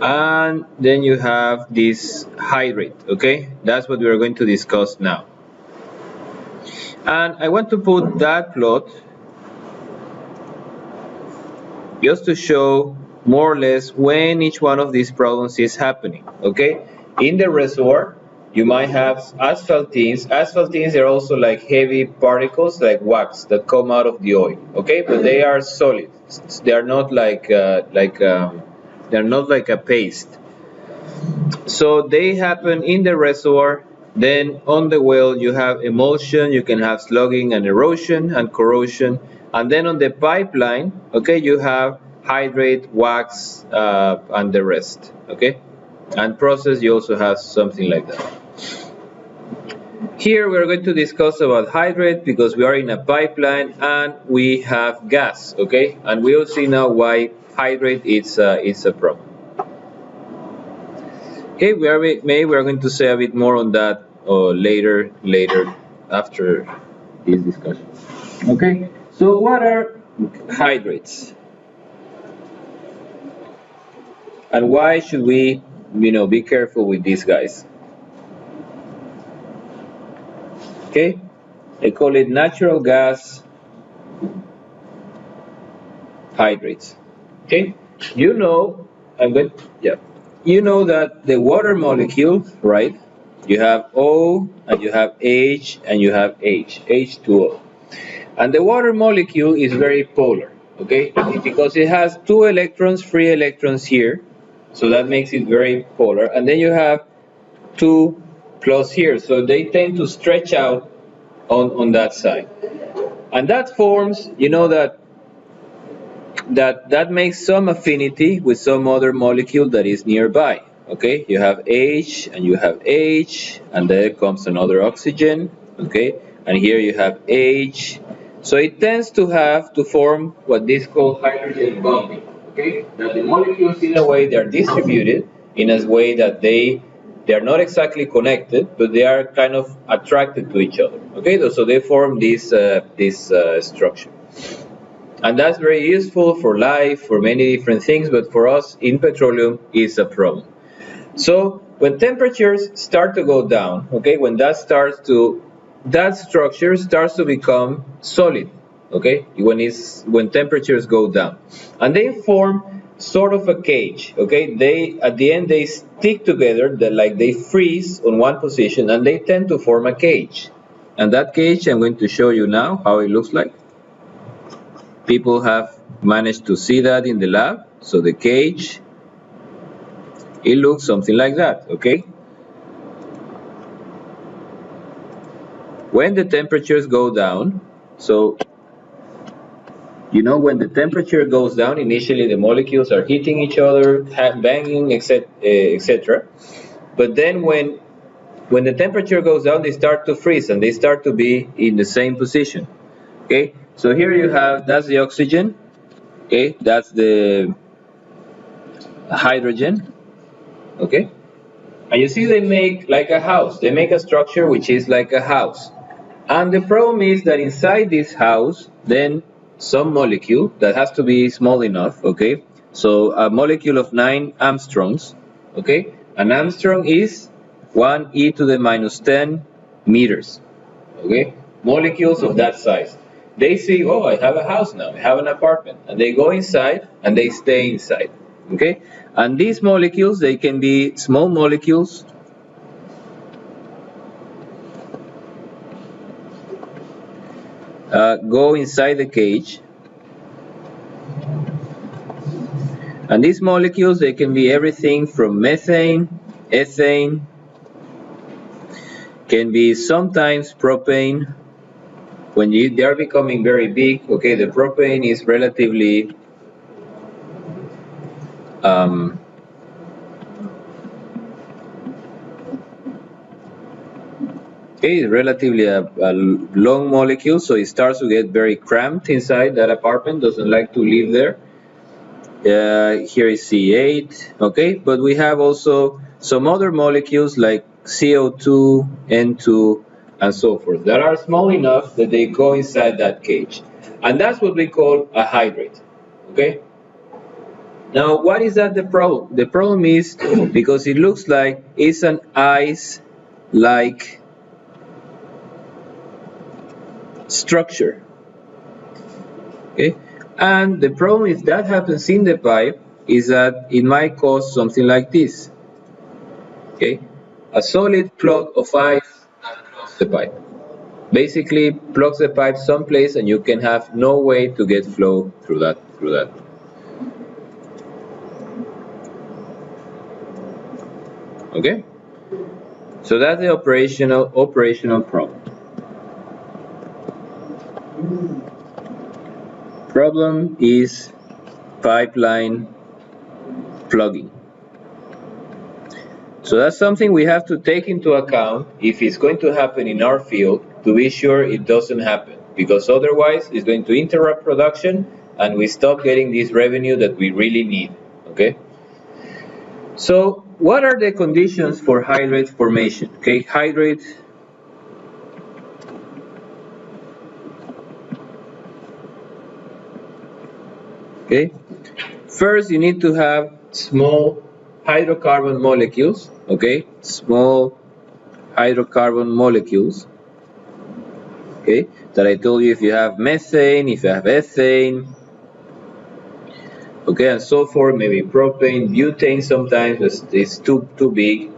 And then you have this hydrate, okay? That's what we are going to discuss now. And I want to put that plot just to show more or less when each one of these problems is happening, okay? In the reservoir, you might have asphaltenes. Asphaltenes are also like heavy particles, like wax, that come out of the oil, okay? But they are solid. They are not they're not like a paste. So they happen in the reservoir. Then on the well you have emulsion, you can have slugging and erosion and corrosion. And then on the pipeline, okay, you have hydrate, wax, and the rest, okay? And process, you also have something like that. Here we're going to discuss about hydrate because we are in a pipeline and we have gas, okay? And we'll see now why hydrate is a problem. Okay, maybe we are going to say a bit more on that later after this discussion. Okay, so what are hydrates? And why should we, be careful with these guys? Okay, they call it natural gas hydrates. Okay, you know, I'm going, yeah, you know that the water molecule, right? You have O and you have H and you have H2O. And the water molecule is very polar, okay? Because it has two electrons, free electrons here, so that makes it very polar. And then you have two plus here, so they tend to stretch out on that side. And that forms, that makes some affinity with some other molecule that is nearby. Okay, you have H and you have H, and there comes another oxygen. Okay, and here you have H. So it tends to form what this called hydrogen bonding. Okay, that the molecules in a way they are distributed in a way that they are not exactly connected, but they are kind of attracted to each other. Okay, so they form this structure. And that's very useful for life, for many different things, but for us in petroleum is a problem. So when temperatures start to go down, okay, when that structure starts to become solid, okay, when temperatures go down, and they form sort of a cage, okay. At the end they stick together, like they freeze on one position, and they tend to form a cage. And that cage I'm going to show you now how it looks like. People have managed to see that in the lab. So the cage, it looks something like that, okay? When the temperatures go down, so when the temperature goes down, initially the molecules are hitting each other, banging, etc. But then when the temperature goes down, they start to freeze and they start to be in the same position, okay? So here you have, that's the oxygen, okay? That's the hydrogen, okay? And you see they make like a house. They make a structure which is like a house. And the problem is that inside this house, then some molecule that has to be small enough, okay? So a molecule of 9 Armstrongs, okay? An Armstrong is 1 e to the minus 10 meters, okay? Molecules of that size. They see, oh, I have a house now, I have an apartment. And they go inside and they stay inside, okay? And these molecules, they can be small molecules, go inside the cage. And these molecules, they can be everything from methane, ethane, can be sometimes propane. When they are becoming very big, okay, the propane is relatively okay, relatively a long molecule, so it starts to get very cramped inside that apartment, doesn't like to live there. Here is C8, okay, but we have also some other molecules like CO2, N2, and so forth that are small enough that they go inside that cage. And that's what we call a hydrate, okay? Now, what is that the problem? The problem is because it looks like it's an ice-like structure, okay? And the problem if that happens in the pipe is that it might cause something like this, okay? A solid plug of ice across the pipe. Basically plugs the pipe someplace and you can have no way to get flow through that. Okay? So that's the operational problem. Problem is pipeline plugging. So that's something we have to take into account if it's going to happen in our field, to be sure it doesn't happen, because otherwise it's going to interrupt production and we stop getting this revenue that we really need. Okay? So what are the conditions for hydrate formation? Okay, hydrate. Okay, first you need to have small hydrocarbon molecules. Okay, small hydrocarbon molecules. Okay, that I told you, if you have methane, if you have ethane, okay, and so forth, maybe propane, butane sometimes it's too big.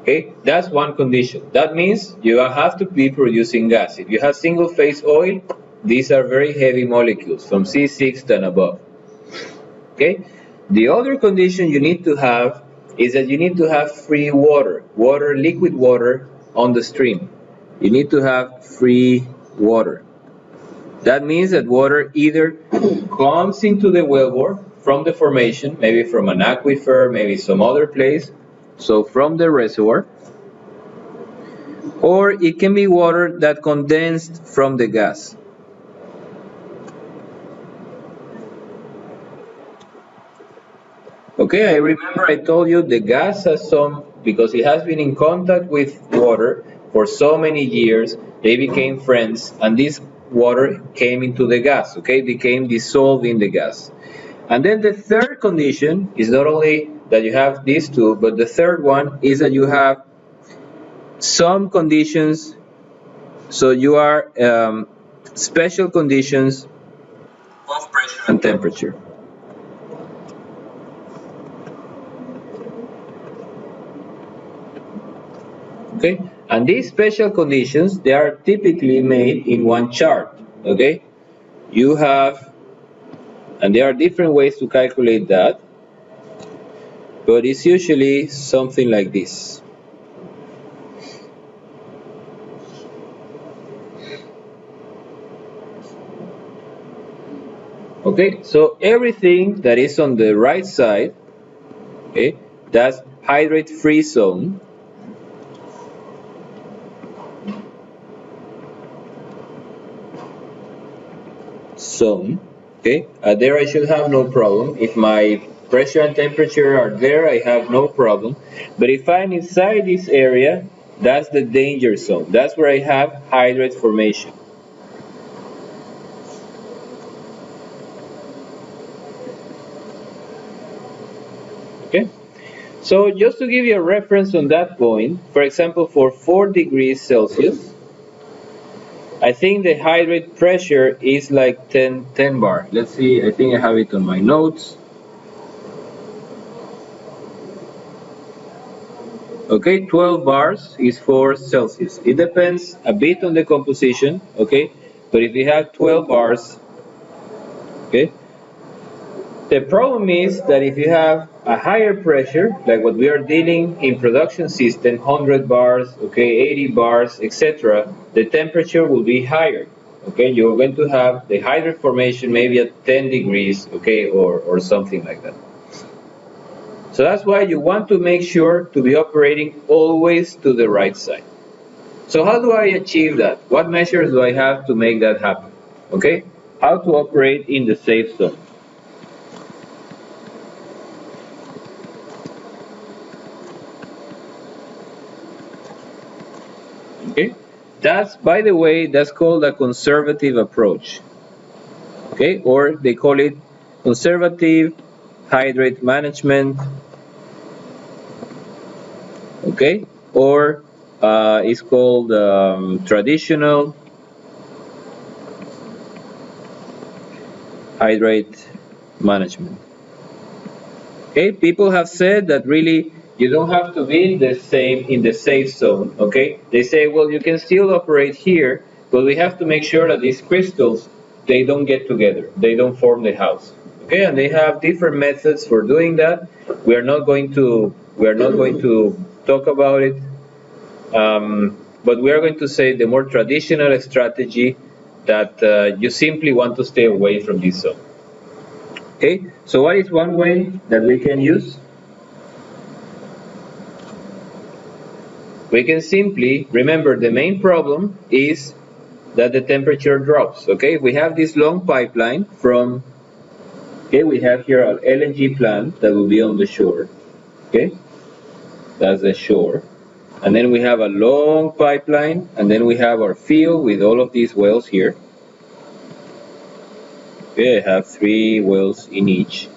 Okay, that's one condition. That means you have to be producing gas. If you have single phase oil, these are very heavy molecules from C6 and above. Okay, the other condition you need to have is that you need to have free water, liquid water on the stream. You need to have free water. That means that water either comes into the wellbore from the formation, maybe from an aquifer, maybe some other place, so from the reservoir, or it can be water that condensed from the gas. Okay, I remember I told you the gas has some, because it has been in contact with water for so many years, they became friends, and this water came into the gas, okay, became dissolved in the gas. And then the third condition is not only that you have these two, but the third one is that you have some conditions, so you are special conditions of pressure and temperature. Okay, and these special conditions, they are typically made in one chart. Okay, you have, and there are different ways to calculate that, but it's usually something like this. Okay, so everything that is on the right side, okay, that's hydrate free zone. Okay, there I should have no problem. If my pressure and temperature are there, I have no problem. But if I'm inside this area, that's the danger zone. That's where I have hydrate formation. Okay, so just to give you a reference on that point, for example, for 4 degrees Celsius, I think the hydrate pressure is like 10 bar. Let's see, I think I have it on my notes. Okay, 12 bars is for Celsius. It depends a bit on the composition, okay? But if you have 12 bars, okay? The problem is that if you have a higher pressure, like what we are dealing in production system, 100 bars, okay, 80 bars, etc., the temperature will be higher, okay? You're going to have the hydrate formation maybe at 10 degrees, okay, or something like that. So that's why you want to make sure to be operating always to the right side. So how do I achieve that? What measures do I have to make that happen? Okay, how to operate in the safe zone. Okay, that's, by the way, that's called a conservative approach. Okay, or they call it conservative hydrate management. Okay, or it's called traditional hydrate management. Okay, people have said that really you don't have to be in the safe zone. Okay, they say, well, you can still operate here, but we have to make sure that these crystals, they don't get together, they don't form the house. Okay, and they have different methods for doing that. We are not going to talk about it, but we are going to say the more traditional strategy that you simply want to stay away from this zone. Okay, so what is one way that we can use? we can simply remember the main problem is that the temperature drops. Okay, we have this long pipeline from, okay, we have here an LNG plant that will be on the shore. Okay, that's the shore. And then we have a long pipeline, and then we have our field with all of these wells here. Okay, I have 3 wells in each.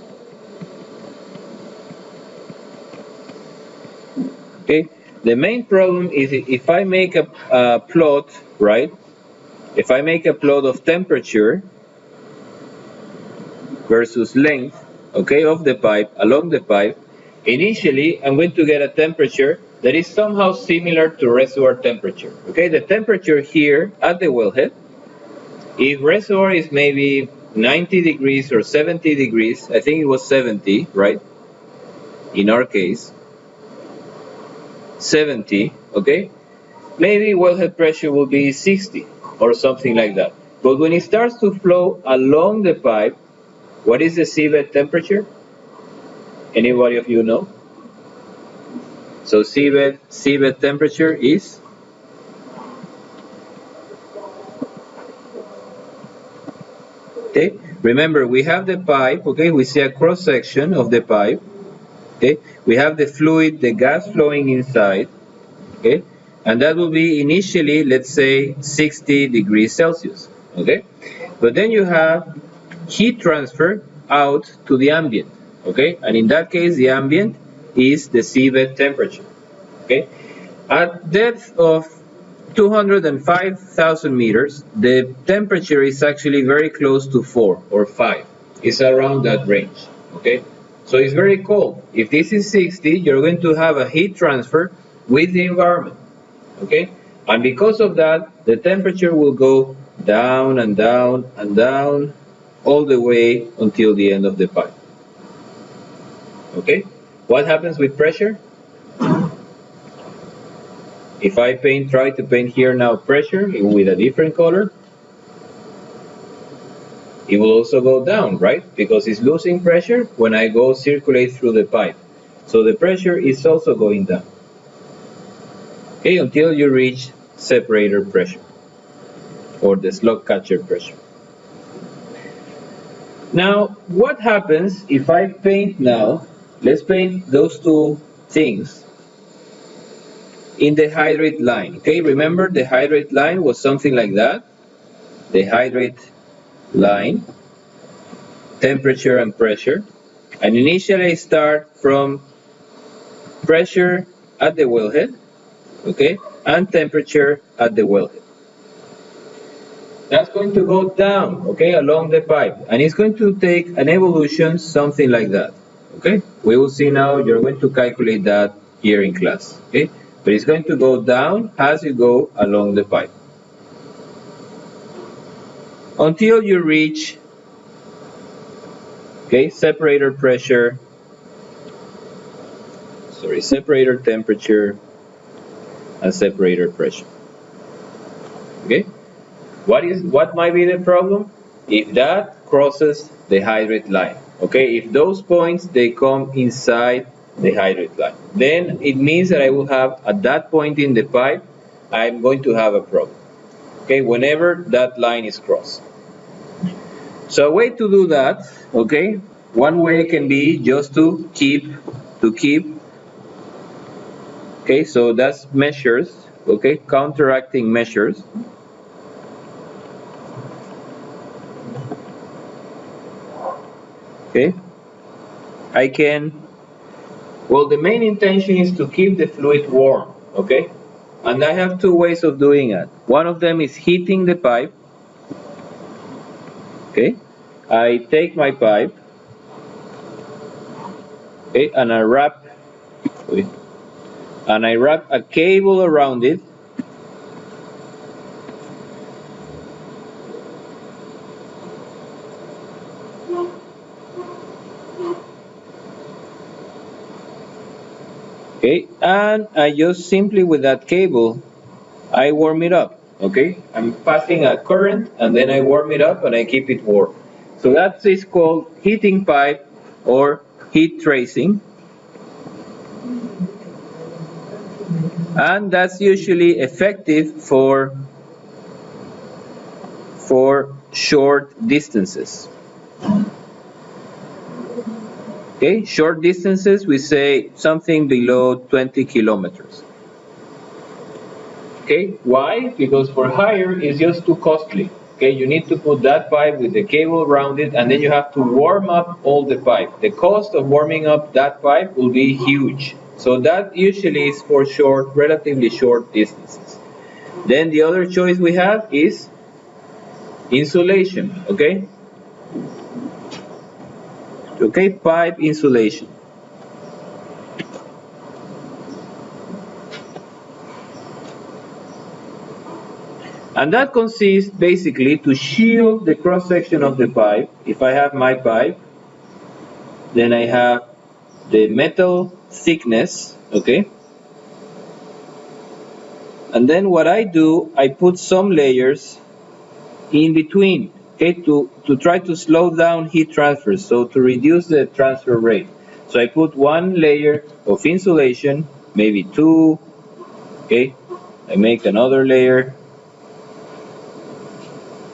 Okay, the main problem is if I make a plot, right? If I make a plot of temperature versus length, okay, of the pipe, along the pipe, initially I'm going to get a temperature that is somehow similar to reservoir temperature. Okay, the temperature here at the wellhead, if reservoir is maybe 90 degrees or 70 degrees, I think it was 70, right? In our case, 70, okay? Maybe wellhead pressure will be 60 or something like that. But when it starts to flow along the pipe, what is the seabed temperature? Anybody of you know? So seabed temperature is, okay? Remember, we have the pipe, okay? We see a cross section of the pipe, okay? We have the fluid, the gas flowing inside, okay? And that will be initially, let's say, 60 degrees Celsius, okay? But then you have heat transfer out to the ambient, okay? And in that case, the ambient is the seabed temperature, okay? At depth of 205,000 meters, the temperature is actually very close to 4 or 5. It's around that range, okay? So it's very cold. If this is 60, you're going to have a heat transfer with the environment, okay? And because of that, the temperature will go down and down and down all the way until the end of the pipe, okay? What happens with pressure? If I try to paint here now pressure with a different color, it will also go down, right? Because it's losing pressure when I go circulate through the pipe. So the pressure is also going down, okay, until you reach separator pressure or the slug catcher pressure. Now, what happens if I paint now, let's paint those two things in the hydrate line, okay? Remember the hydrate line was something like that. The hydrate line, temperature and pressure. And initially I start from pressure at the wellhead, okay, and temperature at the wellhead. That's going to go down, okay, along the pipe, and it's going to take an evolution something like that, okay? We will see now, you're going to calculate that here in class, okay? But it's going to go down as you go along the pipe until you reach, okay, separator pressure, separator temperature and separator pressure, okay? What might be the problem? If that crosses the hydrate line, okay? If those points, they come inside the hydrate line, then it means that I will have, at that point in the pipe, I'm going to have a problem, okay? Whenever that line is crossed. So a way to do that, okay? One way can be just to keep, okay? So that's measures, okay? Counteracting measures. Okay, I can, well, the main intention is to keep the fluid warm, okay? And I have two ways of doing it. One of them is heating the pipe, okay? I take my pipe, okay, and I wrap a cable around it, okay? And I just simply with that cable, I warm it up, okay? I'm passing a current and then I warm it up and I keep it warm. So that is called heating pipe or heat tracing. And that's usually effective for short distances. Okay, short distances, we say something below 20 kilometers. Okay, why? Because for higher, it's just too costly. Okay, you need to put that pipe with the cable around it, and then you have to warm up all the pipe. The cost of warming up that pipe will be huge. So that usually is for short, relatively short distances. Then the other choice we have is insulation. Okay, okay, pipe insulation. And that consists basically to shield the cross section of the pipe. If I have my pipe, then I have the metal thickness, okay? And then what I do, I put some layers in between, okay, to try to slow down heat transfer, so to reduce the transfer rate. So I put one layer of insulation, maybe two, okay? I make another layer,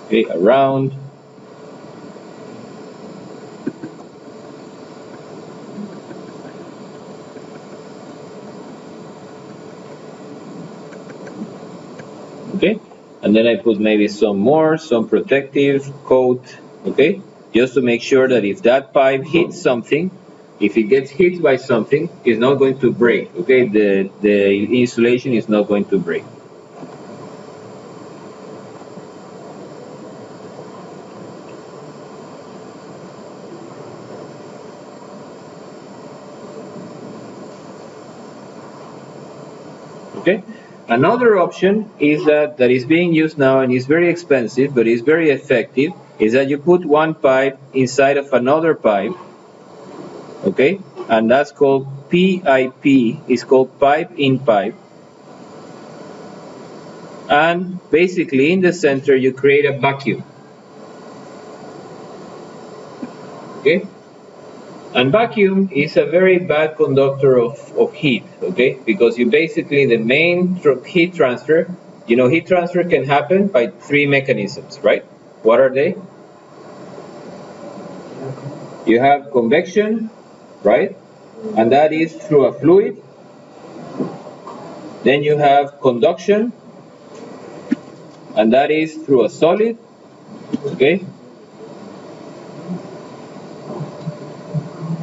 okay, around. Okay, and then I put maybe some protective coat, okay, just to make sure that if that pipe hits something, if it gets hit by something, it's not going to break, okay, the insulation is not going to break. Okay, another option is that is being used now and is very expensive but is very effective, is that you put one pipe inside of another pipe, okay, and that's called PIP, it's called pipe in pipe. And basically in the center you create a vacuum, okay, and vacuum is a very bad conductor of heat, okay, because you basically the main heat transfer, you know, heat transfer can happen by three mechanisms, right? What are they? You have convection, right, and that is through a fluid. Then you have conduction, and that is through a solid, okay,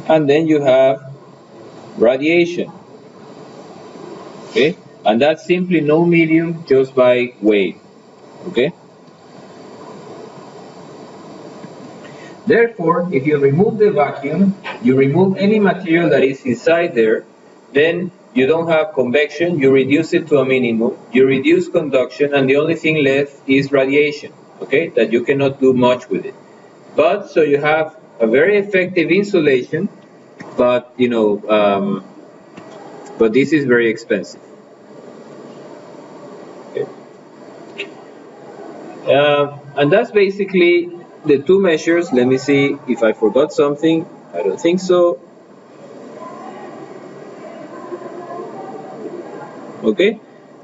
and then you have radiation, okay, and that's simply no medium just by weight, okay. Therefore, if you remove the vacuum, you remove any material that is inside there, then you don't have convection, you reduce it to a minimum, you reduce conduction, and the only thing left is radiation, okay, that you cannot do much with it. But so you have a very effective insulation, but but this is very expensive. Okay. And that's basically the two measures. Let me see if I forgot something. I don't think so. Okay.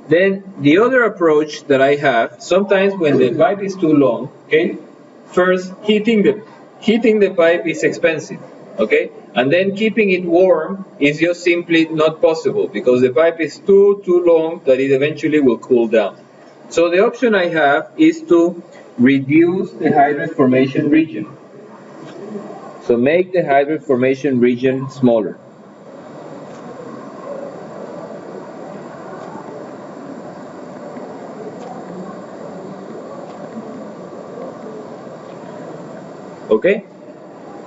Then the other approach that I have, sometimes when the pipe is too long, okay, first heating the pipe is expensive, okay, and then keeping it warm is just simply not possible because the pipe is too long that it eventually will cool down. So the option I have is to reduce the hydrate formation region. So make the hydrate formation region smaller. Okay?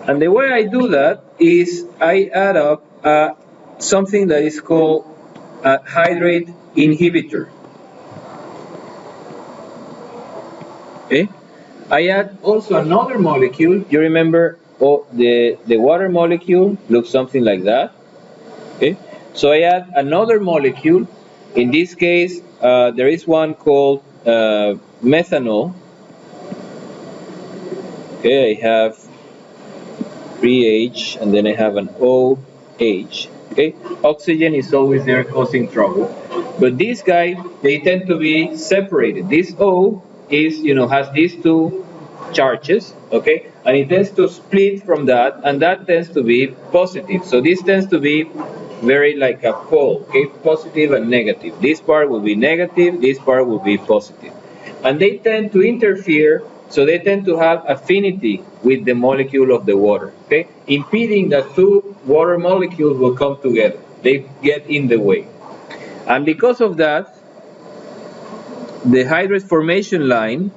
And the way I do that is I add up something that is called a hydrate inhibitor. Okay? I add also another molecule. You remember the water molecule looks something like that. Okay? So I add another molecule. In this case, there is one called methanol. Okay, I have 3H and then I have an OH. Okay, oxygen is always there causing trouble. But these guys, they tend to be separated. This O is, has these two charges, okay, and it tends to split from that, and that tends to be positive. So this tends to be very like a pole, okay, positive and negative. This part will be negative, this part will be positive. And they tend to interfere, so they tend to have affinity with the molecule of the water, okay, impeding that two water molecules will come together. They get in the way. And because of that, the hydrate formation line,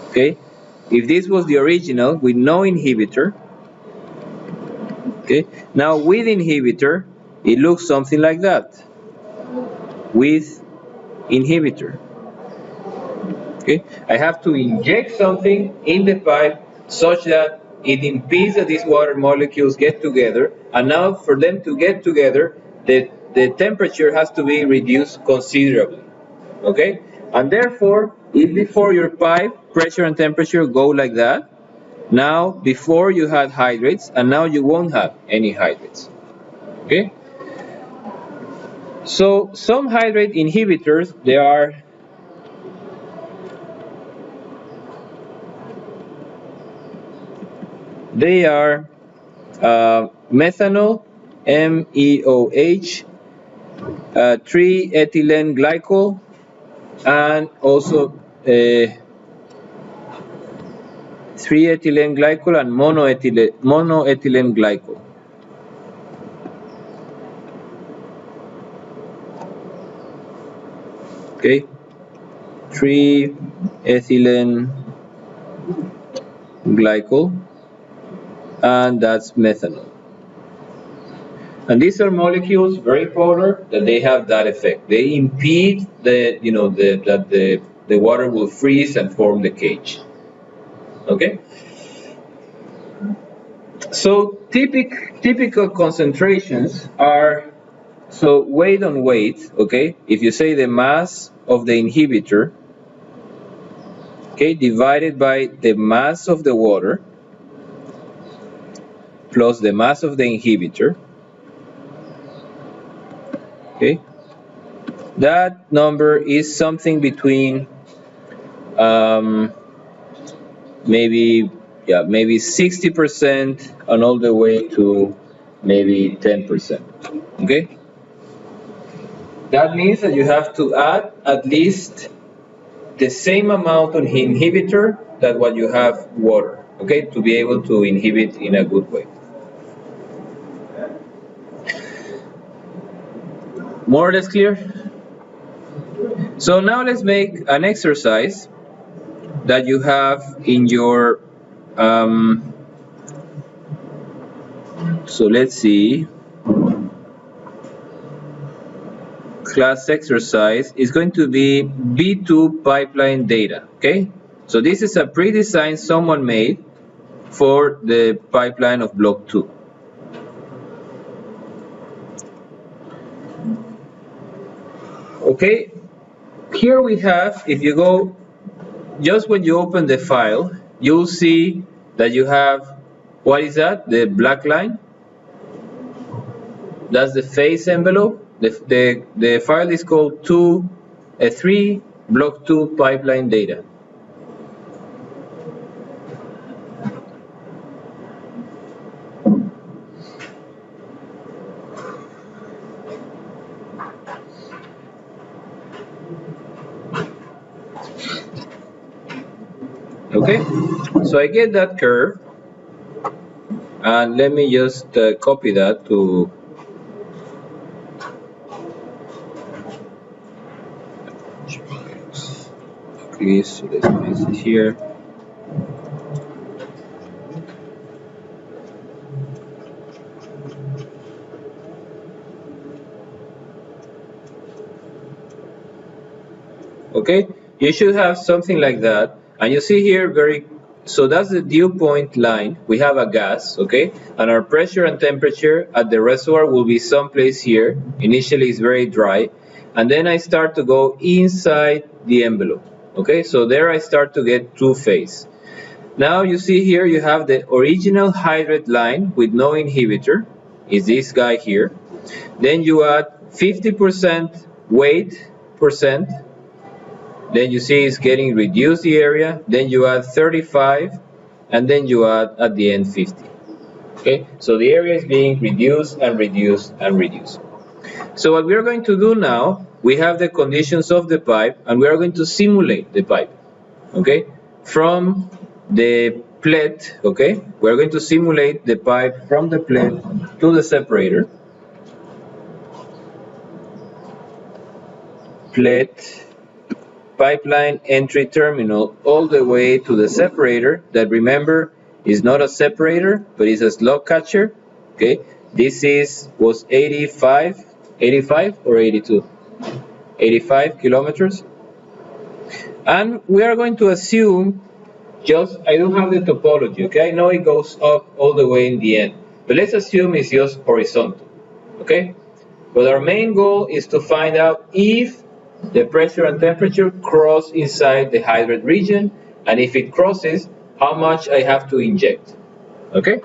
okay, if this was the original with no inhibitor, okay, now with inhibitor, it looks something like that. With inhibitor. Okay, I have to inject something in the pipe such that it impedes that these water molecules get together, and now for them to get together, the temperature has to be reduced considerably. Okay, and therefore, if before your pipe pressure and temperature go like that, now before you had hydrates, and now you won't have any hydrates. Okay, so some hydrate inhibitors, they are methanol, MEOH, 3-ethylene glycol, and also 3-ethylene glycol and monoethylene glycol. Okay, 3-ethylene glycol, and that's methanol. And these are molecules very polar that they have that effect. They impede that the water will freeze and form the cage. Okay. So typical concentrations are, so weight on weight. Okay. If you say the mass of the inhibitor, okay, divided by the mass of the water plus the mass of the inhibitor. Okay, that number is something between maybe 60% and all the way to maybe 10%. Okay, that means that you have to add at least the same amount of inhibitor that what you have water, okay, to be able to inhibit in a good way. More or less clear? So now let's make an exercise that you have in your, so let's see, class exercise is going to be B2 pipeline data, okay? So this is a pre-design someone made for the pipeline of block 2. Okay, here we have, if you go, just when you open the file, you'll see that you have, what is that? The black line? That's the phase envelope. The file is called 3 block 2 pipeline data. Okay, so I get that curve, and let me just copy that to okay, so let's place it here. Okay, you should have something like that, and you see here so that's the dew point line. We have a gas, okay, and our pressure and temperature at the reservoir will be someplace here. Initially it's very dry, and then I start to go inside the envelope. Okay, so there I start to get two phase. Now you see here you have the original hydrate line with no inhibitor, is this guy here. Then you add 50% weight percent. Then you see it's getting reduced the area. Then you add 35, and then you add at the end 50. Okay, so the area is being reduced and reduced and reduced. So what we are going to do now, we have the conditions of the pipe, and we are going to simulate the pipe. Okay, from the plate. Okay, we're going to simulate the pipe from the plate to the separator. Plate, pipeline entry terminal, all the way to the separator. That, remember, is not a separator, but is a slug catcher. Okay, this was 85 or 82? 85 kilometers. And we are going to assume, I don't have the topology, okay? I know it goes up all the way in the end, but let's assume it's just horizontal, okay? But our main goal is to find out if the pressure and temperature cross inside the hydrate region, and if it crosses, how much I have to inject, okay?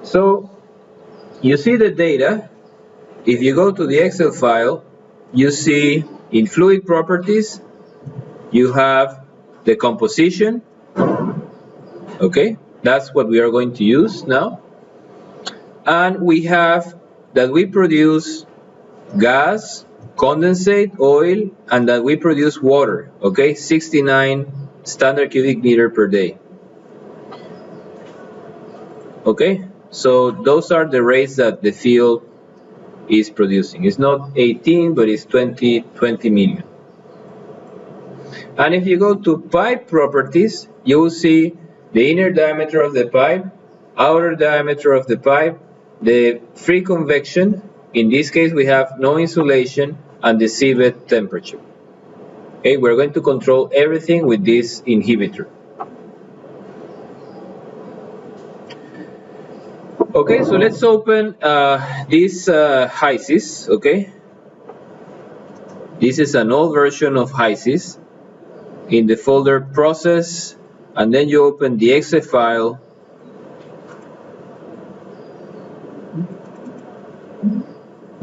So you see the data. If you go to the Excel file, you see in fluid properties, you have the composition, okay? That's what we are going to use now. And we have that we produce gas, condensate, oil, and that we produce water, okay? 69 standard cubic meter per day. Okay, so those are the rates that the field is producing. It's not 18, but it's 20 million. And if you go to pipe properties, you will see the inner diameter of the pipe, outer diameter of the pipe, the free convection. In this case, we have no insulation, and the seabed temperature. Okay, we're going to control everything with this inhibitor. Okay, so let's open this HYSYS, okay? This is an old version of HYSYS. In the folder process, and then you open the exe file.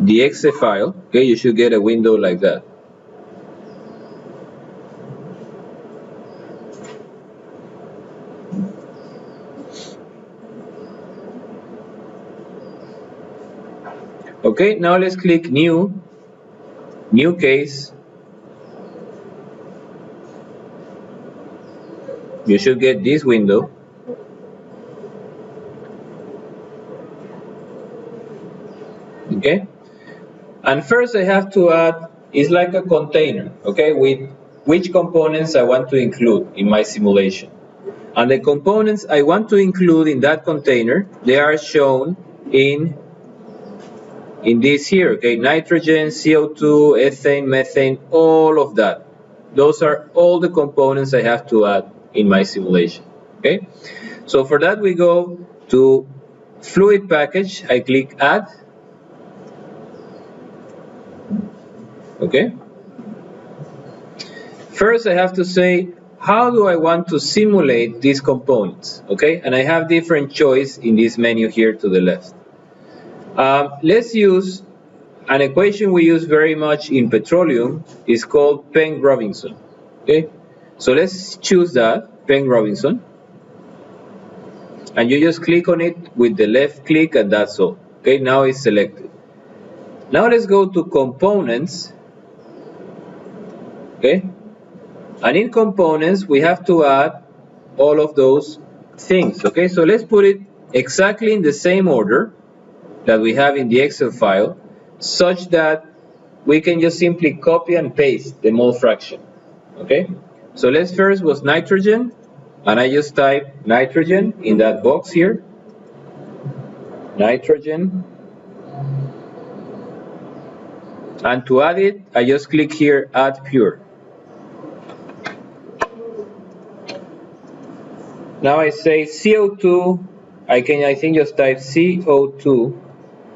The exe file, okay, you should get a window like that. Okay, now let's click new case. You should get this window. Okay, and first I have to add, it's like a container, okay, with which components I want to include in my simulation. And the components I want to include in that container, they are shown in this here, okay, nitrogen, CO2, ethane, methane, all of that. Those are all the components I have to add in my simulation, okay? So for that, we go to fluid package, I click add, okay? First, I have to say, how do I want to simulate these components, okay? And I have different choice in this menu here to the left. Let's use an equation we use very much in petroleum. Is called Penn-Robinson, okay? So let's choose that, Penn-Robinson. And you just click on it with the left click, and that's all. Okay, now it's selected. Now let's go to components. Okay, and in components we have to add all of those things. Okay, so let's put it exactly in the same order that we have in the Excel file, such that we can just simply copy and paste the mole fraction. Okay, so let's first was nitrogen, and I just type nitrogen in that box here, nitrogen, and to add it, I just click here, add pure. Now I say CO2, I think just type CO2,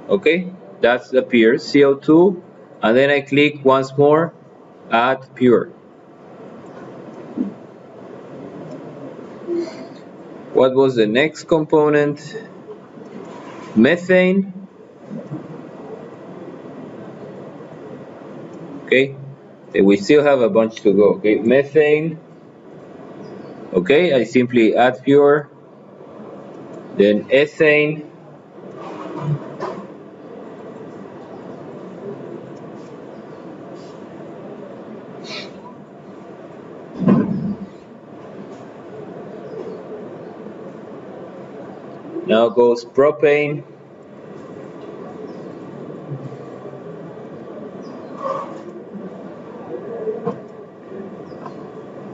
okay, that's the pure, CO2, and then I click once more, add pure. What was the next component? Methane, Okay, we still have a bunch to go. Okay, methane. Okay, I simply add pure, then ethane, now goes propane,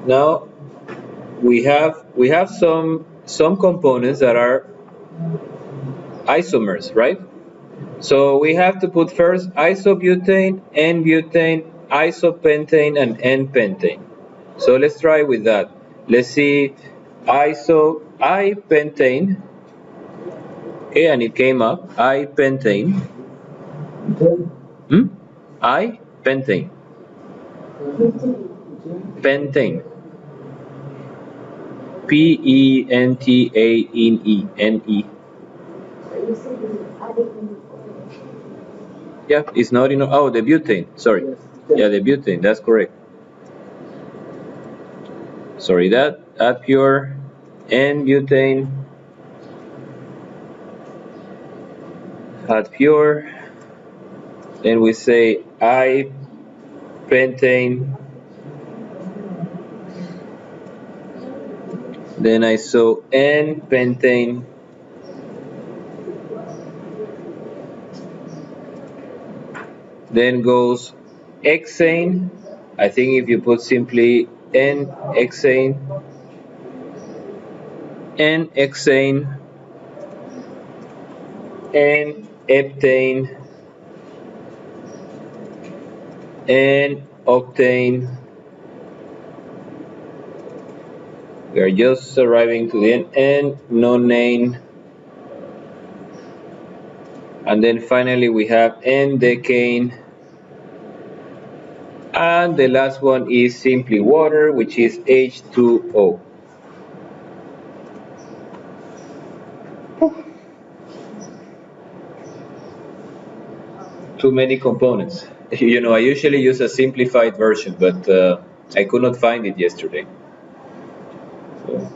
now we have some components that are isomers, right? So we have to put first isobutane, N-butane, isopentane, and N-pentane. So let's try with that. Let's see, I-pentane, okay, and it came up, I-pentane, hmm? I-pentane, pentane, P-E-N-T-A-N-E, N-E. Yeah, it's not in, oh, the butane, sorry. Yeah, the butane, that's correct. Sorry, that, add pure, N-butane, add pure, then we say I pentane, then I saw N pentane, then goes hexane. I think if you put simply N hexane, N hexane, N heptane, N octane. We are just arriving to the end, N nonane, and then finally we have N decane, and the last one is simply water, which is H2O. Too many components. You know, I usually use a simplified version, but I could not find it yesterday. So.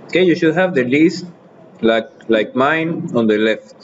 Okay, you should have the list like mine on the left.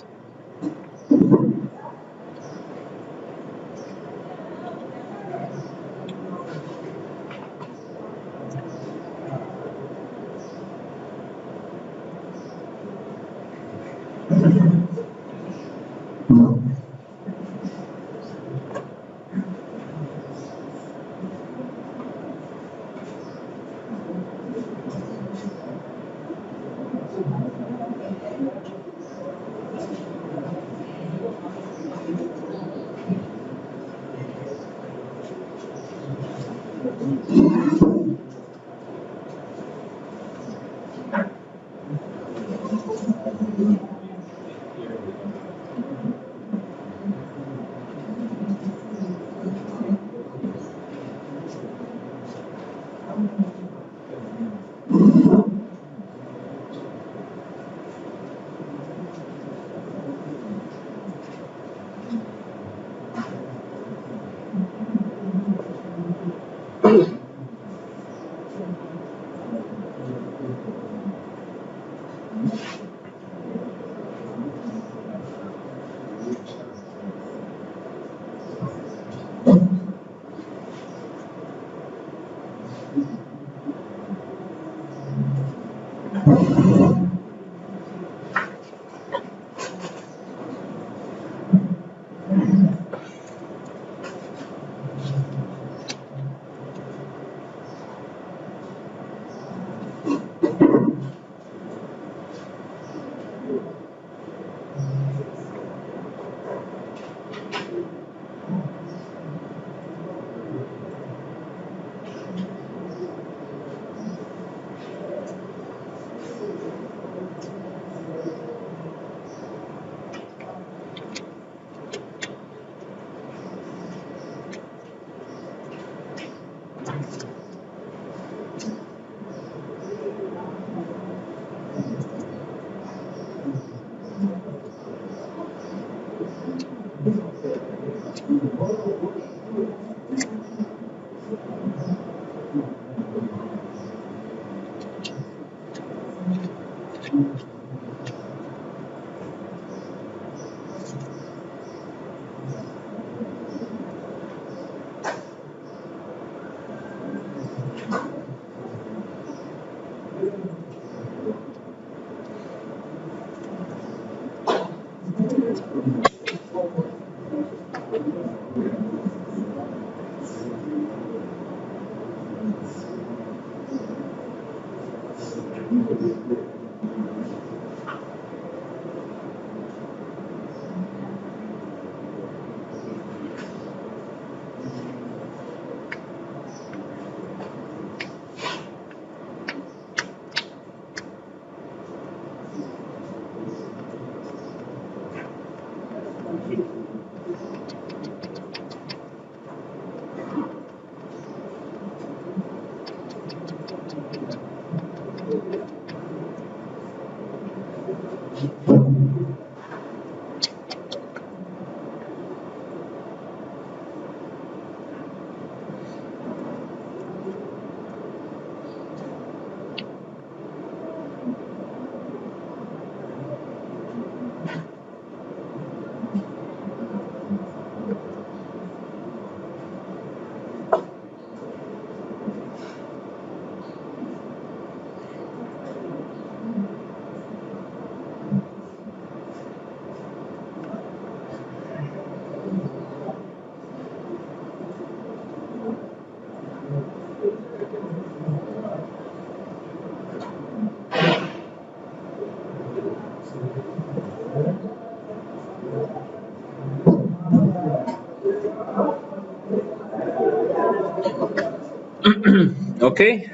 Okay,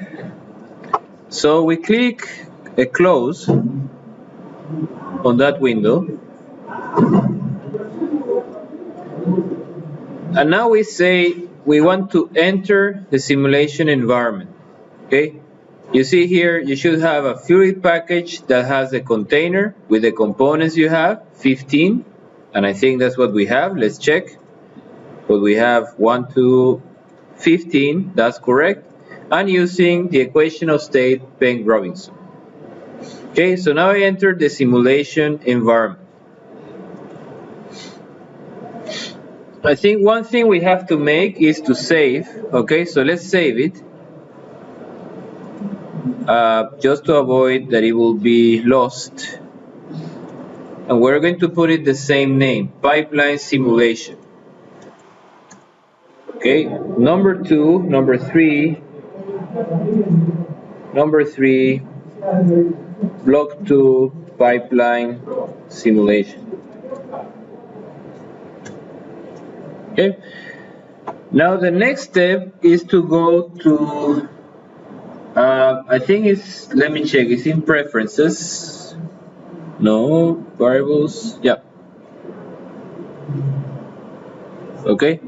so we click a close on that window, and now we say we want to enter the simulation environment. Okay, you see here you should have a fluid package that has a container with the components you have, 15, and I think that's what we have. Let's check. But we have 1, 2, 15, that's correct, and using the equation of state Penck-Robinson. Okay, so now I enter the simulation environment. I think one thing we have to make is to save. Okay, so let's save it, just to avoid that it will be lost. And we're going to put it the same name, pipeline simulation. Okay, number 2, number 3, block 2, pipeline simulation. Okay, now the next step is to go to, I think it's, let me check, it's in preferences. No, variables, yeah. Okay.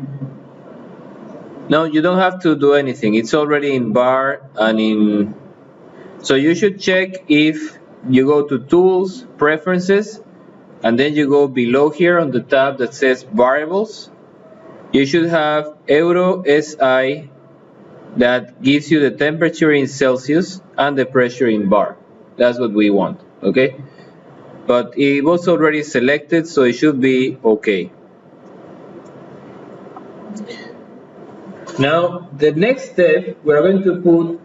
No, you don't have to do anything. It's already in bar and in, so you should check if you go to tools, preferences, and then you go below here on the tab that says variables. You should have Euro SI that gives you the temperature in Celsius and the pressure in bar. That's what we want, okay? But it was already selected, so it should be okay. Now, the next step, we're going to put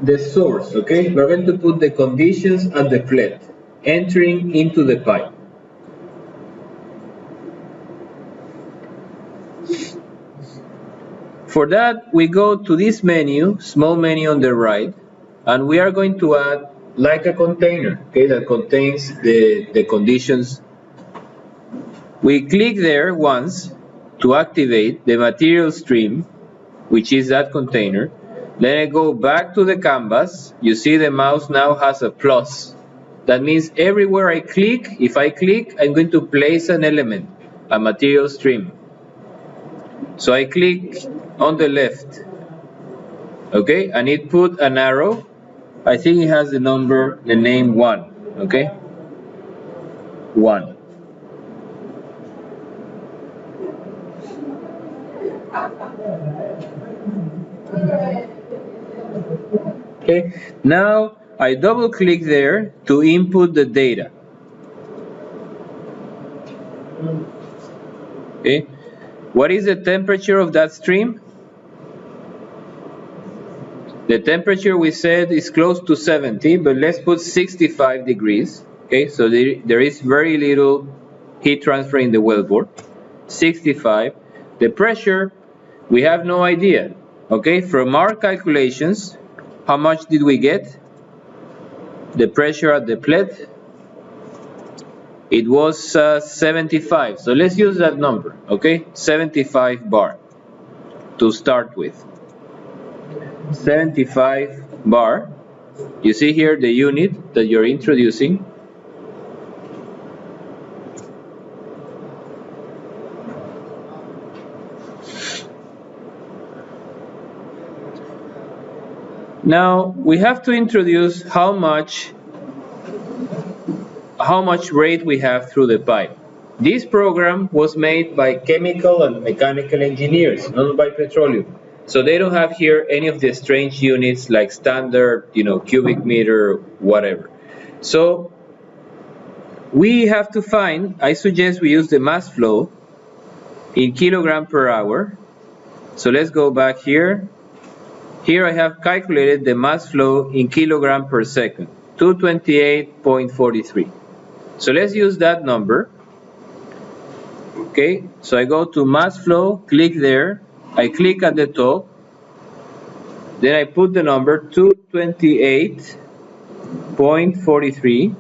the source, okay? We're going to put the conditions at the flet, entering into the pipe. For that, we go to this menu, small menu on the right, and we are going to add like a container, okay, that contains the conditions. We click there once to activate the material stream, which is that container. Then I go back to the canvas. You see the mouse now has a plus. That means everywhere I click, if I click, I'm going to place an element, a material stream. So I click on the left, okay, and it put an arrow. I think it has the number, the name 1, okay, 1. Okay, now I double click there to input the data. Okay, what is the temperature of that stream? The temperature we said is close to 70, but let's put 65 degrees. Okay, so there is very little heat transfer in the wellbore. 65. The pressure, we have no idea. Okay, from our calculations, how much did we get? The pressure at the plate, it was 75. So let's use that number. Okay, 75 bar to start with. 75 bar. You see here the unit that you're introducing. Now we have to introduce how much rate we have through the pipe. This program was made by chemical and mechanical engineers, not by petroleum. So they don't have here any of the strange units like standard, cubic meter, whatever. So we have to find, I suggest we use the mass flow in kilogram per hour. So let's go back here. Here I have calculated the mass flow in kilogram per second, 228.43. So let's use that number. Okay, so I go to mass flow, click there, I click at the top, then I put the number 228.43,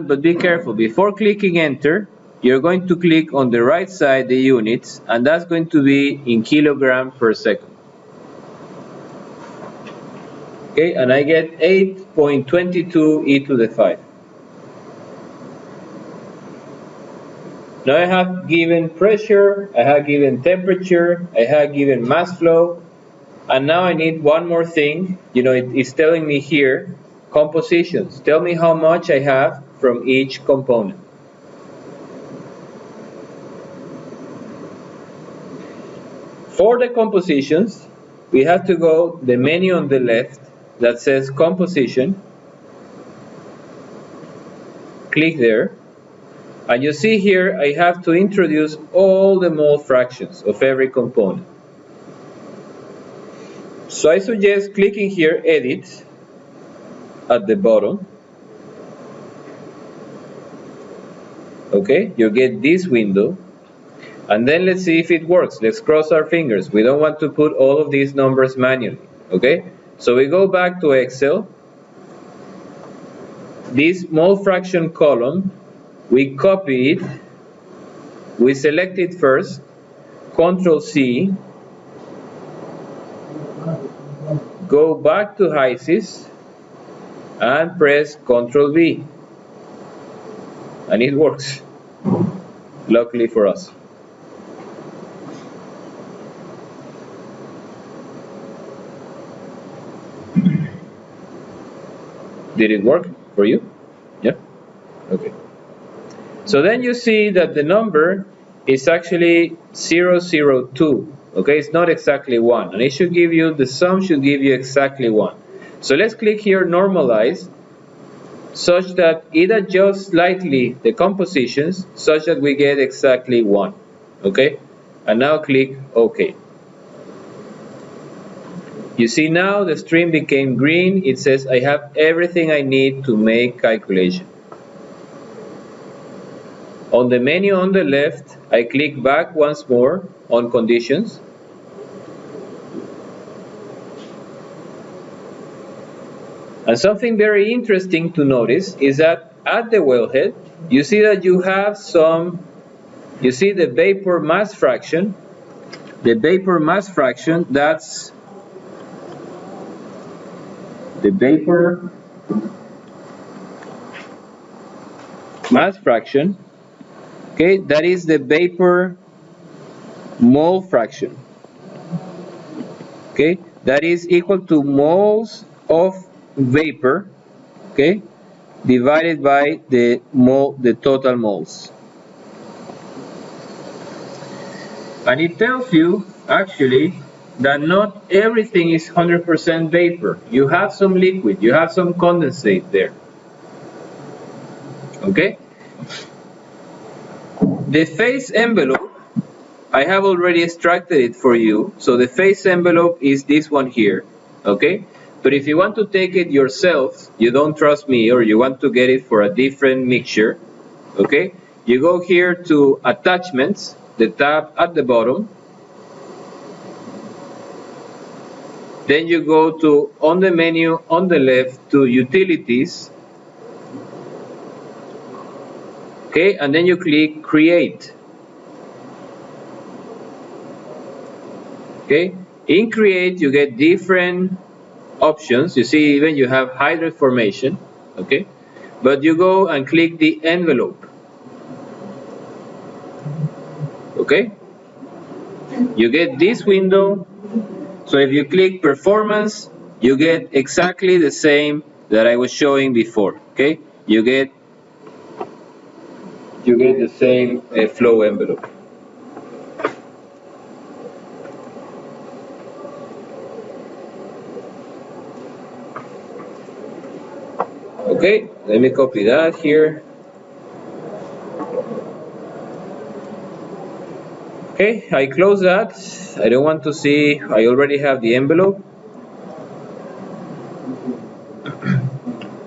but be careful, before clicking enter, you're going to click on the right side the units, and that's going to be in kilogram per second. Okay, and I get 8.22 e to the 5. Now I have given pressure, I have given temperature, I have given mass flow, and now I need one more thing. It's telling me here, compositions. Tell me how much I have from each component. For the compositions, we have to go the menu on the left that says composition. Click there. And you see here, I have to introduce all the mole fractions of every component. So I suggest clicking here, Edit, at the bottom. Okay, you get this window. And then let's see if it works. Let's cross our fingers. We don't want to put all of these numbers manually. Okay, so we go back to Excel. This mole fraction column, we copy it, we select it first, Ctrl+C, go back to HYSYS, and press Ctrl+V, and it works, luckily for us. Did it work for you? Yeah? Okay. So then you see that the number is actually 002. Okay, it's not exactly 1. And it should give you, the sum should give you exactly 1. So let's click here, normalize, such that it adjusts slightly the compositions, such that we get exactly 1. Okay? And now click OK. You see now the stream became green. It says I have everything I need to make calculation. On the menu on the left, I click back once more on conditions. And something very interesting to notice is that at the wellhead, you see that you have you see the vapor mass fraction. The vapor mass fraction, that's the vapor mass fraction. Okay, that is the vapor mole fraction. Okay, that is equal to moles of vapor, okay, divided by the total moles. And it tells you actually that not everything is 100% vapor. You have some liquid, you have some condensate there. Okay? The phase envelope, I have already extracted it for you. So the phase envelope is this one here. Okay? But if you want to take it yourself, you don't trust me, or you want to get it for a different mixture, okay? You go here to attachments, the tab at the bottom. Then you go to, on the menu on the left, to utilities. Okay, and then you click create. Okay, in create you get different options. You see, even you have hydrate formation. Okay, but you go and click the envelope. Okay, you get this window. So if you click performance, you get exactly the same that I was showing before. Okay, you get the same flow envelope. Okay, let me copy that here. Okay, I close that. I don't want to see, I already have the envelope.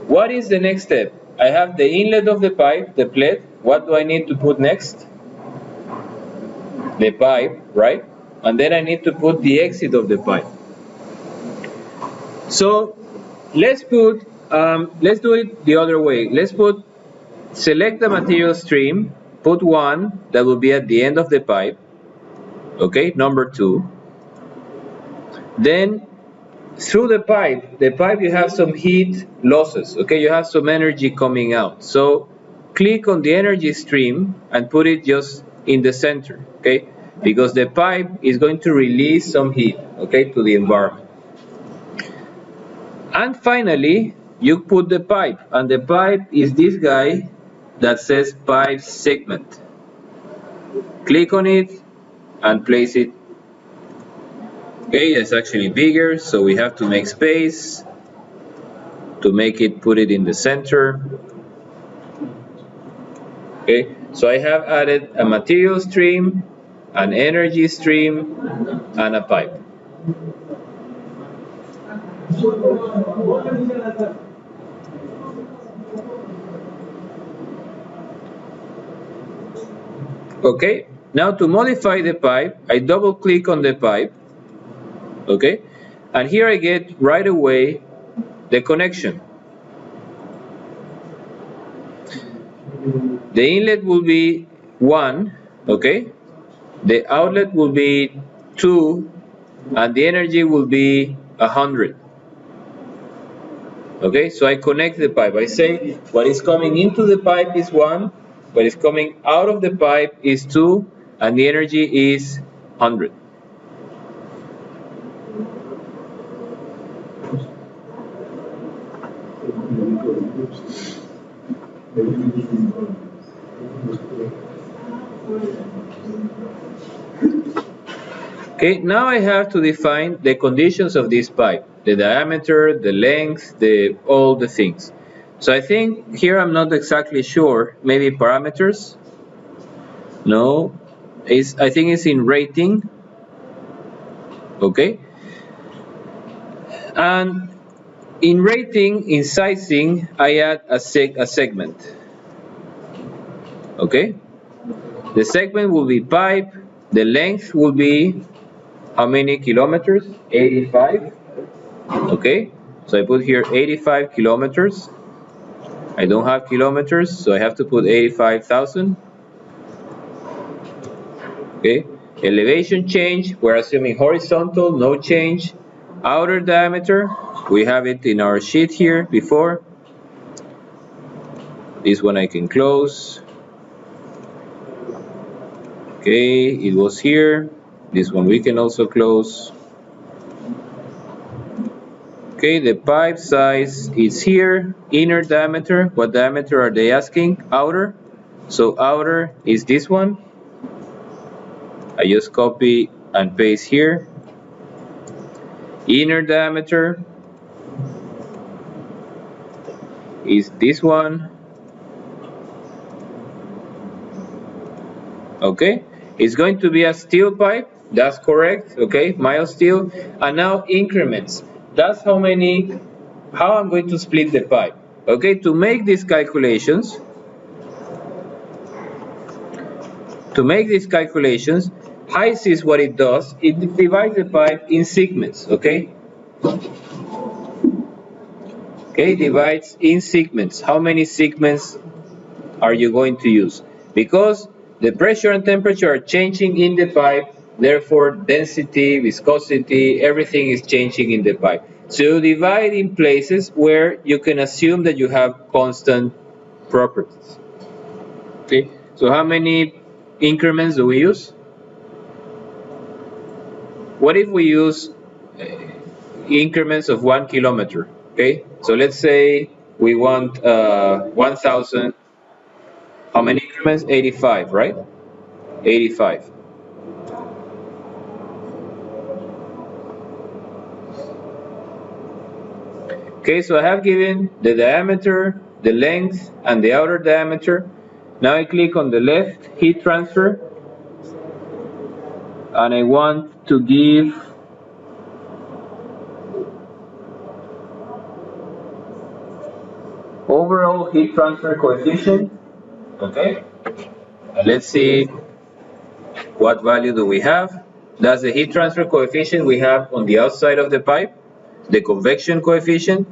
What is the next step? I have the inlet of the pipe, the plate. What do I need to put next? The pipe, right? And then I need to put the exit of the pipe. So let's do it the other way. Select the material stream, put one that will be at the end of the pipe. Okay, number 2. Then through the pipe you have some heat losses. Okay, you have some energy coming out. So click on the energy stream and put it just in the center. Okay, because the pipe is going to release some heat, okay, to the environment. And finally, you put the pipe, and the pipe is this guy that says pipe segment. Click on it and place it. Okay, it's actually bigger, so we have to make space to make it, put it in the center. Okay, so I have added a material stream, an energy stream, and a pipe. Okay, now to modify the pipe, I double click on the pipe. Okay, and here I get right away the connection. The inlet will be 1, okay, the outlet will be 2, and the energy will be 100. Okay, so I connect the pipe. I say what is coming into the pipe is 1, what is coming out of the pipe is 2, and the energy is 100. Okay, now I have to define the conditions of this pipe, the diameter, the length, all the things. So I think here I'm not exactly sure, maybe parameters? No, I think it's in rating. Okay, and in rating, in sizing, I add a segment. Okay, the segment will be pipe, the length will be how many kilometers? 85. Okay, so I put here 85 kilometers. I don't have kilometers, so I have to put 85,000. Okay, elevation change, we're assuming horizontal, no change. Outer diameter, we have it in our sheet here before. This one I can close. Okay, it was here. This one we can also close. Okay, the pipe size is here. Inner diameter, what diameter are they asking? Outer. So outer is this one. I just copy and paste here. Inner diameter is this one. Okay, it's going to be a steel pipe, that's correct. Okay, mild steel. And now increments, that's how I'm going to split the pipe. Okay, to make these calculations, HYSYS, what it does, it divides the pipe in segments. Okay, divides in segments. How many segments are you going to use? Because the pressure and temperature are changing in the pipe, therefore density, viscosity, everything is changing in the pipe. So you divide in places where you can assume that you have constant properties. Okay, so how many increments do we use? What if we use increments of 1 kilometer? Okay, so let's say we want 1,000. How many increments? 85, right? 85. Okay, so I have given the diameter, the length, and the outer diameter. Now I click on the left heat transfer, and I want to give overall heat transfer coefficient. Okay, let's see what value do we have. That's the heat transfer coefficient we have on the outside of the pipe, the convection coefficient.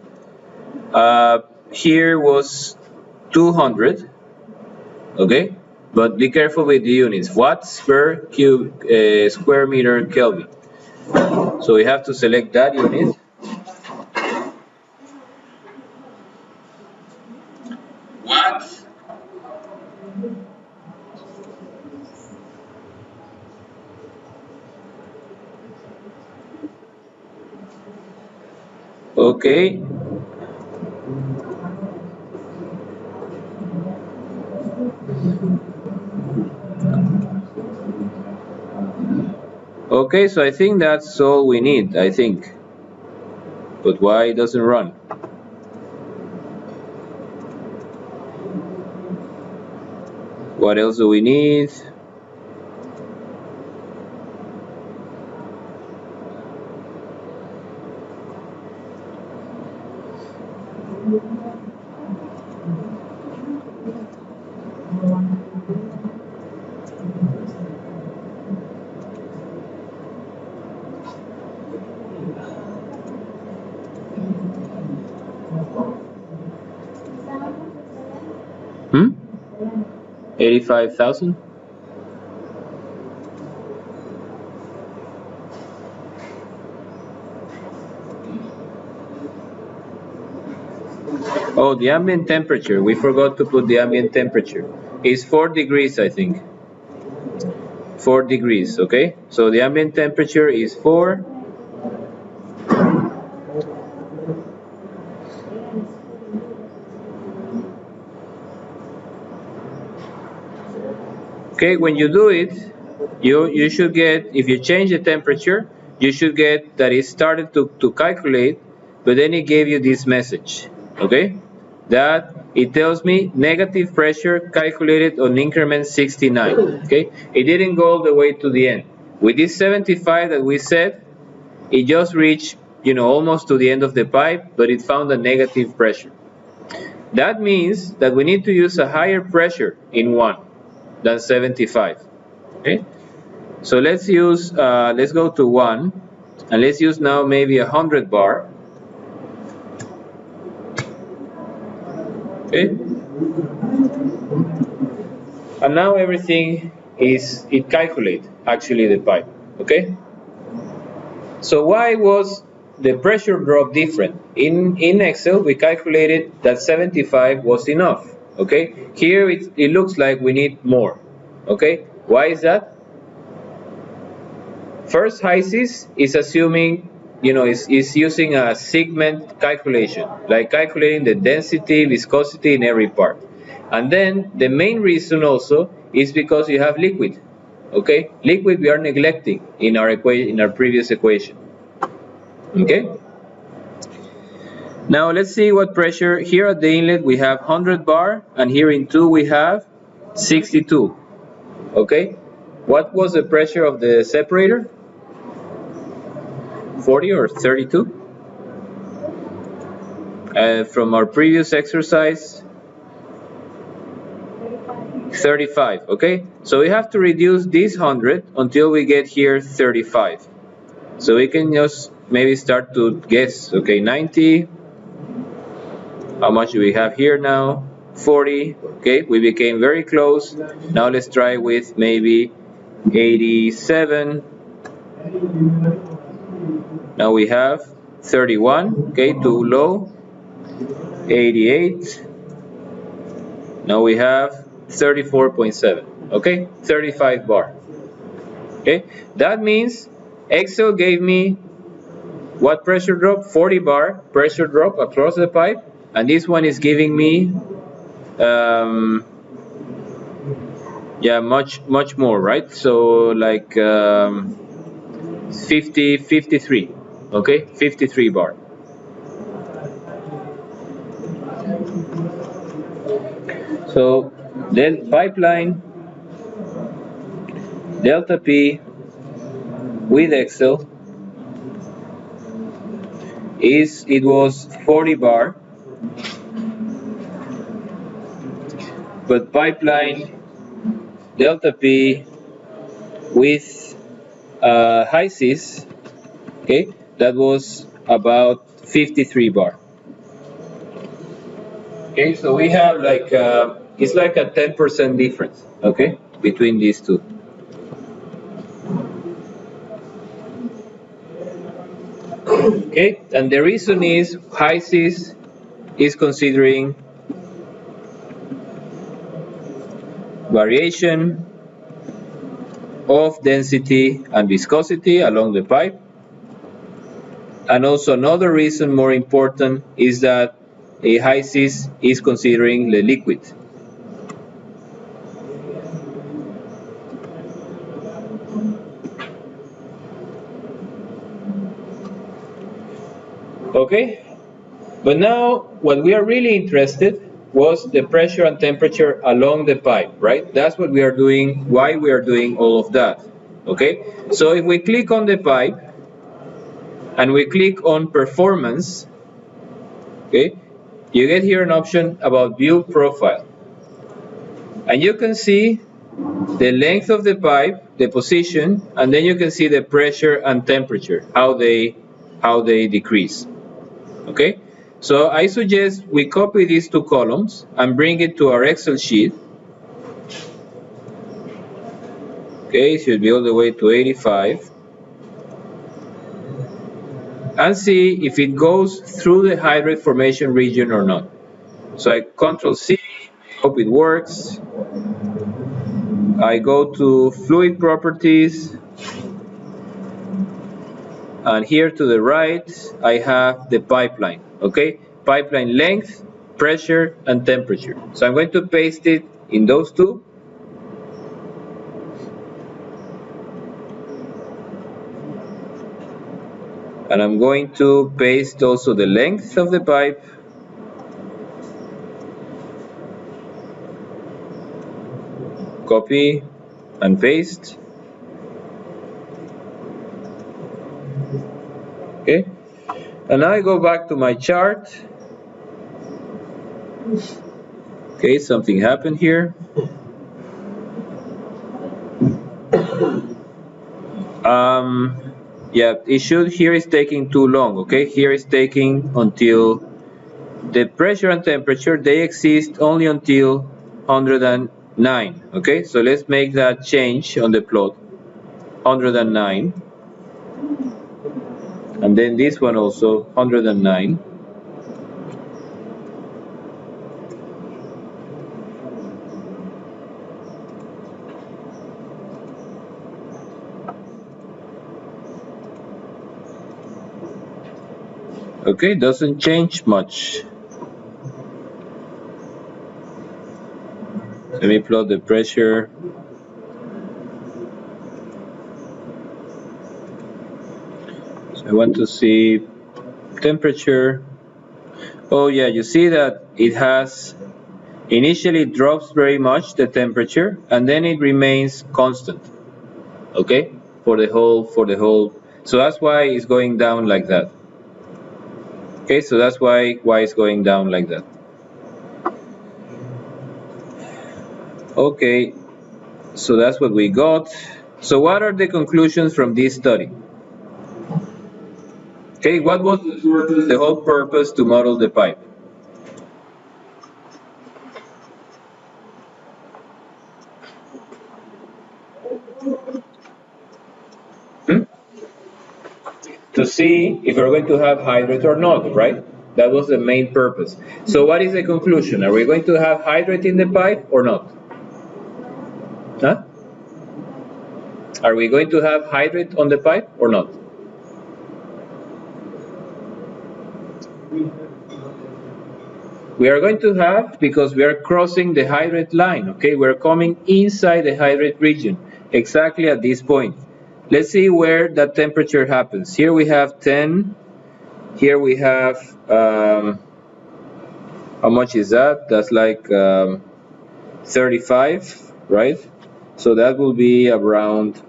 Here was 200. Okay, but be careful with the units, watts per square meter Kelvin. So we have to select that unit. Watts. Okay. Okay, so I think that's all we need, I think. But why it doesn't run? What else do we need? Hmm? 85,000? Oh, the ambient temperature. We forgot to put the ambient temperature. It's 4 degrees, I think. 4 degrees, okay? So the ambient temperature is 4. Okay, when you do it, you should get, if you change the temperature, you should get that it started to calculate, but then it gave you this message, okay? That it tells me negative pressure calculated on increment 69, okay? It didn't go all the way to the end. With this 75 that we set, it just reached, almost to the end of the pipe, but it found a negative pressure. That means that we need to use a higher pressure in 1 than 75. Okay, so let's go to 1, and let's use now maybe 100 bar. Okay, and now everything it calculates actually the pipe. Okay, so why was the pressure drop different? In Excel we calculated that 75 was enough. Okay, here it looks like we need more. Okay, why is that? First, HYSYS is assuming, is using a segment calculation, like calculating the density, viscosity in every part. And then the main reason also is because you have liquid. Okay, liquid we are neglecting in our previous equation. Okay. Now let's see what pressure. Here at the inlet we have 100 bar, and here in 2 we have 62. Okay. What was the pressure of the separator? 40 or 32? From our previous exercise, 35. Okay. So we have to reduce this 100 until we get here 35. So we can just maybe start to guess. Okay, 90. How much do we have here now? 40. Okay, we became very close. Now let's try with maybe 87. Now we have 31. Okay, too low. 88. Now we have 34.7. Okay, 35 bar. Okay, that means Excel gave me what pressure drop? 40 bar pressure drop across the pipe, and this one is giving me yeah, much more, right? So like 53. Okay, 53 bar. So then pipeline delta P with Excel it was 40 bar, but pipeline delta P with high cis, okay, that was about 53 bar. Okay, so we have like it's like a 10% difference, okay, between these two. Okay, and the reason is high cis is considering variation of density and viscosity along the pipe. And also another reason, more important, is that a high cis is considering the liquid. Okay, but now what we are really interested was the pressure and temperature along the pipe, right? That's what we are doing, why we are doing all of that. Okay, so if we click on the pipe and we click on performance, okay, you get here an option about view profile, and you can see the length of the pipe, the position, and then you can see the pressure and temperature, how they decrease. Okay, so I suggest we copy these two columns and bring it to our Excel sheet. Okay, it should be all the way to 85. And see if it goes through the hydrate formation region or not. So I Control C, hope it works. I go to fluid properties, and here to the right I have the pipeline. Okay, pipeline length, pressure, and temperature. So I'm going to paste it in those two. And I'm going to paste also the length of the pipe. Copy and paste. Okay, and now I go back to my chart. Okay, something happened here. Yeah, it should, here is taking too long. Okay, here is taking until the pressure and temperature, they exist only until 109. Okay, so let's make that change on the plot. 109. And then this one also 109. Okay, doesn't change much. Let me plot the pressure. So I want to see temperature. Oh yeah, you see that it has initially drops very much the temperature and then it remains constant. Okay, for the whole. So that's why it's going down like that. Okay, so that's why it's going down like that. Okay, so that's what we got. So what are the conclusions from this study? Okay, what was the whole purpose to model the pipe? Hmm? To see if we're going to have hydrate or not, right? That was the main purpose. So what is the conclusion? Are we going to have hydrate in the pipe or not? Huh? Are we going to have hydrate on the pipe or not? We are going to have, because we are crossing the hydrate line, okay? We're coming inside the hydrate region, exactly at this point. Let's see where that temperature happens. Here we have 10. Here we have, how much is that? That's like 35, right? So that will be around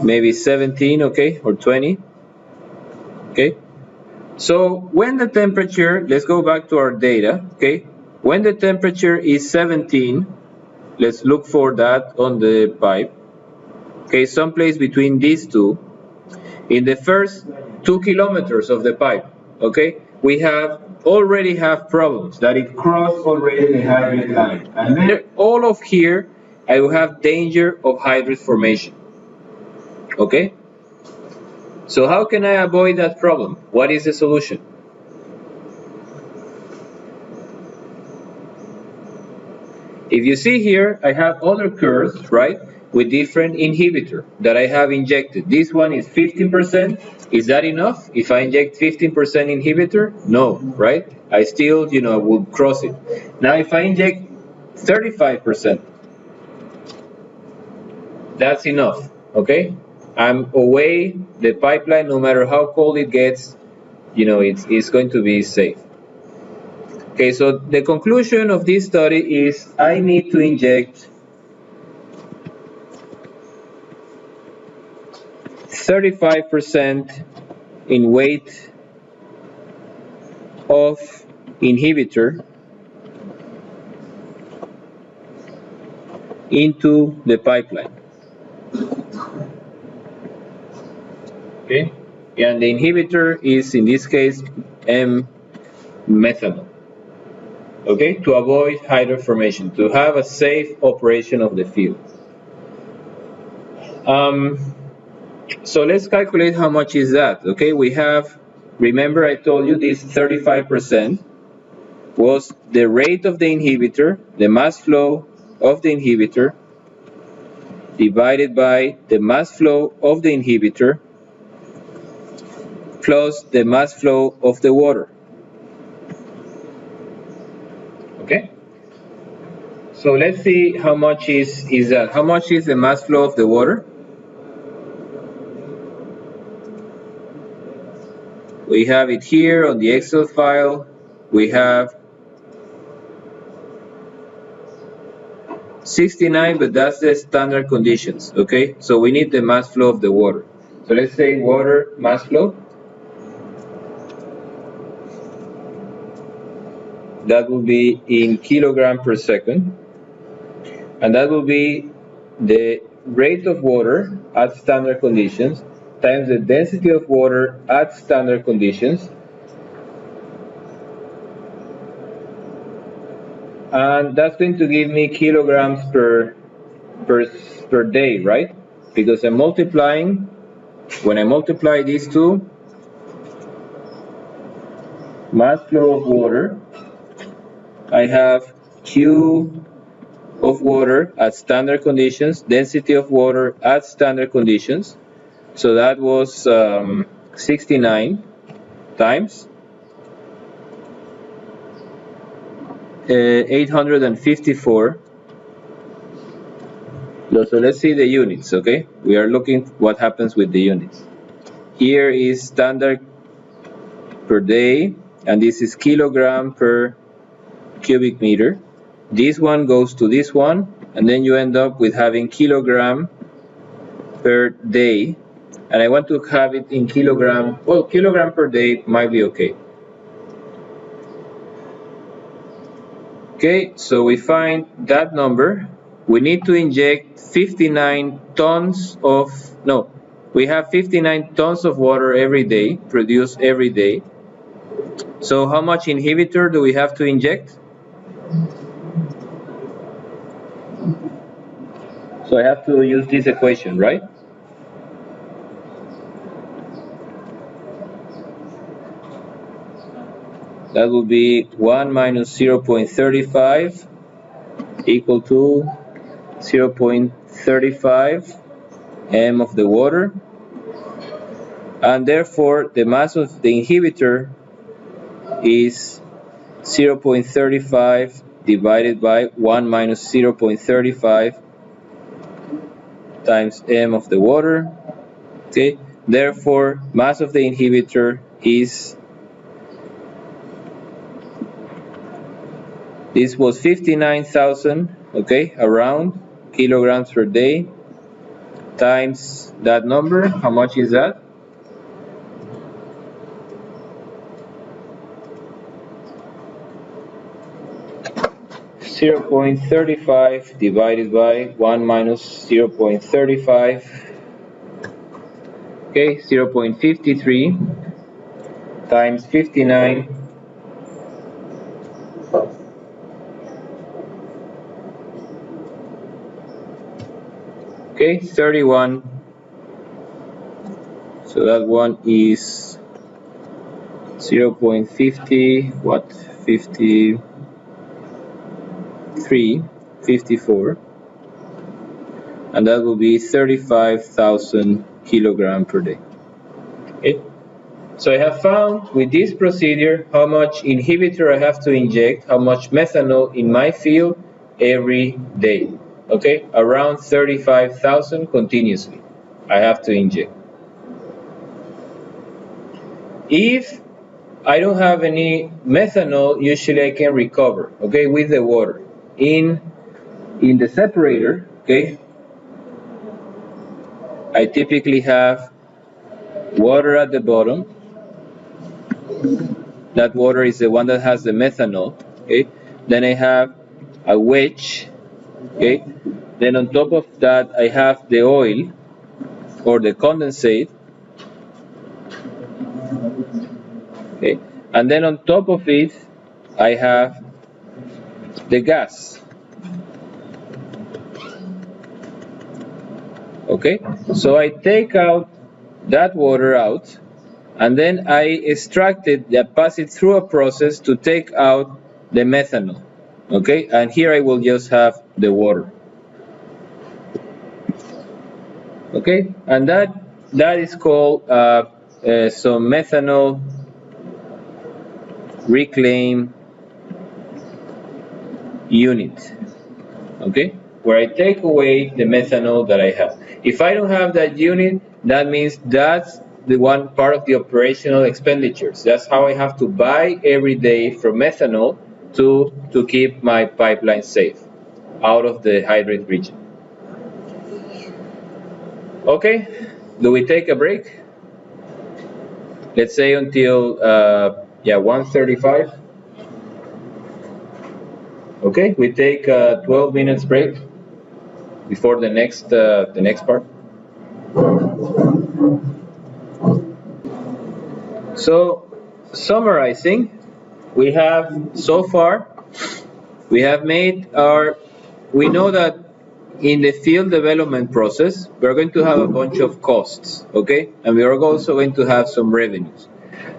maybe 17, okay, or 20, okay? So when the temperature, let's go back to our data, okay? When the temperature is 17, let's look for that on the pipe, okay, someplace between these two. In the first 2 kilometers of the pipe, okay, we already have problems that it crossed already the hydrate line. And then all of here, I will have danger of hydrate formation, okay? So how can I avoid that problem? What is the solution? If you see here, I have other curves, right, with different inhibitor that I have injected. This one is 15%. Is that enough? If I inject 15% inhibitor? No, right? I still, would cross it. Now, if I inject 35%, that's enough, okay? I'm away the pipeline, no matter how cold it gets, it's going to be safe. Okay, so the conclusion of this study is I need to inject 35% in weight of inhibitor into the pipeline. Okay, and the inhibitor is in this case methanol. Okay, to avoid hydrate formation, to have a safe operation of the field. So let's calculate how much is that. Okay, we have, remember I told you this 35% was the rate of the inhibitor, the mass flow of the inhibitor, divided by the mass flow of the inhibitor plus the mass flow of the water. Okay? So let's see how much is that. How much is the mass flow of the water? We have it here on the Excel file. We have 69, but that's the standard conditions, okay? So we need the mass flow of the water. So let's say water mass flow. That will be in kilogram per second. And that will be the rate of water at standard conditions times the density of water at standard conditions. And that's going to give me kilograms per day, right? Because I'm multiplying, when I multiply these two, mass flow of water, I have Q of water at standard conditions, density of water at standard conditions. So that was 69 times 854 So let's see the units, okay? We are looking what happens with the units. Here is standard per day, and this is kilogram per cubic meter. This one goes to this one, and then you end up with having kilogram per day. And I want to have it in kilogram. Well, kilogram per day might be okay. Okay, so we find that number. We need to inject 59 tons of, no, we have 59 tons of water every day, produced every day. So how much inhibitor do we have to inject? So I have to use this equation, right? That will be 1 minus 0.35 equal to 0.35 m of the water. And therefore, the mass of the inhibitor is 0.35 divided by 1 minus 0.35 times m of the water. Okay, therefore, mass of the inhibitor is, this was 59,000, okay, around kilograms per day, times that number. How much is that? .35 divided by 1 minus 0.35, okay, 0.53 times 59, okay, 31. So that one is 0.50, what, 54, and that will be 35,000 kilogram per day. Okay. So I have found with this procedure how much inhibitor I have to inject, how much methanol in my field every day. Okay, around 35,000 continuously I have to inject. If I don't have any methanol, usually I can recover, okay, with the water. In the separator, okay, I typically have water at the bottom. That water is the one that has the methanol, okay. Then I have a wedge, okay. Then on top of that I have the oil or the condensate, okay. And then on top of it I have the gas, okay. So I take out that water out, and then I extract it, pass it through a process to take out the methanol, okay. And here I will just have the water, okay. And that is called some methanol reclaim unit, okay, where I take away the methanol that I have. If I don't have that unit, that means that's the one part of the operational expenditures. That's how I have to buy every day from methanol to keep my pipeline safe out of the hydrate region. Okay, do we take a break? Let's say until 1:35. Okay, we take a 12 minutes break before the next part. So, summarizing, we have so far, we have made we know that in the field development process, we're going to have a bunch of costs, okay? And we are also going to have some revenues.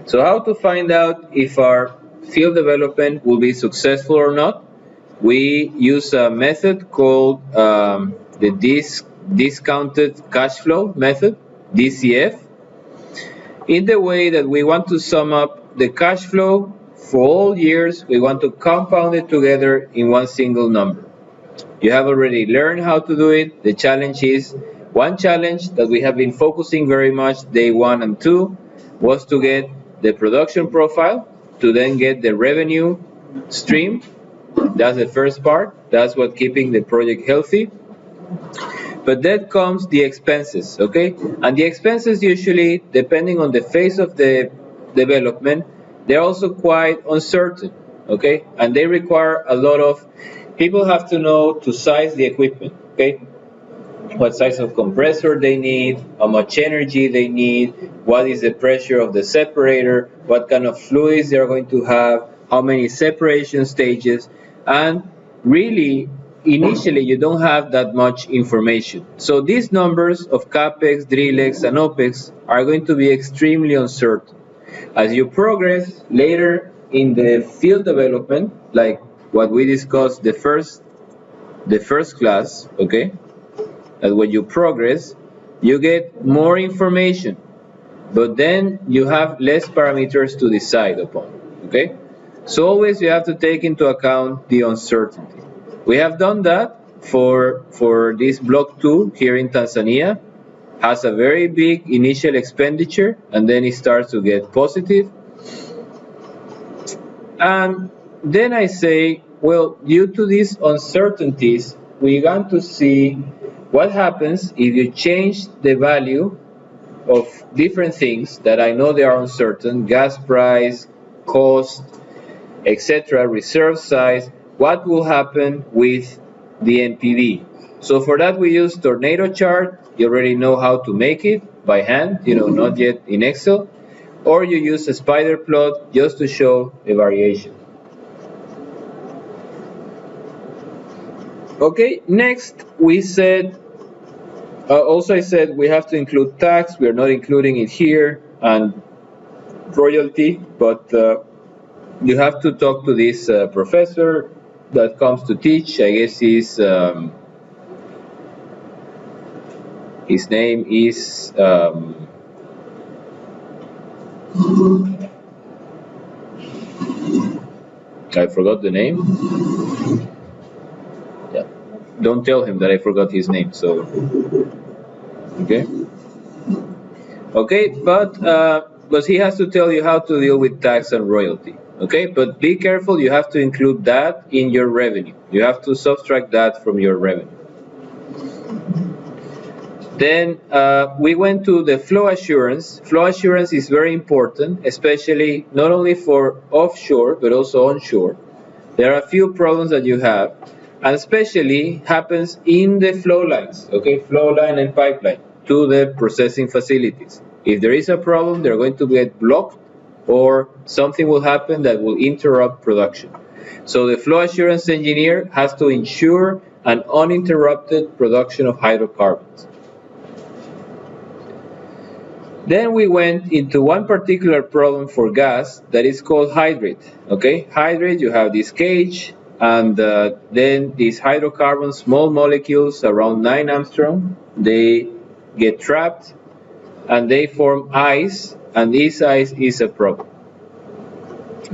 So how to find out if our field development will be successful or not? We use a method called the discounted cash flow method, DCF, in the way that we want to sum up the cash flow for all years. We want to compound it together in one single number. You have already learned how to do it. The challenge is, one challenge that we have been focusing very much day 1 and 2 was to get the production profile, to then get the revenue stream. That's the first part. That's what keeping the project healthy. But then comes the expenses, okay? And the expenses usually, depending on the phase of the development, they're also quite uncertain, okay? And they require a lot of, people have to know to size the equipment, okay? What size of compressor they need, how much energy they need, what is the pressure of the separator, what kind of fluids they're going to have, how many separation stages, and really, initially you don't have that much information. So these numbers of CAPEX, DRILLEX, and OPEX are going to be extremely uncertain. As you progress later in the field development, like what we discussed the first class, okay? That when you progress, you get more information, but then you have less parameters to decide upon, okay? So always you have to take into account the uncertainty. We have done that for this block 2 here in Tanzania. Has a very big initial expenditure, and then it starts to get positive. And then I say, well, due to these uncertainties, we want to see what happens if you change the value of different things that I know they are uncertain: gas price, cost, etc., reserve size. What will happen with the NPV? So for that we use tornado chart. You already know how to make it by hand, not yet in Excel, or you use a spider plot just to show the variation. Okay, next we said, also I said we have to include tax. We are not including it here, and royalty, but you have to talk to this professor that comes to teach. I guess his name is I forgot the name. Yeah, don't tell him that I forgot his name. So okay, but he has to tell you how to deal with tax and royalty. Okay, but be careful. You have to include that in your revenue. You have to subtract that from your revenue. Then we went to the flow assurance. Flow assurance is very important, especially not only for offshore, but also onshore. There are a few problems that you have, and especially happens in the flow lines, okay, flow line and pipeline to the processing facilities. If there is a problem, they're going to get blocked, or something will happen that will interrupt production. So the flow assurance engineer has to ensure an uninterrupted production of hydrocarbons. Then we went into one particular problem for gas that is called hydrate. Okay, hydrate, you have this cage, and then these hydrocarbons, small molecules around 9 angstrom, they get trapped and they form ice, and this ice is a problem.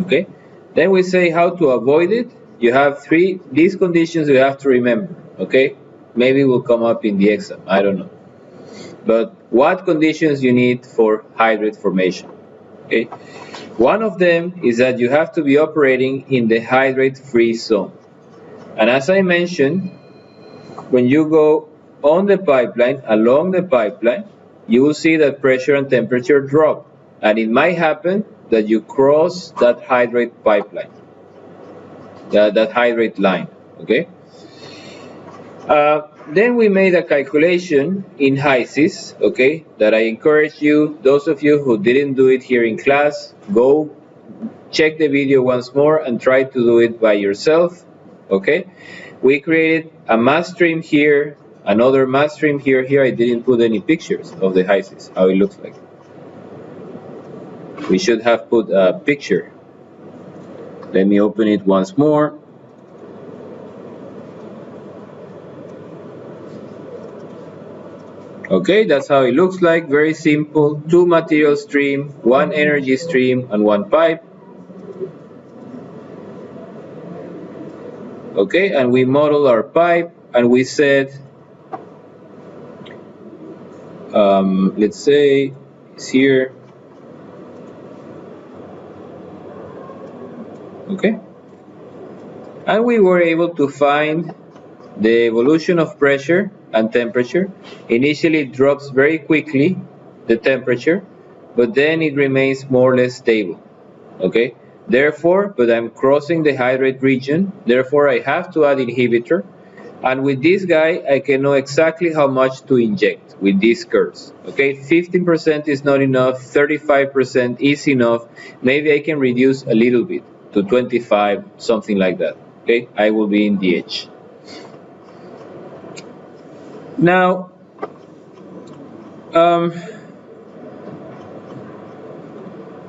Okay, then we say how to avoid it. You have these conditions you have to remember. Okay, maybe it will come up in the exam, I don't know. But what conditions you need for hydrate formation? Okay, one of them is that you have to be operating in the hydrate-free zone. And as I mentioned, when you go on the pipeline, along the pipeline, you will see that pressure and temperature drop. And it might happen that you cross that hydrate pipeline, that hydrate line, okay? Then we made a calculation in HYSYS, okay, that I encourage you, those of you who didn't do it here in class, go check the video once more and try to do it by yourself, okay? We created a mass stream here, another mass stream here. Here I didn't put any pictures of the HYSYS, how it looks like. We should have put a picture. Let me open it once more. Okay, that's how it looks like, very simple. 2 material stream, 1 energy stream, and 1 pipe. Okay, and we model our pipe, and we said, let's say it's here. Okay, and we were able to find the evolution of pressure and temperature. Initially it drops very quickly, the temperature, but then it remains more or less stable. Okay, therefore, but I'm crossing the hydrate region, therefore I have to add inhibitor, and with this guy I can know exactly how much to inject with these curves. Okay, 15% is not enough, 35% is enough, maybe I can reduce a little bit to 25, something like that. Okay, I will be in the edge. Now,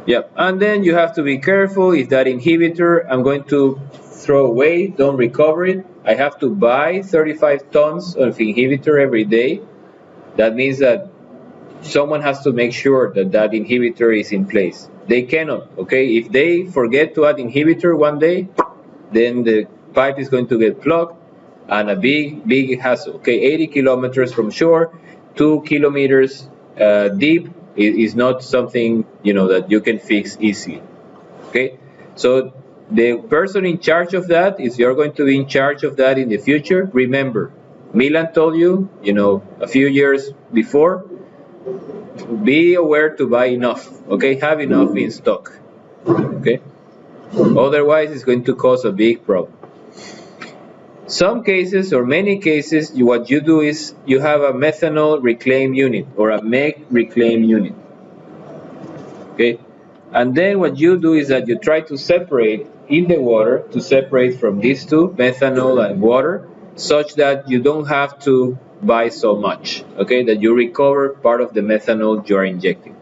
yeah, and then you have to be careful if that inhibitor I'm going to throw away, don't recover it. I have to buy 35 tons of inhibitor every day. That means that someone has to make sure that that inhibitor is in place. They cannot, okay? If they forget to add inhibitor one day, then the pipe is going to get plugged and a big hassle. Okay, 80 kilometers from shore, 2 kilometers deep is not something that you can fix easily. Okay, so the person in charge of that is you're going to be in charge of that in the future. Remember, Milan told you, a few years before, be aware to buy enough. Okay, have enough in stock. Okay, otherwise it's going to cause a big problem. Some cases or many cases, what you do is you have a methanol reclaim unit or a MEG reclaim unit. Okay, and then what you do is that you try to separate in the water, to separate from these two, methanol and water, such that you don't have to buy so much. Okay, that you recover part of the methanol you are injecting.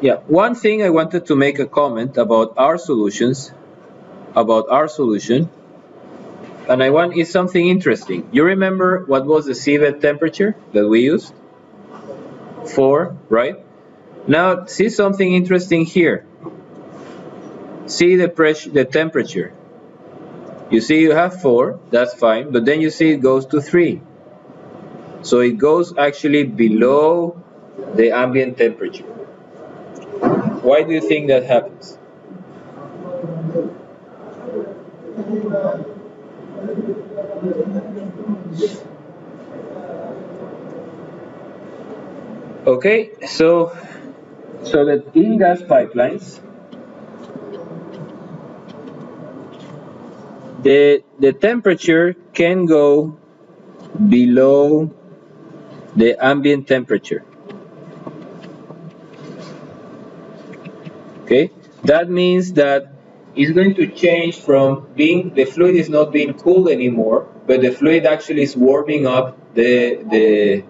Yeah, one thing I wanted to make a comment about our solution, and I want is something interesting. You remember what was the seabed temperature that we used? 4, right? Now see something interesting here. See the pressure, the temperature. You see you have 4, that's fine, but then you see it goes to 3. So it goes actually below the ambient temperature. Why do you think that happens? Okay, so that in gas pipelines, the temperature can go below the ambient temperature. Okay, that means that it's going to change from being the fluid is not being cooled anymore, but the fluid actually is warming up the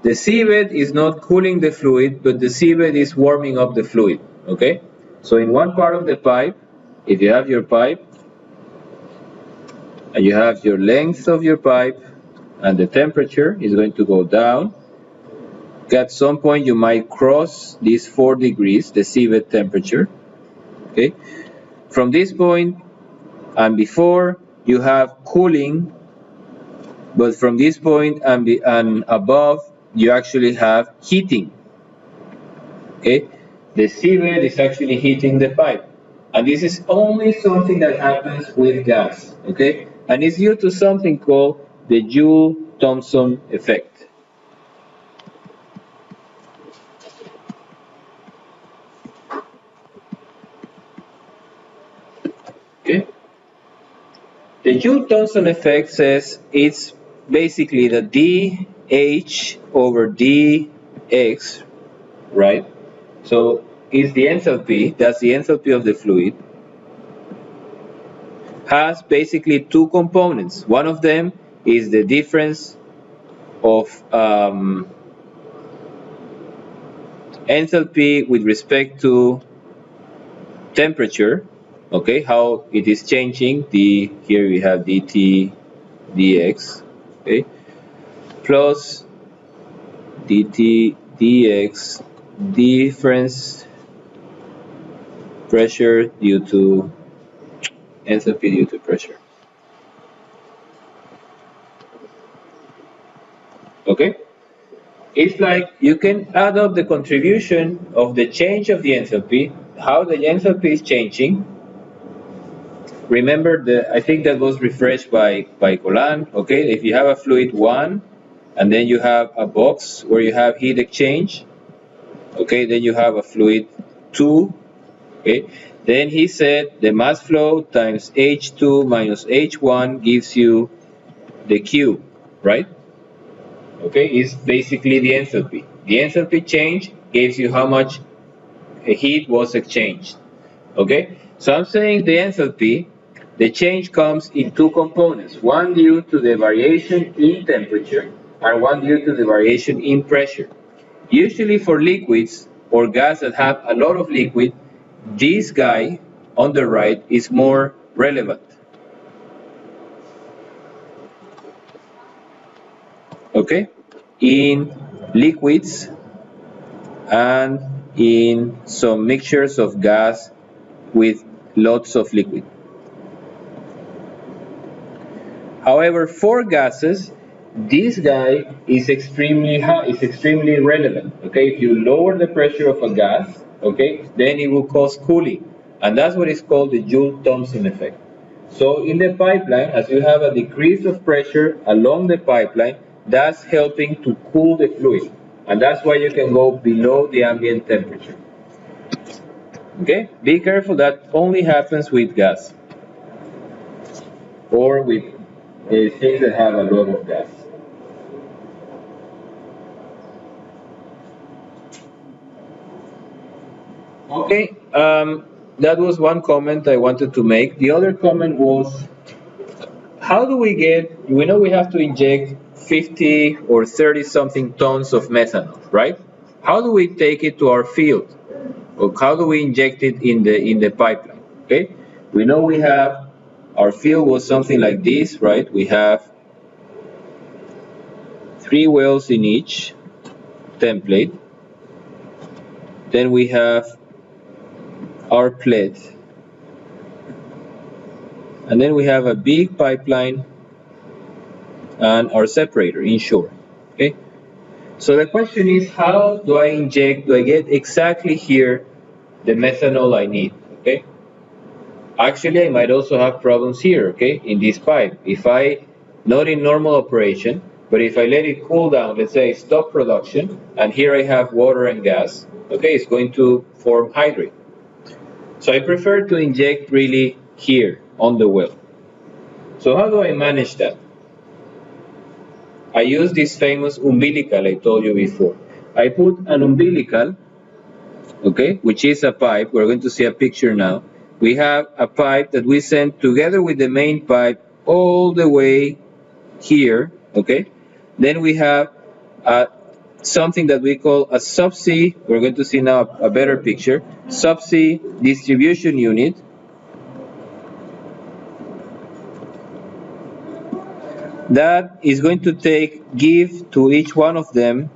seabed is not cooling the fluid, but the seabed is warming up the fluid. Okay, so in one part of the pipe, if you have your pipe and you have your length of your pipe and the temperature is going to go down. At some point you might cross these 4 degrees, the seabed temperature. Okay, from this point and before you have cooling, but from this point and above you actually have heating. Okay, the seabed is actually heating the pipe, and this is only something that happens with gas. Okay, and it's due to something called the Joule-Thomson effect. Okay, the Joule-Thomson effect says it's basically the dH over dx, right? So it's the enthalpy, that's the enthalpy of the fluid, has basically 2 components. One of them is the difference of enthalpy with respect to temperature, okay, how it is changing, here we have dt dx, okay, plus dt dx difference pressure due to enthalpy due to pressure. Okay? It's like you can add up the contribution of the change of the enthalpy, how the enthalpy is changing. Remember I think that was refreshed by Golan, okay? If you have a fluid 1, and then you have a box where you have heat exchange, okay? Then you have a fluid 2, okay? Then he said the mass flow times H2 minus H1 gives you the Q, right? Okay, is basically the enthalpy. The enthalpy change gives you how much heat was exchanged. Okay, so I'm saying the enthalpy, the change comes in two components, one due to the variation in temperature and one due to the variation in pressure. Usually for liquids or gas that have a lot of liquid, this guy on the right is more relevant. Okay, in liquids and in some mixtures of gas with lots of liquid. However, for gases, this guy is extremely high, is extremely relevant. Okay, if you lower the pressure of a gas, okay, then it will cause cooling, and that's what is called the Joule-Thomson effect. So in the pipeline, as you have a decrease of pressure along the pipeline, that's helping to cool the fluid, and that's why you can go below the ambient temperature. Okay, be careful, that only happens with gas or with things that have a lot of gas. Okay, that was one comment I wanted to make. The other comment was, how do we know we have to inject 50 or 30 something tons of methanol, right? How do we take it to our field? Or how do we inject it in the pipeline? Okay, we know we have, our field was something like this, right? We have 3 wells in each template. Then we have our plate. And then we have a big pipeline and our separator inshore. Okay? So the question is, how do I get exactly here the methanol I need? Okay? Actually, I might also have problems here, okay, in this pipe. If I, not in normal operation, but if I let it cool down, let's say stop production, and here I have water and gas, okay, it's going to form hydrate. So I prefer to inject really here on the well. So how do I manage that? I use this famous umbilical I told you before. I put an umbilical, okay, which is a pipe. We're going to see a picture now. We have a pipe that we send together with the main pipe all the way here, okay? Then we have something that we call a subsea. We're going to see now a better picture. Subsea distribution unit. That is going to give to each one of them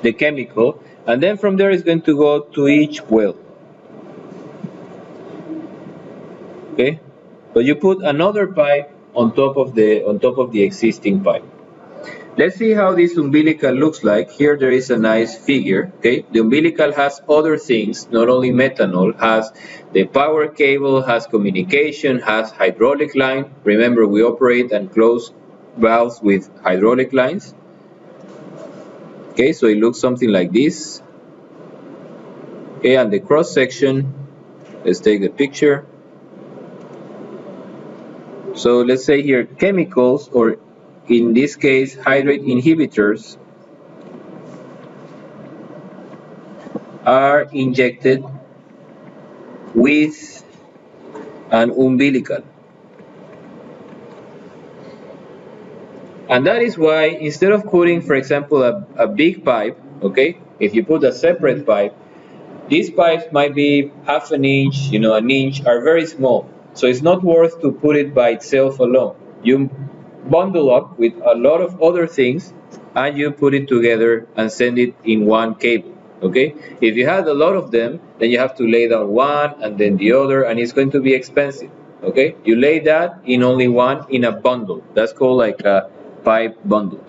the chemical, and then from there it's going to go to each well. Okay, but you put another pipe on top of the existing pipe. Let's see how this umbilical looks like. Here there is a nice figure. Okay, the umbilical has other things, not only methanol, has the power cable, has communication, has hydraulic line. Remember, we operate and close valves with hydraulic lines. Okay, so it looks something like this. Okay, and the cross section, let's take the picture. So let's say here chemicals, or in this case hydrate inhibitors, are injected with an umbilical. And that is why instead of putting, for example, a big pipe, okay, if you put a separate pipe, these pipes might be half an inch, an inch, are very small. So it's not worth to put it by itself alone. You bundle up with a lot of other things and you put it together and send it in one cable. Okay, if you had a lot of them, then you have to lay down one and then the other, and it's going to be expensive. Okay, you lay that in only one in a bundle. That's called like a pipe bundle.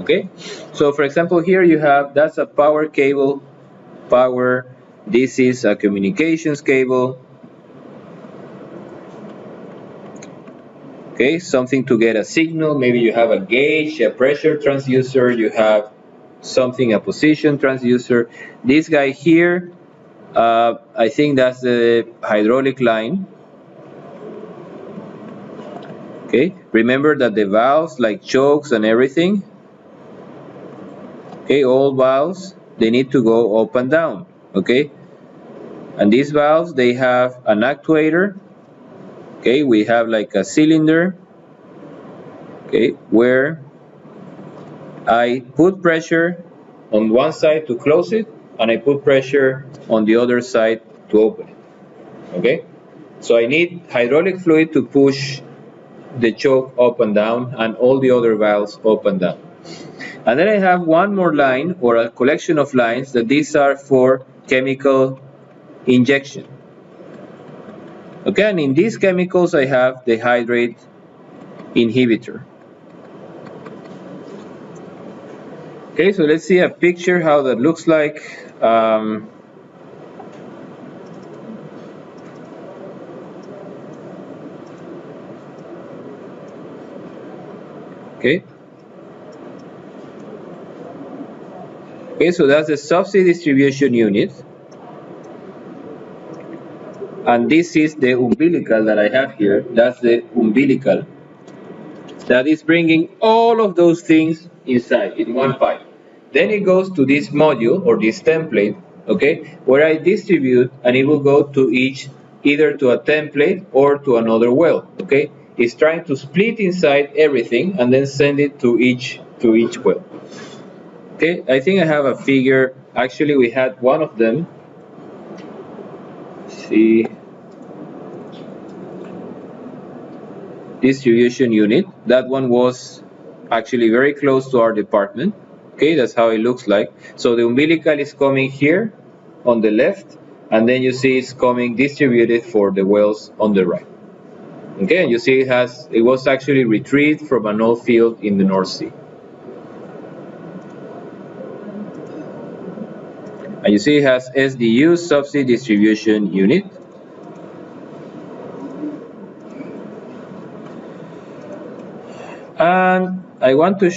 Okay, so for example, here you have, that's a power cable, power. This is a communications cable. Okay, something to get a signal. Maybe you have a gauge, a pressure transducer, you have something, a position transducer. This guy here, I think that's the hydraulic line. Okay, remember that the valves, like chokes and everything, okay, all valves, they need to go up and down. Okay, and these valves, they have an actuator. Okay, we have like a cylinder, okay, where I put pressure on one side to close it, and I put pressure on the other side to open it. Okay, so I need hydraulic fluid to push the choke up and down and all the other valves up and down. And then I have one more line, or a collection of lines, that these are for chemical injection. Okay, and in these chemicals I have the hydrate inhibitor. Okay, so let's see a picture how that looks like. Okay. Okay, so that's the subsea distribution unit. And this is the umbilical that I have here. That's the umbilical that is bringing all of those things inside in one pipe. Then it goes to this module or this template, okay, where I distribute, and it will go to each, either to a template or to another well. Okay, it's trying to split inside everything and then send it to each well. Okay, I think I have a figure. Actually, we had one of them. Let's see, distribution unit. That one was actually very close to our department. Okay, that's how it looks like. So the umbilical is coming here on the left, and then you see it's coming distributed for the wells on the right. Okay, and you see it was actually retrieved from an oil field in the North Sea. And you see it has SDU, subsea distribution unit. And I want to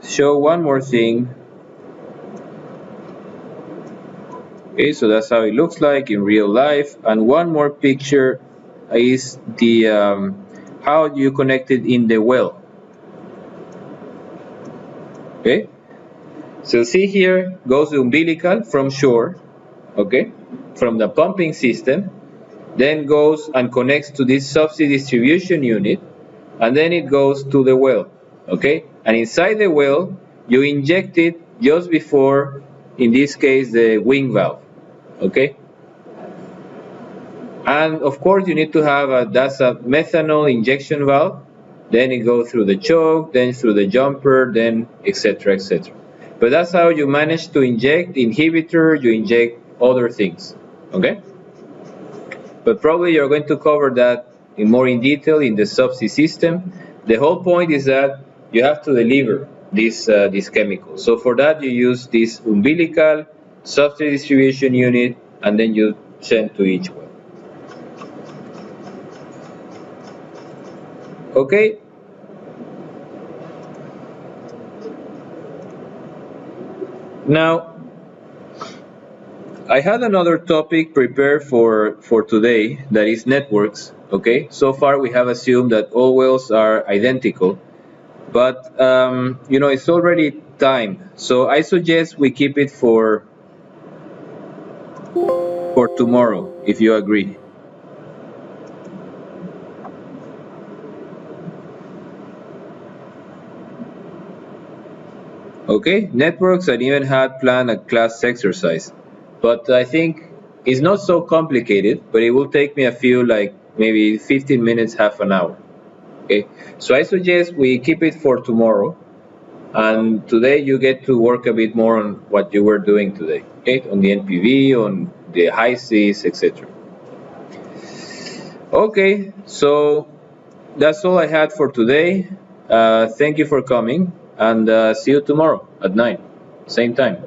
show one more thing. Okay, so that's how it looks like in real life. And one more picture is the how you connect it in the well. Okay, so see, here goes the umbilical from shore, okay, from the pumping system, then goes and connects to this subsea distribution unit, and then it goes to the well. Okay, and inside the well you inject it just before, in this case, the wing valve. Okay, and of course you need to have that's a methanol injection valve. Then it goes through the choke, then through the jumper, then etc, etc. But that's how you manage to inject inhibitor, you inject other things. Okay, but probably you're going to cover that more in detail in the subsea system. The whole point is that you have to deliver this chemical. So for that you use this umbilical, subsea distribution unit, and then you send to each well. Okay. Now, I had another topic prepared for today, that is networks. Okay, so far we have assumed that all wells are identical, but you know, it's already time, so I suggest we keep it for tomorrow, if you agree. Okay, networks, I even had planned a class exercise, but I think it's not so complicated, but it will take me a few, like maybe 15 minutes, half an hour. Okay, so I suggest we keep it for tomorrow, and today you get to work a bit more on what you were doing today, okay, on the NPV, on the high seas, etc. Okay, so that's all I had for today. Thank you for coming, and see you tomorrow at 9, same time.